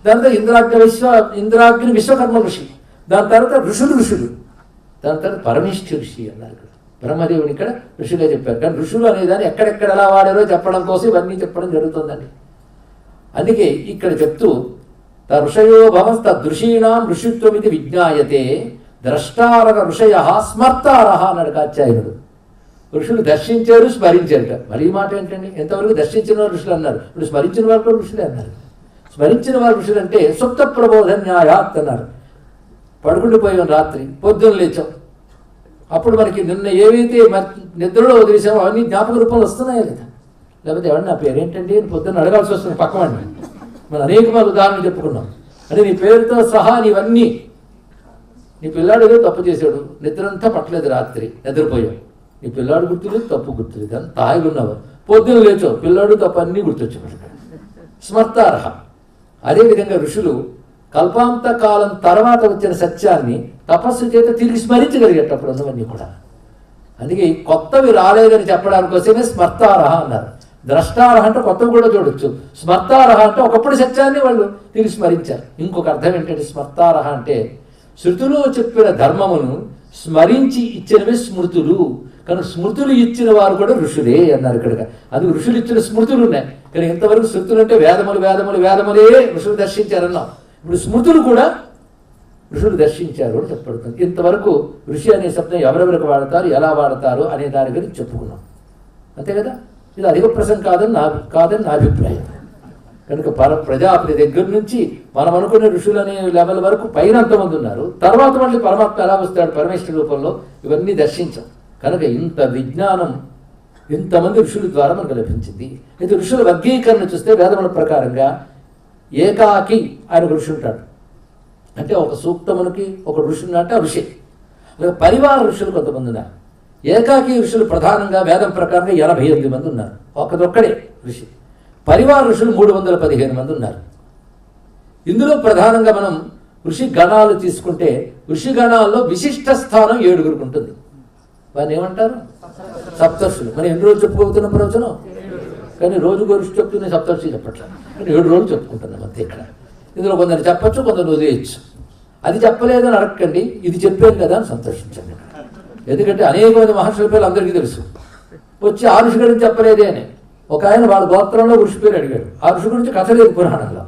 దాని తర్వాత ఇంద్రాగ్ని విశ్వకర్మ ఋషి, దాని తర్వాత ఋషులు, దాని తర్వాత పరమేశ్వర ఋషి అన్నారు. ఇక్కడ బ్రహ్మదేవుని ఇక్కడ ఋషిగా చెప్పారు. కానీ ఋషులు అనేదాన్ని ఎక్కడెక్కడ ఎలా వాడారో చెప్పడం కోసం ఇవన్నీ చెప్పడం జరుగుతుందండి. అందుకే ఇక్కడ చెప్తూ ఋషయో భవంత ఋషీణాం ఋషిత్వమితి విజ్ఞాయతే ద్రష్టారక ఋషయ స్మర్తారహ అన్నాడు కాత్యాయనుడు. ఋషులు దర్శించారు, స్మరించారు. మరి ఈ మాట ఏంటండి? ఎంతవరకు దర్శించిన వారు ఋషులు అన్నారు, ఇప్పుడు స్మరించిన వారు కూడా ఋషులే అన్నారు. స్మరించిన వారు ఋషులు అంటే సుప్త ప్రబోధ న్యాయాత్ అన్నారు. పడుకుండిపోయాం రాత్రి, పొద్దున్న లేచాం, అప్పుడు మనకి నిన్న ఏవైతే నిద్రలో వదిలేసామో అవన్నీ జ్ఞాపక రూపంలో వస్తున్నాయా లేదా? లేకపోతే ఎవరు నా పేరేంటండి అని పొద్దున్న అడగాల్సి వస్తుంది పక్కవాడిని. మనం అనేక ఉదాహరణలు చెప్పుకున్నాం. అంటే నీ పేరుతో సహా నీవన్నీ, నీ పిల్లాడు ఏదో తప్పు చేశాడు, నిద్రంతా పట్టలేదు, రాత్రి నిద్రపోయావు, నీ పిల్లాడు గుర్తులేదు, తప్పు గుర్తులేదు, అంత హాయిగా ఉన్నావు. పొద్దున్న లేచావు, పిల్లాడు తప్పు అన్నీ గుర్తొచ్చాడు. స్మర్తార్హ. అదేవిధంగా ఋషులు కల్పాంత కాలం తర్వాత వచ్చిన సత్యాన్ని తపస్సు చేత తిరిగి స్మరించగలిగేటప్పుడు ఉన్నవన్నీ కూడా. అందుకే కొత్తవి రాలేదని చెప్పడానికి కోసమే స్మర్తారహ అన్నారు. ద్రష్టారహ అంటే కొత్తవి కూడా చూడొచ్చు, స్మర్తారహ అంటే ఒకప్పుడు సత్యాన్ని వాళ్ళు తిరిగి స్మరించారు. ఇంకొక అర్థం ఏంటంటే స్మర్తారహ అంటే శృతులు చెప్పిన ధర్మమును స్మరించి ఇచ్చినవి స్మృతులు. కానీ స్మృతులు ఇచ్చిన వారు కూడా ఋషులే అన్నారు ఇక్కడ. అందుకు ఋషులు ఇచ్చిన స్మృతులు ఉన్నాయి. కానీ ఇంతవరకు శృతులు అంటే వేదములే ఋషులు దర్శించారన్నాం. ఇప్పుడు స్మృతులు కూడా ఋషులు దర్శించారు అని చెప్పబడుతుంది. ఇంతవరకు ఋషి అనే శబ్దం ఎవరెవరికి వాడతారు, ఎలా వాడతారు అనే దాని గురించి చెప్పుకున్నాం, అంతే కదా. ఇది అధిక ప్రసంగం కాదని నా అభిప్రాయం. కనుక ప్రజాపతి దగ్గర నుంచి మనం అనుకునే ఋషులు అనే లెవెల్ వరకు పైన అంతమంది ఉన్నారు. తర్వాత మళ్ళీ పరమాత్మ ఎలా వస్తాడు పరమేశ్వర రూపంలో, ఇవన్నీ దర్శించాం. కనుక ఇంత విజ్ఞానం ఇంతమంది ఋషుల ద్వారా మనకు లభించింది. అయితే ఋషుల వర్గీకరణ చూస్తే వేదముల ప్రకారంగా ఏకాకి ఆయన ఋషి ఉంటాడు. అంటే ఒక సూక్తమునికి ఒక ఋషి ఉన్నట్టు ఋషి. అలాగే పరివార ఋషులు కొంతమంది ఉన్నారు. ఏకాకి ఋషులు ప్రధానంగా వేదం ప్రకారంగా 88 మంది ఉన్నారు. ఒక్కడే ఋషి. పరివార ఋషులు 315 మంది ఉన్నారు. ఇందులో ప్రధానంగా మనం ఋషి గణాలు తీసుకుంటే ఋషి గణాల్లో విశిష్ట స్థానం 7గురికి ఉంటుంది. వారిని ఏమంటారు? సప్తర్షులు. మనం ఎన్ని రోజులు చెప్పుకోబోతున్న ప్రవచనం? కానీ రోజుకు ఋషి చెప్తున్న సప్తర్షి చెప్పట్లేదు. కానీ 7 రోజులు చెప్పుకుంటున్నాం అంతే. ఇక్కడ ఇందులో కొందరు చెప్పచ్చు, కొందరు వదిలేయచ్చు. అది చెప్పలేదని అడగండి, ఇది చెప్పాను కదా అని సంతోషించండి. ఎందుకంటే అనేక మంది మహర్షుల పేర్లు అందరికీ తెలుసు. వచ్చి ఆ ఋషి గురించి చెప్పలేదే అని ఒక ఆయన వాళ్ళ గోత్రంలో ఋషి పేరు అడిగాడు. ఆ ఋషి గురించి కథ లేదు పురాణంలో.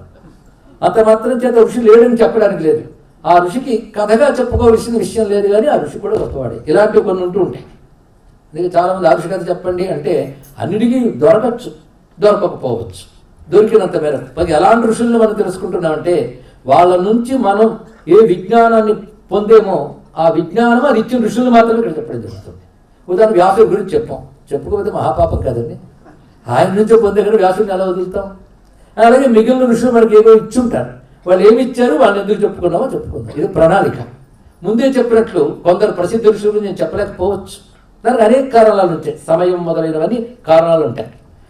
అంత మాత్రం చేత ఋషి లేడని చెప్పడానికి లేదు. ఆ ఋషికి కథగా చెప్పుకోవలసిన విషయం లేదు, కానీ ఆ ఋషి కూడా గొప్పవాడే. ఇలాంటివి కొన్ని ఉంటూ ఉంటాయి. అందుకే చాలామంది ఆ ఋషి కథ చెప్పండి అంటే అన్నిటికీ దొరకచ్చు, దొరకకపోవచ్చు. దొరికినంత మేరకు. మరి ఎలాంటి ఋషుల్ని మనం తెలుసుకుంటున్నామంటే వాళ్ళ నుంచి మనం ఏ విజ్ఞానాన్ని పొందేమో ఆ విజ్ఞానం అది ఇచ్చిన ఋషులు మాత్రమే ఇక్కడ చెప్పడం జరుగుతుంది. ఉదాహరణ వ్యాసుడి గురించి చెప్పుకోకపోతే మహాపాపం కాదండి. ఆయన నుంచో పొందే కానీ వ్యాసుడిని ఎలా వదులుతాం? అలాగే మిగిలిన ఋషులు మనకి ఏదో ఇచ్చుంటారు. వాళ్ళు ఏమి ఇచ్చారు, వాళ్ళని ఎందుకు చెప్పుకున్నామో చెప్పుకుందాం. ఇది ప్రణాళిక. ముందే చెప్పినట్లు కొందరు ప్రసిద్ధ ఋషులు నేను చెప్పలేకపోవచ్చు. దానికి అనేక కారణాలు ఉంటాయి, సమయం మొదలైనవన్నీ కారణాలు ఉంటాయి.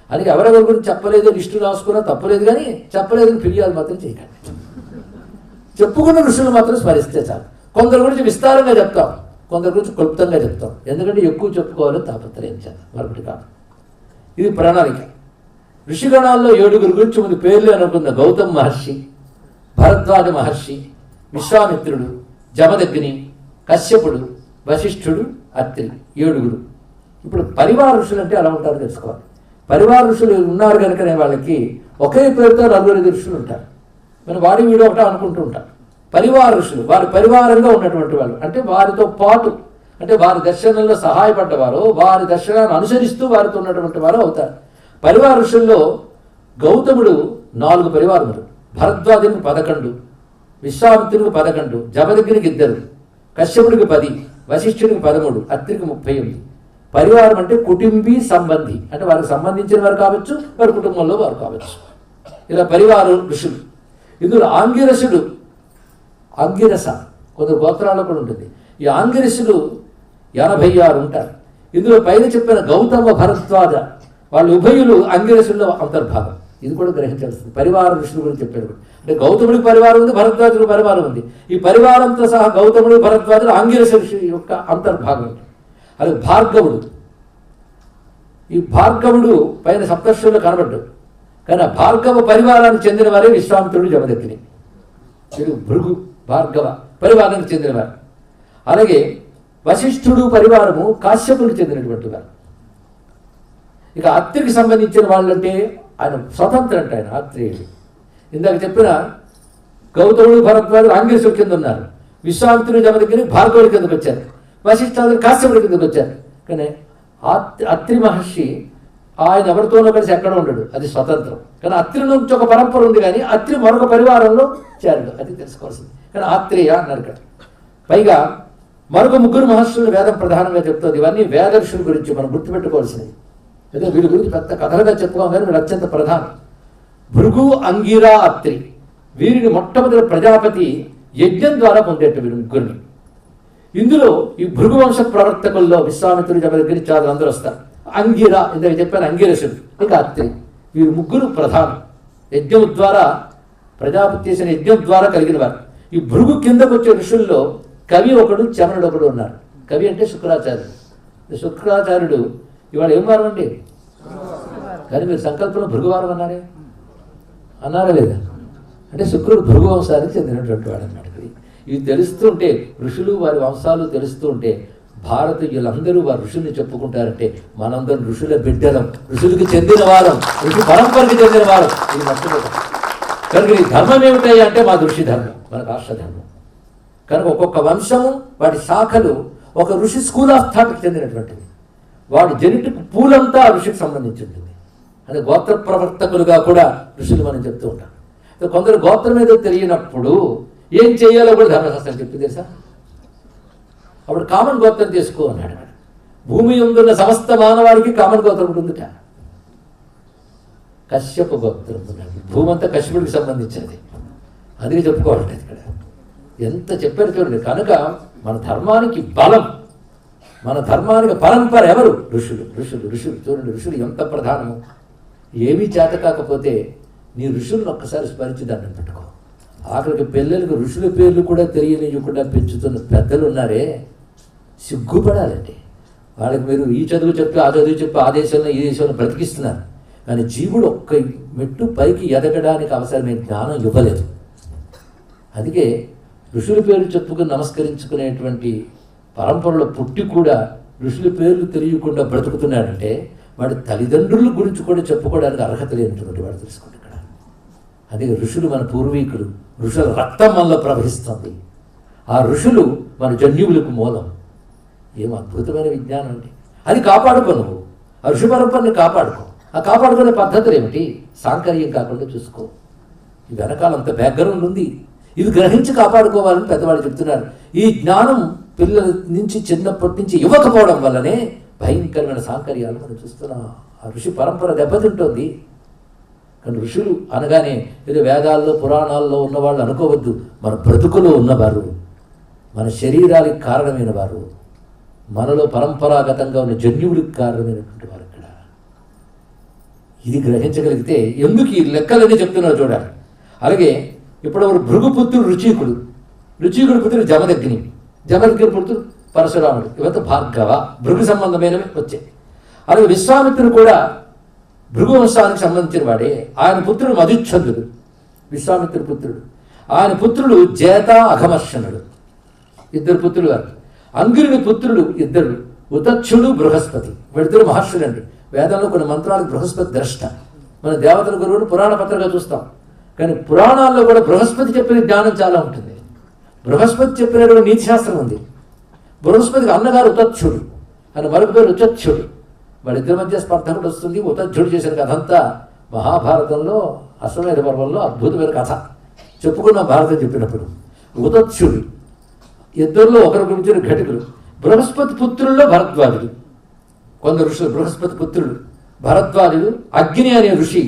అందుకే ఎవరెవరి గురించి చెప్పలేదు లిస్టు రాసుకున్నా తప్పలేదు, కానీ చెప్పలేదని ఫిర్యాదు మాత్రం చేయకండి. చెప్పుకున్న ఋషులు మాత్రం స్మరిస్తే చాలు. కొందరి గురించి విస్తారంగా చెప్తాం, కొందరి గురించి క్లుప్తంగా చెప్తాం. ఎందుకంటే ఎక్కువ చెప్పుకోవాలని తాపత్రయించాలి, మరొకటి కాదు. ఇది ప్రణాళిక. ఋషిగణాల్లో 7గురి గురించి ముందు పేర్లు అనుకున్న గౌతమ్ మహర్షి, భరద్వాజ మహర్షి, విశ్వామిత్రుడు, జమదగ్ని, కశ్యపుడు, వశిష్ఠుడు, అత్రి 7గురు. ఇప్పుడు పరివార ఋషులు అంటే అలా ఉంటారో తెలుసుకోవాలి. పరివార ఋషులు ఉన్నారు కనుకనే వాళ్ళకి ఒకే పేరుతో 4 ఋషులు ఉంటారు. మనం వాడి వీడు ఒకట అనుకుంటూ ఉంటాం. పరివార ఋషులు వారి పరివారంగా ఉన్నటువంటి వాళ్ళు, అంటే వారితో పాటు, అంటే వారి దర్శనంలో సహాయపడ్డవారు, వారి దర్శనాన్ని అనుసరిస్తూ వారితో ఉన్నటువంటి వారు అవుతారు. పరివార ఋషుల్లో గౌతముడు 4 పరివారములు, భరద్వాజునికి 11, విశ్వామిత్రునికి 11, జమదగ్నికి 2, కశ్యపుడికి 10, వశిష్ఠుడికి 13, అత్రికి 38. పరివారం అంటే కుటుంబీ సంబంధి, అంటే వారికి సంబంధించిన వారు కావచ్చు, వారి కుటుంబంలో వారు కావచ్చు. ఇలా పరివార ఋషులు. ఇందులో ఆంగిరసుడు, అంగిరస కొందరు గోత్రాల్లో కూడా ఉంటుంది. ఈ ఆంగిరసులు 86 ఉంటారు. ఇందులో పైన చెప్పిన గౌతమ భరద్వాజ వాళ్ళు ఉభయులు అంగిరసుల్లో అంతర్భాగం. ఇది కూడా గ్రహించాల్సింది. పరివార ఋషుల గురించి చెప్పారు. అంటే గౌతముడికి పరివారం ఉంది, భరద్వాజుడికి పరివారం ఉంది. ఈ పరివారంతో సహా గౌతముడు భరద్వాజుడు ఆంగిరస ఋషి యొక్క అంతర్భాగం. అది భార్గవుడు. ఈ భార్గవుడు పైన సప్తర్షుల్లో కనబడ్డాడు, కానీ ఆ భార్గవ పరివారానికి చెందిన వారే విశ్వామిత్రుడు, జమదగ్ని. వీడు భృగు భార్గవ పరివారానికి చెందినవారు. అలాగే వశిష్ఠుడు పరివారము కాశ్యపునికి చెందినటువంటి వారు. ఇక అత్రికి సంబంధించిన వాళ్ళంటే ఆయన స్వతంత్ర అంటే ఆయన ఆత్రేయుడు. ఇందాక చెప్పిన గౌతముడు భరద్వాజుడు ఆంగిరసుడు కింద ఉన్నారు, విశ్వామిత్రుడు జమదగ్ని భార్గవుడి కిందకు వచ్చారు, వశిష్ఠాదులు కాశ్యపుడి కిందకు వచ్చారు. కానీ అత్రి మహర్షి ఆయన ఎవరితోనో కలిసి ఎక్కడ ఉండడు, అది స్వతంత్రం. కానీ అత్రి నుంచి ఒక పరంపర ఉంది, కానీ అత్రి మరొక పరివారంలో చేరడు, అది తెలుసుకోవాల్సింది. కానీ ఆత్రేయ అన్నారు ఇక్కడ. పైగా మరొక 3 మహర్షులు వేదం ప్రధానంగా చెప్తుంది. ఇవన్నీ వేద ఋషుల గురించి మనం గుర్తుపెట్టుకోవాల్సినవి. అదే వీళ్ళ గురించి పెద్ద కథలుగా చెప్పుకోం, కానీ వీళ్ళు అత్యంత ప్రధానం. భృగు, అంగిరా, అత్రి వీరిని మొట్టమొదటి ప్రజాపతి యజ్ఞం ద్వారా పొందేట వీరు 3. ఇందులో ఈ భృగు వంశ ప్రవర్తకుల్లో విశ్వామిత్రుడు, జమదగ్ని చాలు అందరూ వస్తారు. అంగిరా ఇందాక చెప్పాను అంగిరసుడు, ఇంకా అత్రి, వీరు 3 ప్రధానం. యజ్ఞం ద్వారా ప్రజాపతి చేసిన యజ్ఞం ద్వారా కలిగిన వారు. ఈ భృగు కిందకు వచ్చే ఋషుల్లో కవి ఒకడు, చమనుడు ఒకడు ఉన్నారు. కవి అంటే శుక్రాచార్యుడు. శుక్రాచార్యుడు ఇవాళ ఏం వారం అండి? కానీ మీరు సంకల్పంలో భృగువారం అన్నారా లేదా? అంటే శుక్రుడు భృగు వంశానికి చెందినటువంటి వాడు అన్నాడు. ఇవి తెలుస్తుంటే, ఋషులు వారి వంశాలు తెలుస్తూ ఉంటే, భారతీయులందరూ వారి ఋషుల్ని చెప్పుకుంటారంటే మనందరం ఋషుల బిడ్డలం, ఋషులకి చెందిన వారం, ఋషి పరంపరకి చెందిన వారం. ఇది మర్చిపోతాం. కనుక ఈ ధర్మం ఏమిటాయి అంటే మా ఋషి ధర్మం, మన రాష్ట్ర ధర్మం. కనుక ఒక్కొక్క వంశము వాటి శాఖలు ఒక ఋషి స్కూల్ ఆఫ్ థాట్కి చెందినటువంటిది. వాడి జెనెటిక్ పూలంతా ఆ ఋషికి సంబంధించి ఉంటుంది. అంటే గోత్ర ప్రవర్తకులుగా కూడా ఋషులు మనం చెప్తూ ఉంటాం. కొందరు గోత్రం ఏదో తెలియనప్పుడు ఏం చేయాలో కూడా ధర్మశాస్త్రం చెప్పింది తెలుసా? అప్పుడు కామన్ గోత్రం తీసుకో అన్నాడు. భూమి ఉందున్న సమస్త మానవాడికి కామన్ గోత్రం ఉంటుందిట. కశ్యప గోత్రం ఉన్నాడు. భూమి అంతా కశ్యపుడికి సంబంధించినది. అందుకే చెప్పుకోవాలంటే ఇక్కడ ఎంత చెప్పారు చూడండి. కనుక మన ధర్మానికి బలం, మన ధర్మానికి పరంపర ఎవరు? ఋషులు. ఋషులు ఋషులు చూడండి, ఋషులు ఎంత ప్రధానము. ఏమీ చేత కాకపోతే నీ ఋషులను ఒక్కసారి స్మరించి దండం పెట్టుకో. ఆఖరికి పిల్లలకు ఋషుల పేర్లు కూడా తెలియనివ్వకుండా పెంచుతున్న పెద్దలు ఉన్నారే, సిగ్గుపడాలండి. వాళ్ళకి మీరు ఈ చదువు చెప్పి ఆ చదువు చెప్పి ఆ దేశంలో ఈ దేశంలో బ్రతికిస్తున్నారు, కానీ జీవుడు ఒక్క మెట్టు పైకి ఎదగడానికి అవసరమైన జ్ఞానం ఇవ్వలేదు. అందుకే ఋషుల పేరు చెప్పుకుని నమస్కరించుకునేటువంటి పరంపరలో పుట్టి కూడా ఋషుల పేర్లు తెలియకుండా బ్రతుకుతున్నాడంటే వాడి తల్లిదండ్రుల గురించి కూడా చెప్పుకోవడానికి అర్హత లేనటువంటి వాడు తెలుసుకోండి ఇక్కడ. అదే ఋషులు మన పూర్వీకులు, ఋషుల రక్తం మనలో ప్రవహిస్తుంది. ఆ ఋషులు మన జన్యువులకు మూలం. ఏం అద్భుతమైన విజ్ఞానం అండి. అది కాపాడుకో నువ్వు, ఆ ఋషి పరంపరని కాపాడుకో. ఆ కాపాడుకునే పద్ధతులు ఏమిటి? సాంకర్యం కాకుండా చూసుకో. ఈ వెనకాల అంత బ్యాక్గ్రౌండ్ ఉంది, ఇది గ్రహించి కాపాడుకోవాలని పెద్దవాళ్ళు చెప్తున్నారు. ఈ జ్ఞానం పిల్లల నుంచి చిన్నప్పటి నుంచి ఇవ్వకపోవడం వల్లనే భయంకరమైన సాంకర్యాలు మనం చూస్తున్నాం. ఆ ఋషి పరంపర దెబ్బతింటోంది. కానీ ఋషులు అనగానే ఏదో వేదాల్లో పురాణాల్లో ఉన్నవాళ్ళు అనుకోవద్దు. మన బ్రతుకులో ఉన్నవారు, మన శరీరానికి కారణమైన వారు, మనలో పరంపరాగతంగా ఉన్న జన్యువులకు కారణమైనటువంటి వారు. ఇక్కడ ఇది గ్రహించగలిగితే ఎందుకు ఈ లెక్కలన్నీ చెప్తున్నారు చూడాలి. అలాగే ఇప్పుడు భృగుపుత్రుడు రుచీకుడు, రుచీకుడు పుత్రుడు జమదగ్ని, జమదగ్ని పుత్రుడు పరశురాముడు. ఇవంతా భార్గవ భృగు సంబంధమైనవి వచ్చాయి. అలాగే విశ్వామిత్రుడు కూడా భృగు వంశానికి సంబంధించిన వాడే. ఆయన పుత్రుడు మధుచ్ఛంద్రుడు, విశ్వామిత్రుడు పుత్రుడు. ఆయన పుత్రుడు జేత, అఘమర్షణుడు, 2 పుత్రులు వారు. అంగిరుని పుత్రుడు 2, ఉతక్షుడు, బృహస్పతి. వీళ్ళిద్దరు మహర్షులండి. వేదంలో కొన్ని మంత్రాలకు బృహస్పతి ద్రష్ట. మన దేవతల గురువుని పురాణ పత్రికగా చూస్తాం. కానీ పురాణాల్లో కూడా బృహస్పతి చెప్పిన జ్ఞానం చాలా ఉంటుంది. బృహస్పతి చెప్పినటువంటి నీతిశాస్త్రం ఉంది. బృహస్పతికి అన్నగారు ఉతచ్చుడు అని మరొక పేరు ఉచచ్చుడు. వాళ్ళిద్దరి మధ్య స్పర్ధ కూడా వస్తుంది. ఉతచ్చుడు చేసిన కథ అంతా మహాభారతంలో అశ్వమేధ పర్వంలో అద్భుతమైన కథ చెప్పుకున్నాం. భారతం చెప్పినప్పుడు ఉతచ్చుడు ఇద్దరిలో ఒకరి గురించి ఘటికులు. బృహస్పతి పుత్రుల్లో భరద్వాజుడు. కొందరు ఋషులు బృహస్పతి పుత్రుడు భరద్వాజుడు, అగ్ని అనే ఋషి,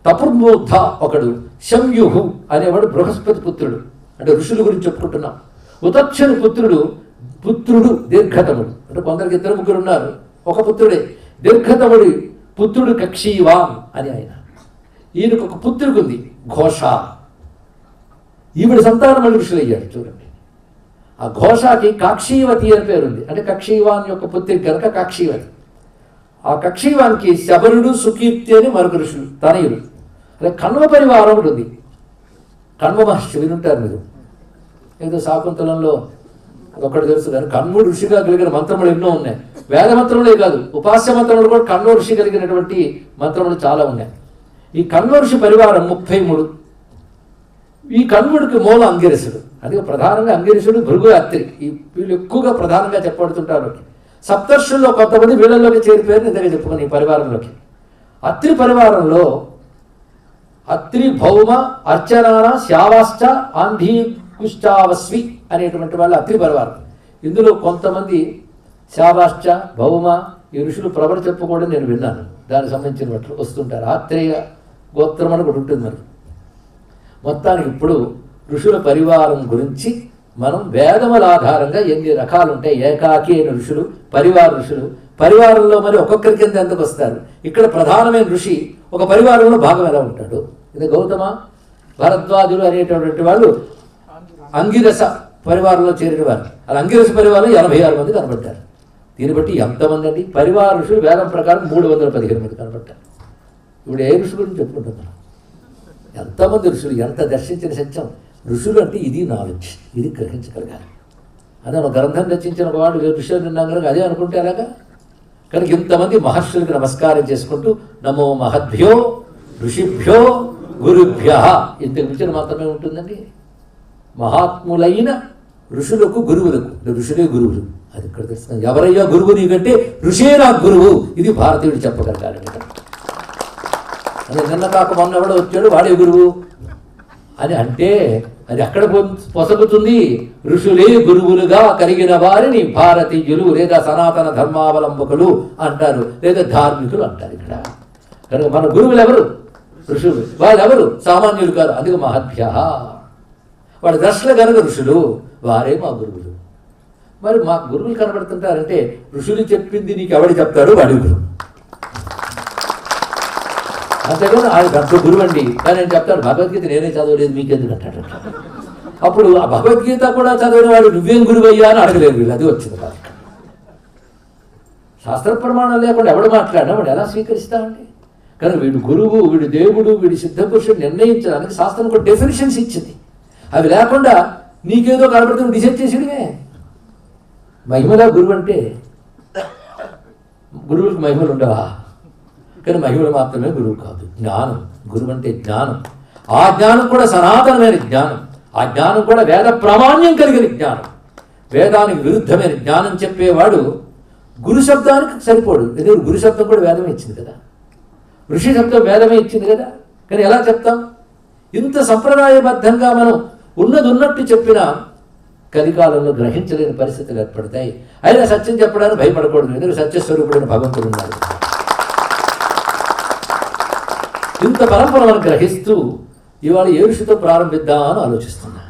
తపుర్మూర్ధ ఒకడు, శంయుహు అనేవాడు బృహస్పతి పుత్రుడు. అంటే ఋషుల గురించి చెప్పుకుంటున్నాం. ఉతక్షుని పుత్రుడు దీర్ఘతముడు. అంటే కొందరికి ఇద్దరు ముగ్గురు ఉన్నారు, ఒక పుత్రుడే. దీర్ఘతముడి పుత్రుడు కక్షీవాన్ అని ఆయన. ఈయనకు ఒక పుత్రుడికి ఉంది ఘోష. ఈవిడ సంతానం మళ్ళీ ఋషులు అయ్యాడు. చూడండి, ఆ ఘోషాకి కాక్షీవతి అని పేరుంది. అంటే కక్షీవాన్ యొక్క పుత్రి కనుక కాక్షీవతి. ఆ కక్షీవానికి శబరుడు, సుకీర్తి అని మరొక ఋషులు తనయులు. అలా కణ్వ పరివారం ఒకటి ఉంది. కణ్వ మహర్షి వినుంటారు మీరు. ఏదో శాకుంతలంలో ఒకటి తెలుసు. కానీ కణ్వుడు ఋషిగా కలిగిన మంత్రములు ఎన్నో ఉన్నాయి. వేద మంత్రములే కాదు, ఉపాస్య మంత్రములు కూడా కణ్వ ఋషి కలిగినటువంటి మంత్రములు చాలా ఉన్నాయి. ఈ కణ్వ ఋషి పరివారం 33. ఈ కణ్వుడికి మూల అంగిరసుడు. అది ప్రధానంగా అంగిరసుడు, భృగు, అత్రి. ఈ వీళ్ళు ఎక్కువగా ప్రధానంగా చెప్పబడుతుంటారు. సప్తర్షుల్లో కొంతమంది వీళ్ళలోకి చేరిపోయారు. ఇంతగా చెప్పుకుని ఈ పరివారంలోకి. అత్రి పరివారంలో అత్రి, భౌమ, అర్చనాన, శ్యావాశ్చ, ఆంధీ, కుష్టావస్వి అనేటువంటి వాళ్ళు అత్రి పరివారం. ఇందులో కొంతమంది శ్యావాశ్చ, భౌమ ఈ ఋషులు ప్రబల చెప్పుకోవడం నేను విన్నాను. దానికి సంబంధించిన వాటిలో వస్తుంటారు. ఆత్రేయ గోత్రం అని ఒకటి ఉంటుంది. మరి మొత్తానికి ఇప్పుడు ఋషుల పరివారం గురించి మనం వేదముల ఆధారంగా ఎన్ని రకాలు ఉంటాయి. ఏకాకి అయిన ఋషులు, పరివార ఋషులు. పరివారంలో మరి ఒక్కొక్కరి కింద ఎందుకు వస్తారు? ఇక్కడ ప్రధానమైన ఋషి ఒక పరివారంలో భాగం ఎలా ఉంటాడు? ఇది గౌతమ, భరద్వాజులు అనేటటువంటి వాళ్ళు అంగిరస పరివారంలో చేరిన వారు. అలా అంగిరస పరివారంలో 86 మంది కనబడ్డారు. దీన్ని బట్టి ఎంతమంది అండి? పరివార ఋషులు వేదం ప్రకారం 315 మంది కనబడ్డారు. ఇప్పుడు ఏ ఋషి గురించి చెప్పుకుంటున్నాం? ఎంతమంది ఋషులు, ఎంత దర్శించిన సత్యం. ఋషులు అంటే ఇది నాలెడ్జ్, ఇది గ్రహించగలగాలి. అదే ఒక గ్రంథం రచించిన వాడు ఋషులు విన్నాం కనుక అదే అనుకుంటే అలాగా. కనుక ఇంతమంది మహర్షులకు నమస్కారం చేసుకుంటూ నమో మహద్భ్యో ఋషిభ్యో గురుభ్య, ఇంతకు మించిన మాత్రమే ఉంటుందండి. మహాత్ములైన ఋషులకు, గురువులకు. ఋషులే గురువులు. అది ఇక్కడ తెలుస్తుంది. ఎవరయ్యా గురువు నీకంటే ఋషే నాకు గురువు. ఇది భారతీయుడు చెప్పగలగాలి. అదే నిన్న కాక మొన్న ఎవడో వచ్చాడు వాడే గురువు అని అంటే అది ఎక్కడ పొసగుతుంది? ఋషులే గురువులుగా కలిగిన వారిని భారతీయులు లేదా సనాతన ధర్మావలంబకులు అంటారు, లేదా ధార్మికులు అంటారు. ఇక్కడ కనుక మన గురువులు ఎవరు? ఋషులు. వాళ్ళు ఎవరు? సామాన్యులు కాదు. అందుకే మహద్భ్య. వాడి దర్శన కనుక ఋషులు, వారే మా గురువులు. మరి మా గురువులు కనబడుతుంటారంటే ఋషులు చెప్పింది నీకు ఎవడు చెప్తాడు? వాడి గురువు. అంతేకాదు ఆయన గంట గురువు అండి. కానీ నేను చెప్తాడు భగవద్గీత నేనే చదవలేదు మీకెందుకు అంటాడు. అప్పుడు ఆ భగవద్గీత కూడా చదివిన వాడు నువ్వేం గురువు అయ్యా అని అడగలేదు వీళ్ళు. అది వచ్చింది కాదు. శాస్త్ర ప్రమాణం లేకుండా ఎవడు మాట్లాడినా వాడు ఎలా స్వీకరిస్తామండి? కానీ వీడు గురువు, వీడు దేవుడు, వీడి సిద్ధపురుషుడు నిర్ణయించడానికి శాస్త్రం ఒక డెఫినిషన్స్ ఇచ్చింది. అవి లేకుండా నీకేదో కనబడుతుంది డిసైడ్ చేసేదివే. మహిమలా గురువు అంటే గురువులకు మహిమలు ఉండవా? కానీ మహిమలు మాత్రమే గురువు కాదు. జ్ఞానం. గురువు అంటే జ్ఞానం. ఆ జ్ఞానం కూడా సనాతనమైన జ్ఞానం. ఆ జ్ఞానం కూడా వేద ప్రామాణ్యం కలిగిన జ్ఞానం. వేదానికి విరుద్ధమైన జ్ఞానం చెప్పేవాడు గురు శబ్దానికి సరిపోడు. ఎందుకంటే గురు శబ్దం కూడా వేదమే ఇచ్చింది కదా, ఋషి శబ్దం వేదమే ఇచ్చింది కదా. కానీ ఎలా చెప్తాం? ఇంత సంప్రదాయబద్ధంగా మనం ఉన్నది ఉన్నట్టు చెప్పినా కలికాలంలో గ్రహించలేని పరిస్థితులు ఏర్పడతాయి. అయినా సత్యం చెప్పడానికి భయపడకూడదు. ఎందుకంటే సత్యస్వరూపుడైన భగవంతుడు ఉన్నాడు. ఇంత పరంపర మనం గ్రహిస్తూ ఇవాళ ఏ ఋషితో ప్రారంభిద్దామని ఆలోచిస్తున్నా.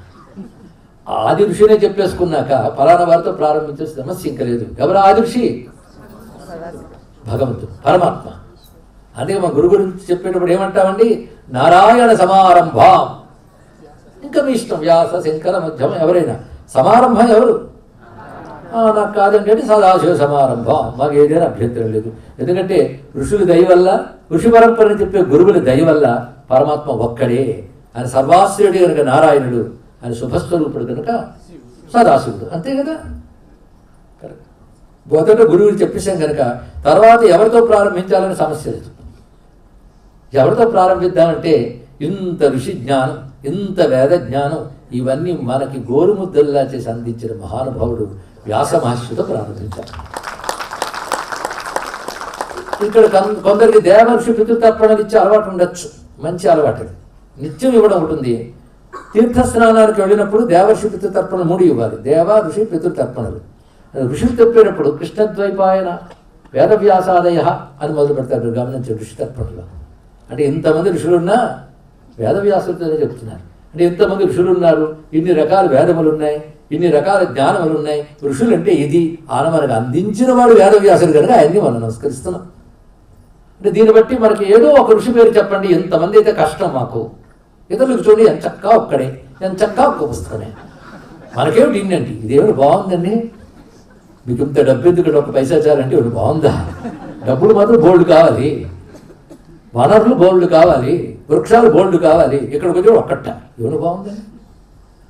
ఆది ఋషినే చెప్పేసుకున్నాక ఫలానా వారితో ప్రారంభించే సమస్య ఇంకా లేదు. ఎవరు ఆది ఋషి? భగవంతుడు, పరమాత్మ. అందుకే మా గురువు గురించి చెప్పేటప్పుడు ఏమంటామండి? నారాయణ సమారంభం. ఇంకా మీ ఇష్టం, వ్యాస, శంకర, మధ్యమ ఎవరైనా. సమారంభం ఎవరు? నాకు కాదండి అంటే సదాశివ సమారంభం. మాకు ఏదైనా అభ్యంతరం లేదు. ఎందుకంటే ఋషుల దయ వల్ల, ఋషి పరంపరని చెప్పే గురువుల దయ వల్ల పరమాత్మ ఒక్కడే. ఆయన సర్వాశ్రయుడు కనుక నారాయణుడు, ఆయన శుభస్వరూపుడు కనుక సదాశివుడు. అంతే కదా. మొదట గురువులు చెప్పేసాం కనుక తర్వాత ఎవరితో ప్రారంభించాలని సమస్య లేదు. ఎవరితో ప్రారంభిద్దామంటే ఇంత ఋషి జ్ఞానం, ఇంత వేద జ్ఞానం ఇవన్నీ మనకి గోరుముద్దల్లా చేసి అందించిన మహానుభావుడు వ్యాస మహర్షితో ప్రారంభించారు. ఇక్కడ కొందరికి దేవర్షి పితృతర్పణలు ఇచ్చే అలవాటు ఉండొచ్చు, మంచి అలవాటు. నిత్యం ఇవ్వడం ఉంటుంది. తీర్థస్నానానికి వెళ్ళినప్పుడు దేవర్షి పితృతర్పణలు 3 ఇవ్వాలి. దేవ, ఋషి, పితృతర్పణలు. ఋషులు చెప్పేటప్పుడు కృష్ణద్వైపాయన వేదవ్యాసాదయ అని మొదలు పెడతారు. గమనించే ఋషి తర్పణలో అంటే ఇంతమంది ఋషులున్నా వేదవ్యాసులతోనే చెప్తున్నారు. అంటే ఎంతమంది ఋషులు ఉన్నారు, ఇన్ని రకాల వేదములు ఉన్నాయి, ఇన్ని రకాల జ్ఞానములు ఉన్నాయి. ఋషులు అంటే ఇది మనకు అందించిన వాడు వేదవ్యాసులు కనుక ఆయన్ని మనం నమస్కరిస్తున్నాం. అంటే దీన్ని బట్టి మనకి ఏదో ఒక ఋషి పేరు చెప్పండి, ఎంతమంది అయితే కష్టం మాకు. ఇతరులకు చూడండి ఎంత చక్కా ఒక్కడే, ఎంత చక్కా ఒక్క పుస్తకమే. మనకేమిటి ఇన్నండి, ఇదేమిటి బాగుందండి, మీకు ఇంత డబ్బు ఎందుకు, ఒక పైసా చాలంటే ఒకటి బాగుందా? డబ్బులు మాత్రం బోల్డ్ కావాలి, వనరులు బోల్డ్ కావాలి, వృక్షాలు బోల్డ్ కావాలి. ఇక్కడికి వచ్చి ఒక్కట ఎవరు బాగుందండి,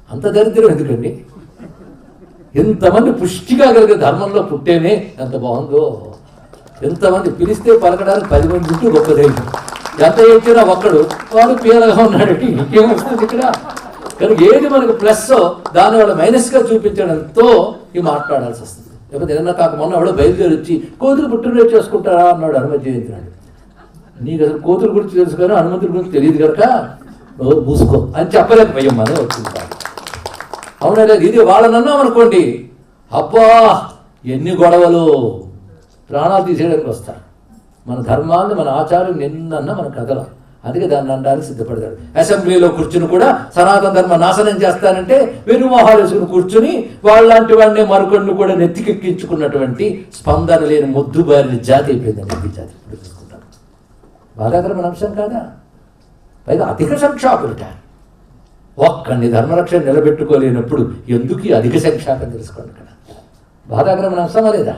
అంత దరిద్రం ఎందుకండి? ఎంతమంది పుష్టిగా కలిగే ధర్మంలో పుట్టేనే ఎంత బాగుందో. ఎంతమంది పిలిస్తే పలకడానికి 10 మంది చుట్టూ గొప్ప ధైర్యం. ఎంత ఇచ్చినా ఒక్కడు వాడు పీలగా ఉన్నాడంటే ఇంకేమొస్తుంది ఇక్కడ? కనుక ఏది మనకు ప్లస్ దానివల్ల మైనస్గా చూపించడంతో ఇవి మాట్లాడాల్సి వస్తుంది. లేకపోతే ఏదన్నా కాక మొన్న ఎవడో బయలుదేరి వచ్చి కోతులు పుట్టినరోజు చేసుకుంటారా అన్నాడు హనుమతి జయంతి నాడు. నీకు అసలు కోతుల గురించి తెలుసు కానీ హనుమంతుడి గురించి తెలియదు కనుక రోజు మూసుకో అని చెప్పలేకపోయాం మనం వచ్చింది. అవునా లేదు? ఇది వాళ్ళనన్నాం అనుకోండి, అబ్బా ఎన్ని గొడవలు, ప్రాణాలు తీసేయడానికి వస్తారు. మన ధర్మాన్ని, మన ఆచారం నిన్నన్నా మన కథలం. అందుకే దాన్ని అనడానికి సిద్ధపడతాడు. అసెంబ్లీలో కూర్చుని కూడా సనాతన ధర్మ నాశనం చేస్తానంటే వెనుమోహాలు వేసుకుని కూర్చుని వాళ్ళంటి వాడిని మరొకడిని కూడా నెత్తికెక్కించుకున్నటువంటి స్పందన లేని మొద్దుబారిన జాతి అయిపోయిందండి ఈ జాతి. ఇప్పుడు తీసుకుంటారు. బాధాకరమైన అంశం కాదా? పైగా అధిక సంక్షాపులుట. ఒక్కడిని ధర్మరక్షణ నిలబెట్టుకోలేనప్పుడు ఎందుకు ఈ అధిక సంక్షాపం తెలుసుకోండి. ఇక్కడ బాధాకరమైన అంశమా లేదా?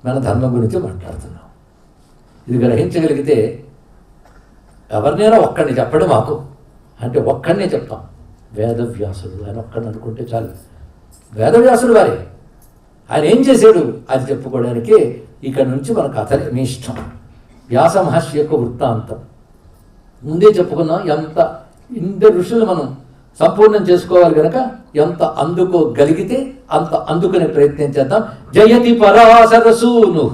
మన ధర్మం గురించి మాట్లాడుతున్నాం. ఇది గ్రహించగలిగితే ఎవరినైనా ఒక్కడిని చెప్పడం మాకు అంటే ఒక్కడినే చెప్తాం. వేదవ్యాసుడు ఆయన ఒక్కడిని అనుకుంటే చాలు. వేదవ్యాసుడు వారే, ఆయన ఏం చేశాడు అది చెప్పుకోవడానికి ఇక్కడ నుంచి మన కథ మీ ఇష్టం. వ్యాస మహర్షి యొక్క వృత్తాంతం ముందే చెప్పుకున్నాం. ఎంత ఇంత ఋషులు మనం సంపూర్ణం చేసుకోవాలి కనుక ఎంత అందుకోగలిగితే అంత అందుకునే ప్రయత్నం చేద్దాం. జయతి పరాశరసూను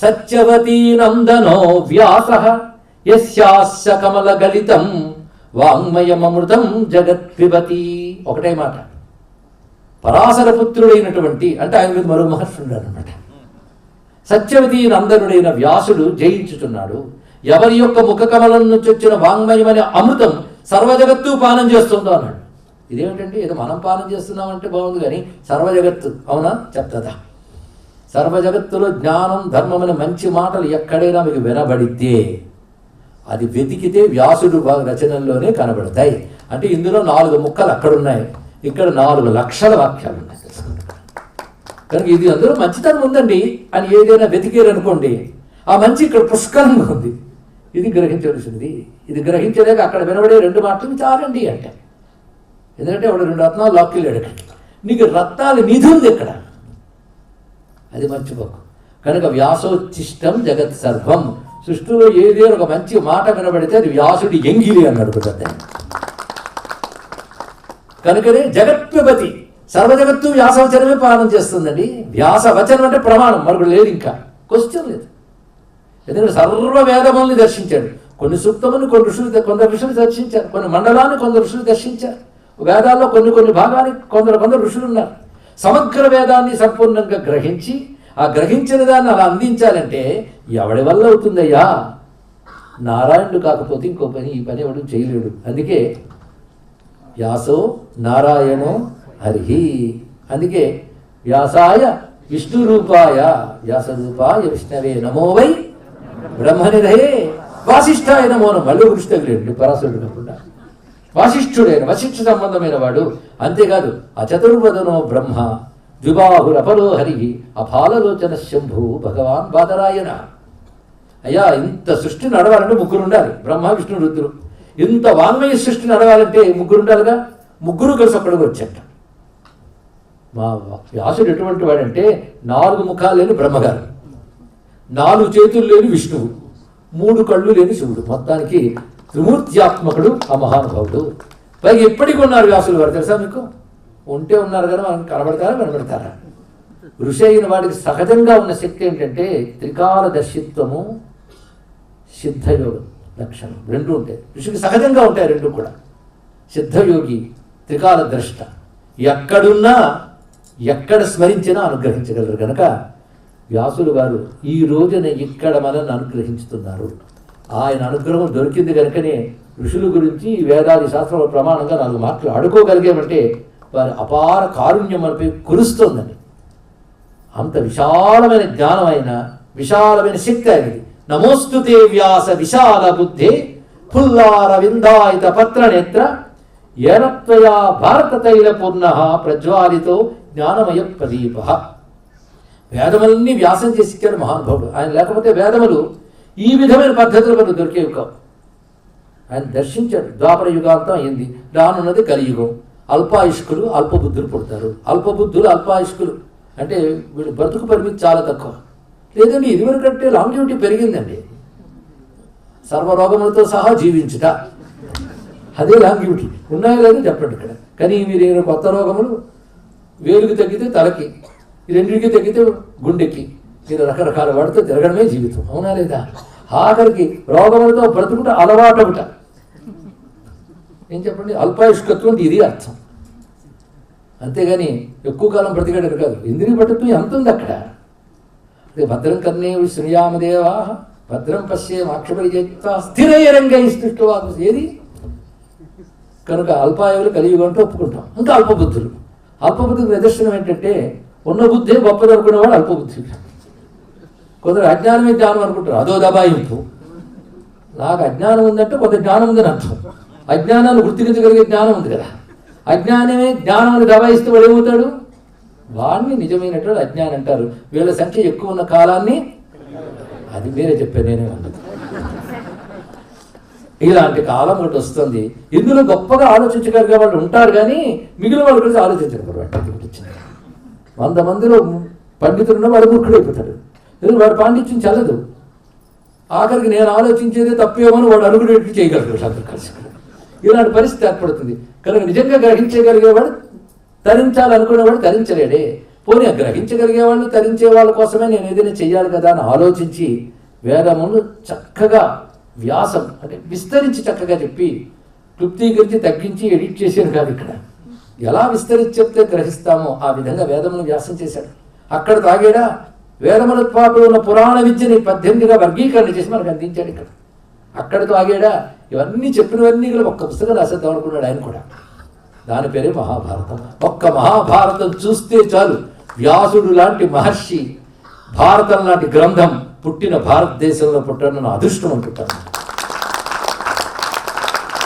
సత్యవతీ నందనో వ్యాస యస్యాస్య కమల గలితం వాంగ్మయమృతం జగత్పిబతి. ఒకటే మాట, పరాశర పుత్రుడైనటువంటి అంటే ఆయన మీద మరో మహర్షుడు అనమాట. సత్యవతీ నందనుడైన వ్యాసుడు జయించుచున్నాడు. ఎవరి యొక్క ముఖ కమలం నుంచి వచ్చిన వాంగ్మయమనే అమృతం సర్వజగత్తు పానం చేస్తుందో అన్నాడు. ఇదేమిటండి, ఏదో మనం పానం చేస్తున్నామంటే బాగుంది కానీ సర్వజగత్తు అవునా చెప్తుందా? సర్వజగత్తులో జ్ఞానం, ధర్మం అనే మంచి మాటలు ఎక్కడైనా మీకు వినబడితే అది వెతికితే వ్యాసుడు రచనల్లోనే కనబడతాయి. అంటే ఇందులో 4 ముక్కలు అక్కడున్నాయి, ఇక్కడ 4 లక్షల వాక్యాలు ఉన్నాయి. కనుక ఇది అందులో మంచితనం ఉందండి అని ఏదైనా వెతికేరనుకోండి, ఆ మంచి ఇక్కడ పుష్కలంగా ఉంది. ఇది గ్రహించవలసింది. ఇది గ్రహించలేక అక్కడ వినబడే 2 మాటలు చాలండి అంటే. ఎందుకంటే వాడు 2 రత్నాలు లాక్కెళ్ళాడు. నీకు రత్నాలు నిధి ఉంది ఇక్కడ, అది మర్చిపోకు. కనుక వ్యాసోచ్చిష్టం జగత్ సర్వం. సృష్టిలో ఏదే ఒక మంచి మాట వినబడితే అది వ్యాసుడి ఎంగిలి అన్నాడు పెద్ద. కనుకనే జగత్పిబతి, సర్వజగత్తు వ్యాసవచనమే పాలన చేస్తుందండి. వ్యాసవచనం అంటే ప్రమాణం, మరొకటి లేదు, ఇంకా క్వశ్చన్ లేదు. ఎందుకంటే సర్వ వేదముల్ని దర్శించాడు. కొన్ని సూక్తములను కొందరు ఋషులు దర్శించారు, కొన్ని మండలాన్ని కొందరు ఋషులు దర్శించారు. వేదాల్లో కొన్ని భాగానికి కొందరు ఋషులు ఉన్నారు. సమగ్ర వేదాన్ని సంపూర్ణంగా గ్రహించి ఆ గ్రహించిన దాన్ని అలా అందించాలంటే ఎవడి వల్ల అవుతుందయ్యా? నారాయణుడు కాకపోతే ఇంకో పని ఈ పని ఎవడు చేయలేడు. అందుకే వ్యాసో నారాయణో హరి. అందుకే వ్యాసాయ విష్ణు రూపాయ వ్యాస రూపాయ విష్ణవే నమో వై బ్రహ్మనిధయే వాసిష్ఠాయ నమో. మళ్ళీ కృష్ణుడు పరాశరుడు కాకుండా వాసిష్ఠుడైన వశిష్ఠ సంబంధమైన వాడు. అంతేకాదు అచతుర్వదనో బ్రహ్మ ద్విబాహురపరో హరి అపాలలోచన శంభు భగవాన్ బాదరాయణ. అయ్యా ఇంత సృష్టి నడవాలంటే 3 ఉండాలి, బ్రహ్మ విష్ణు రుద్రుడు. ఇంత వాంగ్మయ సృష్టి నడవాలంటే 3 ఉండాలిగా. 3 కలిసి అక్కడికి వచ్చాట. మా వ్యాసుడు ఎటువంటి వాడంటే 4 ముఖాలు లేని బ్రహ్మగారు, 4 చేతులు లేని విష్ణువు, 3 కళ్ళు లేని శివుడు. మొత్తానికి త్రిమూర్త్యాత్మకుడు ఆ మహానుభావుడు. పైగా ఎప్పటికి ఉన్నారు వ్యాసులు వారు తెలుసా మీకు? ఉంటే ఉన్నారు కదా, మనం కనబడతారా? ఋషి అయిన వాడికి సహజంగా ఉన్న శక్తి ఏంటంటే త్రికాల దర్శిత్వము, సిద్ధయోగం లక్షణం రెండు ఉంటాయి. ఋషికి సహజంగా ఉంటాయి రెండు కూడా. సిద్ధయోగి, త్రికాల ద్రష్ట, ఎక్కడున్నా ఎక్కడ స్మరించినా అనుగ్రహించగలరు కనుక వ్యాసులు వారు ఈ రోజున ఇక్కడ మనల్ని అనుగ్రహించుతున్నారు. ఆయన అనుగ్రహం దొరికింది కనుకనే ఋషుల గురించి వేదాది శాస్త్రాల ప్రమాణంగా 4 మాటలు ఆడుకోగలిగామంటే వారి అపార కారుణ్యం మనపై కురుస్తోందని. అంత విశాలమైన జ్ఞానం అయిన, విశాలమైన శక్తి అయినది. నమోస్తుతే వ్యాస విశాల బుద్ధే పుల్లార విందాయిత పత్ర నేత్ర ఏనత్వయా భారత తైల పూర్ణ ప్రజ్వాలితో జ్ఞానమయ ప్రదీప. వేదములన్నీ వ్యాసం చేసి ఇచ్చాడు మహానుభావుడు. ఆయన లేకపోతే వేదములు ఈ విధమైన పద్ధతులు మనకు దొరికేవి కావు. ఆయన దర్శించాడు. ద్వాపర యుగాంతం అయింది, రానున్నది కలియుగం. అల్పాయుష్కులు అల్పబుద్ధులు పుడతారు. అల్పబుద్ధులు అల్పాయుష్కులు అంటే వీళ్ళు బ్రతుకు పరిమితి చాలా తక్కువ. లేదండి ఇదివరకంటే లాంగివిటీ పెరిగిందండి. సర్వరోగములతో సహా జీవించుట, అదే లాంగివిటీ. ఉన్నాయో లేదో చెప్పండి ఇక్కడ. కానీ మీరు కొత్త రోగములు వేలుకి తగ్గితే తలకి, ఈ రెండింటికి తగ్గితే గుండెకి, మీరు రకరకాల వాడితో తిరగడమే జీవితం. అవునా లేదా? ఆఖరికి రోగములతో బ్రతుకుట అలవాటవుట. ఏం చెప్పండి? అల్పాయుష్కత్వం ఇది అర్థం. అంతేగాని ఎక్కువ కాలం బ్రతికాడని కాదు. ఇంద్రియ పట్టుత్వం ఎంత ఉంది అక్కడ. అదే భద్రం కర్ణే శ్రీయామదేవా భద్రం పశ్యే మాక్షపరిచేత స్థిరయరంగై సృష్టివాకు ఏది కనుక అల్పాయువులు కలియుగంటూ ఒప్పుకుంటాం. ఇంకా అల్పబుద్ధులు. అల్పబుద్ధికి నిదర్శనం ఏంటంటే ఉన్న బుద్ధే గొప్పది అనుకునేవాడు అల్పబుద్ధి. కొందరు అజ్ఞానమే జ్ఞానం అనుకుంటారు, అదో దబాయింపు. నాకు అజ్ఞానం ఉందంటే కొంత జ్ఞానం ఉందని అర్థం. అజ్ఞానాన్ని గుర్తించగలిగే జ్ఞానం ఉంది కదా. అజ్ఞానమే జ్ఞానాన్ని దబాయిస్తూ వాడు ఏమవుతాడు? వాడిని నిజమైనటువంటి అజ్ఞానం అంటారు. వీళ్ళ సంఖ్య ఎక్కువ ఉన్న కాలాన్ని అది వేరే చెప్పాను, నేనే అన్నది. ఇలాంటి కాలం ఒకటి వస్తుంది. ఇందులో గొప్పగా ఆలోచించగలిగే వాళ్ళు ఉంటారు, కానీ మిగిలిన వాళ్ళు కలిసి ఆలోచించగలరు. 100 మందిలో పండితులున్న వాడు మూర్ఖుడైపోతాడు. ఎందుకు? వాడు పాండిత్యం చల్లదు. ఆఖరికి నేను ఆలోచించేదే తప్పేమని వాడు అడుగుడేట్టు చేయగలరు అందరూ కలిసి. ఇలాంటి పరిస్థితి ఏర్పడుతుంది. కనుక నిజంగా గ్రహించగలిగేవాడు తరించాలనుకునేవాడు తరించలేడే. పోనీ గ్రహించగలిగేవాళ్ళు తరించే వాళ్ళ కోసమే నేను ఏదైనా చెయ్యాలి కదా అని ఆలోచించి వేదమును చక్కగా వ్యాసం అంటే విస్తరించి చక్కగా చెప్పి క్లుప్తీకరించి తగ్గించి ఎడిట్ చేశాను కాదు. ఇక్కడ ఎలా విస్తరించి చెప్తే గ్రహిస్తామో ఆ విధంగా వేదమును వ్యాసం చేశాడు. అక్కడ తాగేడా వేదములతో పాటు ఉన్న పురాణ విద్యని 18గా వర్గీకరణ చేసి మనకు అందించాడు. ఇక్కడ అక్కడితో ఆగేడా? ఇవన్నీ చెప్పినవన్నీ కూడా ఒక్క పుస్తకం రాసేద్దాం అనుకున్నాడు ఆయన కూడా. దాని పేరే మహాభారతం. ఒక్క మహాభారతం చూస్తే చాలు వ్యాసుడు లాంటి మహర్షి, భారతం లాంటి గ్రంథం పుట్టిన భారతదేశంలో పుట్టడం అదృష్టం అనుకుంటాను.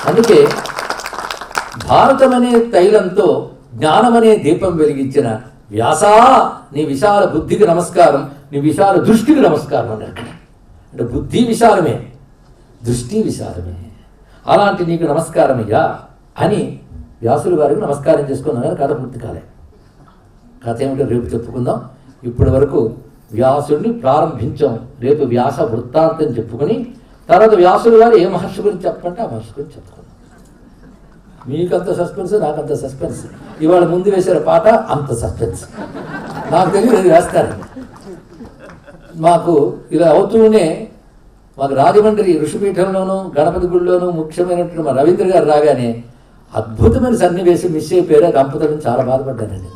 అందుకే భారతం అనే తైలంతో జ్ఞానం అనే దీపం వెలిగించిన వ్యాసా నీ విశాల బుద్ధికి నమస్కారం, నీ విశాల దృష్టికి నమస్కారం అన్నాడు అక్కడ. అంటే బుద్ధి విశాలమే, దృష్టి విశాలమే. అలాంటి నీకు నమస్కారమయ్యా అని వ్యాసుల వారికి నమస్కారం చేసుకున్నాం. కానీ కథ పూర్తి కాలే. కథ ఏమిటో రేపు చెప్పుకుందాం. ఇప్పటి వరకు వ్యాసుడిని ప్రారంభించాం. రేపు వ్యాస వృత్తాంతం చెప్పుకొని తర్వాత వ్యాసుల వారు ఏ మహర్షి గురించి చెప్పంటే ఆ మహర్షి గురించి చెప్పుకుందాం. మీకంత సస్పెన్స్, నాకంత సస్పెన్స్. ఇవాళ ముందు వేసిన పాట అంత సస్పెన్స్. నాకు తెలియదు వేస్తారు. మాకు ఇలా అవుతూనే మాకు రాజమండ్రి ఋషిపీఠంలోనూ గణపతి గుడిలోనూ ముఖ్యమైనటువంటి మా రవీంద్ర గారు రాగానే అద్భుతమైన సన్నివేశం మిస్ అయిపోయారు. దంపతులను చాలా బాధపడ్డానండి.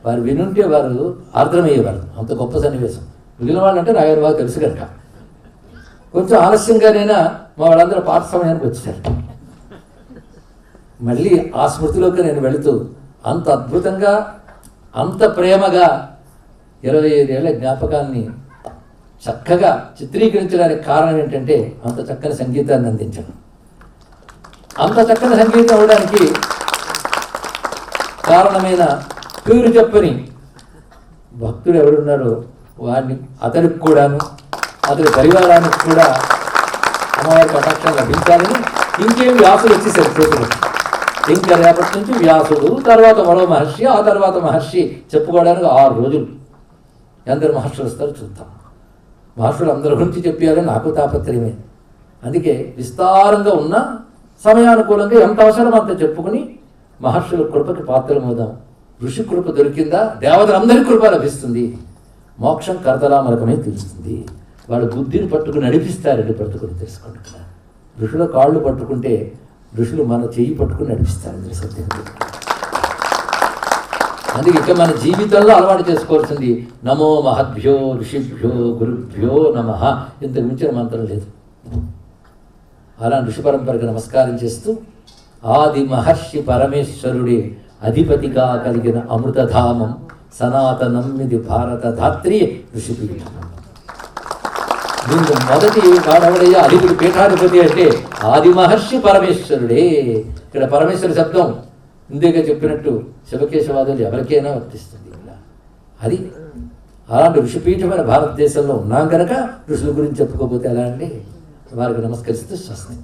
వారు వినుంటే వారు ఆర్ద్రమయ్యేవారు. అంత గొప్ప సన్నివేశం. మిగిలిన వాళ్ళు అంటే నాగారు బాగా తెలుసు కనుక కొంచెం ఆలస్యంగానైనా మా వాళ్ళందరూ పాట సమయానికి వచ్చారు. మళ్ళీ ఆ స్మృతిలోకి నేను వెళుతూ అంత అద్భుతంగా అంత ప్రేమగా 25 ఏళ్ల జ్ఞాపకాన్ని చక్కగా చిత్రీకరించడానికి కారణం ఏంటంటే అంత చక్కని సంగీతాన్ని అందించడం. అంత చక్కని సంగీతం అవడానికి కారణమైన పేరు చెప్పని భక్తుడు ఎవరున్నాడో వాడిని అతడికి కూడాను అతడి పరివారానికి కూడా అమ్మవారి కటాక్షం లభించాలని ఇంకేం వ్యాసులు వచ్చేసారు చేతులు. ఇంకా రేపటి నుంచి వ్యాసుడు, తర్వాత మరో మహర్షి, ఆ తర్వాత మహర్షి చెప్పుకోవడానికి 6 రోజులు. ఎందరు మహర్షులు వస్తారో చూద్దాం. మహర్షులు అందరి గురించి చెప్పారని నాకు తాపత్రయమే. అందుకే విస్తారంగా ఉన్న సమయానుకూలంగా ఎంత అవసరం అంత చెప్పుకుని మహర్షుల కృపకి పాత్రమవుదాం. ఋషి కృప దొరికిందా దేవతలందరి కృప లభిస్తుంది. మోక్షం కర్తలామలకమే తెలుస్తుంది. వాళ్ళు బుద్ధిని పట్టుకుని నడిపిస్తారండి బ్రతుకుని తెలుసుకోండి. ఋషుల కాళ్ళు పట్టుకుంటే ఋషులు మన చెయ్యి పట్టుకుని నడిపిస్తారండి సత్యం. అందుకే ఇక మన జీవితంలో అలవాటు చేసుకోవాల్సింది నమో మహద్భ్యో ఋషిభ్యో గురుభ్యో నమః. ఇంతకు మించిన మంత్రం లేదు. అలా ఋషి పరంపరకి నమస్కారం చేస్తూ ఆది మహర్షి పరమేశ్వరుడే అధిపతిగా కలిగిన అమృతధామం సనాతనం ఇది భారత ధాత్రి ఋషిపీఠం. దీనికి మొదటి వాడవడయ్యా అధిపతి పీఠాధిపతి అంటే ఆది మహర్షి పరమేశ్వరుడే. ఇక్కడ పరమేశ్వర శబ్దం ఇందుగా చెప్పినట్టు శివకేశవాదులు ఎవరికైనా వర్తిస్తుంది. అది అలాంటి ఋషిపీఠమైన భారతదేశంలో ఉన్నాం కనుక ఋషుల గురించి చెప్పుకోకపోతే ఎలా అండి. వారికి నమస్కరిస్తూ స్వస్తి.